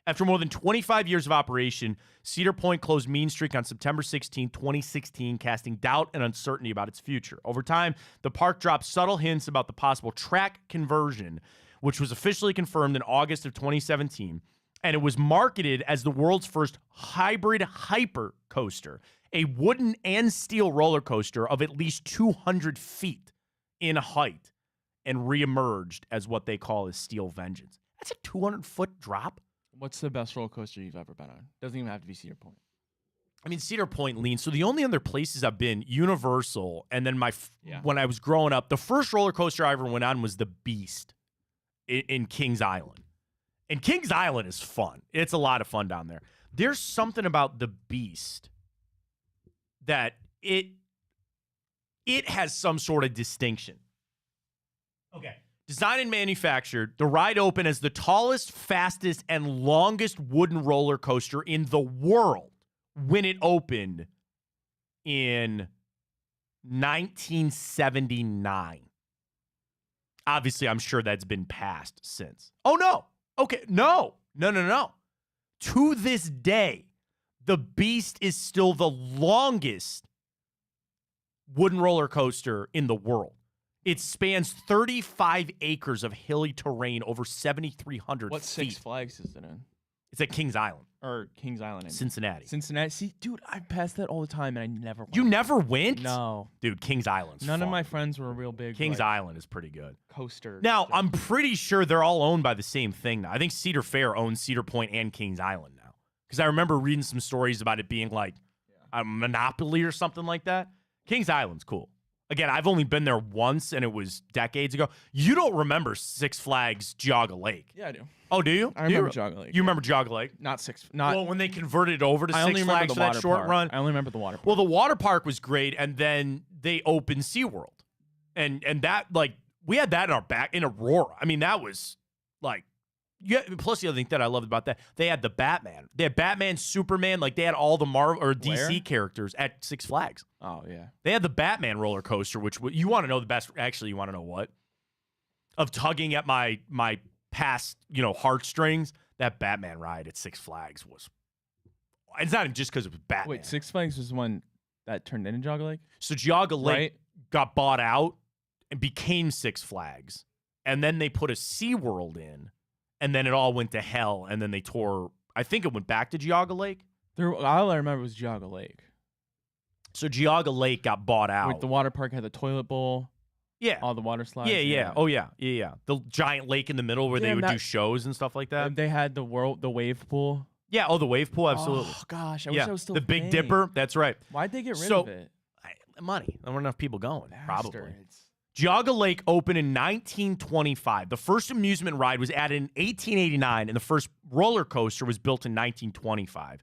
After more than 25 years of operation, Cedar Point closed Mean Streak on September 16, 2016, casting doubt and uncertainty about its future. Over time, the park dropped subtle hints about the possible track conversion, which was officially confirmed in August of 2017, and it was marketed as the world's first hybrid hyper coaster, a wooden and steel roller coaster of at least 200 feet in height, and reemerged as what they call as Steel Vengeance. That's a 200-foot drop. What's the best roller coaster you've ever been on? Doesn't even have to be Cedar Point. I mean, Cedar Point leans. So the only other places I've been, Universal, and then when I was growing up, the first roller coaster I ever went on was the Beast in Kings Island. And Kings Island is fun. It's a lot of fun down there. There's something about the Beast that it has some sort of distinction. Okay. Designed and manufactured, the ride opened as the tallest, fastest, and longest wooden roller coaster in the world when it opened in 1979. Obviously, I'm sure that's been passed since. Oh, no. Okay, no. To this day, the Beast is still the longest wooden roller coaster in the world. It spans 35 acres of hilly terrain over 7,300 feet. What Six Flags is it in? It's at Kings Island. Or Kings Island. Cincinnati. See, dude, I passed that all the time, and I never went. You never went? No. Dude, Kings Island's None fun. of my friends were real big. Kings Island is pretty good. Coaster. Now, I'm pretty sure they're all owned by the same thing now. I think Cedar Fair owns Cedar Point and Kings Island now. Because I remember reading some stories about it being like a monopoly or something like that. Kings Island's cool. Again, I've only been there once, and it was decades ago. You don't remember Six Flags Geauga Lake? Yeah, I do. Oh, do you? I remember Geauga Lake. You remember Geauga Lake? Not when they converted it over to Six Flags for that short run. I only remember the water park. Well, the water park was great, and then they opened SeaWorld. And that, we had that in our back in Aurora. I mean, that was, Yeah, plus the other thing that I loved about that, they had the Batman. They had Batman, Superman, like they had all the Marvel or DC characters at Six Flags. Oh, yeah. They had the Batman roller coaster, which you want to know the best. Actually, you want to know what? Of tugging at my past, heartstrings. That Batman ride at Six Flags was. It's not just because it was Batman. Wait, Six Flags was the one that turned into Geauga Lake? So Geauga Lake got bought out and became Six Flags, and then they put a SeaWorld in. And then it all went to hell, and then they tore. I think it went back to Geauga Lake. All I remember was Geauga Lake. So Geauga Lake got bought out. Where the water park had the toilet bowl. Yeah. All the water slides. Yeah. Oh, yeah. The giant lake in the middle where they would do shows and stuff like that. They had the wave pool. Yeah. Oh, the wave pool. Absolutely. Oh, gosh. I wish I was still the Big Dipper. That's right. Why'd they get rid of it? Money. There weren't enough people going. Bastards. Probably. Geauga Lake opened in 1925. The first amusement ride was added in 1889, and the first roller coaster was built in 1925.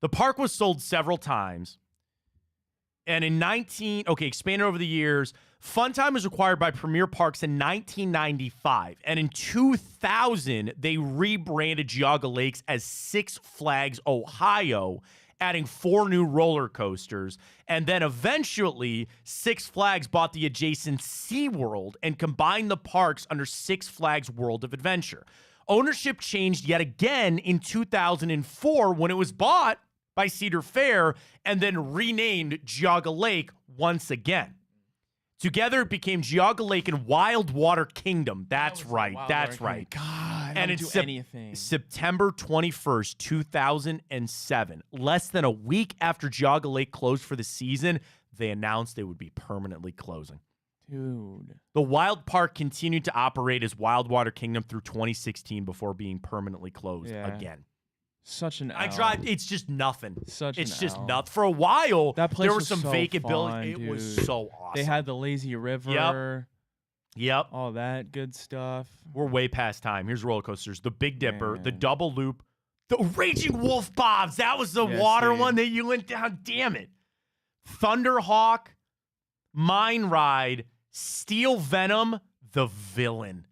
The park was sold several times. And in expanded over the years. Funtime was acquired by Premier Parks in 1995. And in 2000, they rebranded Geauga Lakes as Six Flags Ohio, adding 4 new roller coasters. And then eventually, Six Flags bought the adjacent SeaWorld and combined the parks under Six Flags World of Adventure. Ownership changed yet again in 2004 when it was bought by Cedar Fair and then renamed Geauga Lake once again. Together, it became Geauga Lake and Wildwater Kingdom. That's right. That's right. God, and it's anything. September 21st, 2007, less than a week after Geauga Lake closed for the season, they announced they would be permanently closing. Dude. The Wild Park continued to operate as Wildwater Kingdom through 2016 before being permanently closed again. Such an it's just nothing. It's just nothing. For a while, that place there were was some so vacant fun, buildings. It dude. was so awesome. They had the lazy river. Yep. All that good stuff. We're way past time. Here's roller coasters. The Big Dipper, the Double Loop, the Raging Wolf Bobs. That was the water one that you went down. Damn it. Thunderhawk, Mine Ride, Steel Venom, the Villain.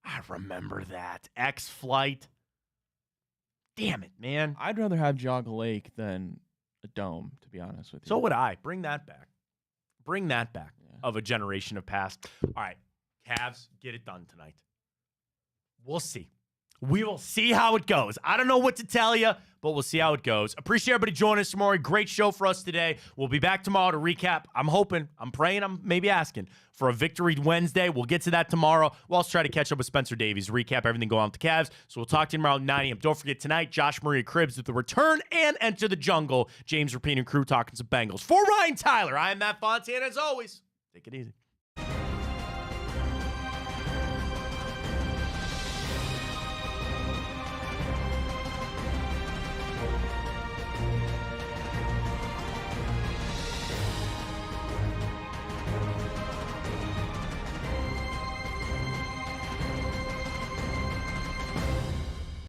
I remember that. X-Flight. Damn it, man. I'd rather have Geauga Lake than a dome, to be honest with you. So would I. Bring that back. Bring that back of a generation of past. All right, Cavs, get it done tonight. We'll see. We will see how it goes. I don't know what to tell you, but we'll see how it goes. Appreciate everybody joining us tomorrow. Great show for us today. We'll be back tomorrow to recap. I'm hoping, I'm praying, I'm maybe asking for a Victory Wednesday. We'll get to that tomorrow. We'll also try to catch up with Spencer Davies, recap everything going on with the Cavs. So we'll talk to you tomorrow at 9 a.m. Don't forget tonight, Josh Maria Cribbs with the return and Enter the Jungle. James Rapine and crew talking some Bengals. For Ryan Tyler, I am Matt Fontana. As always, take it easy.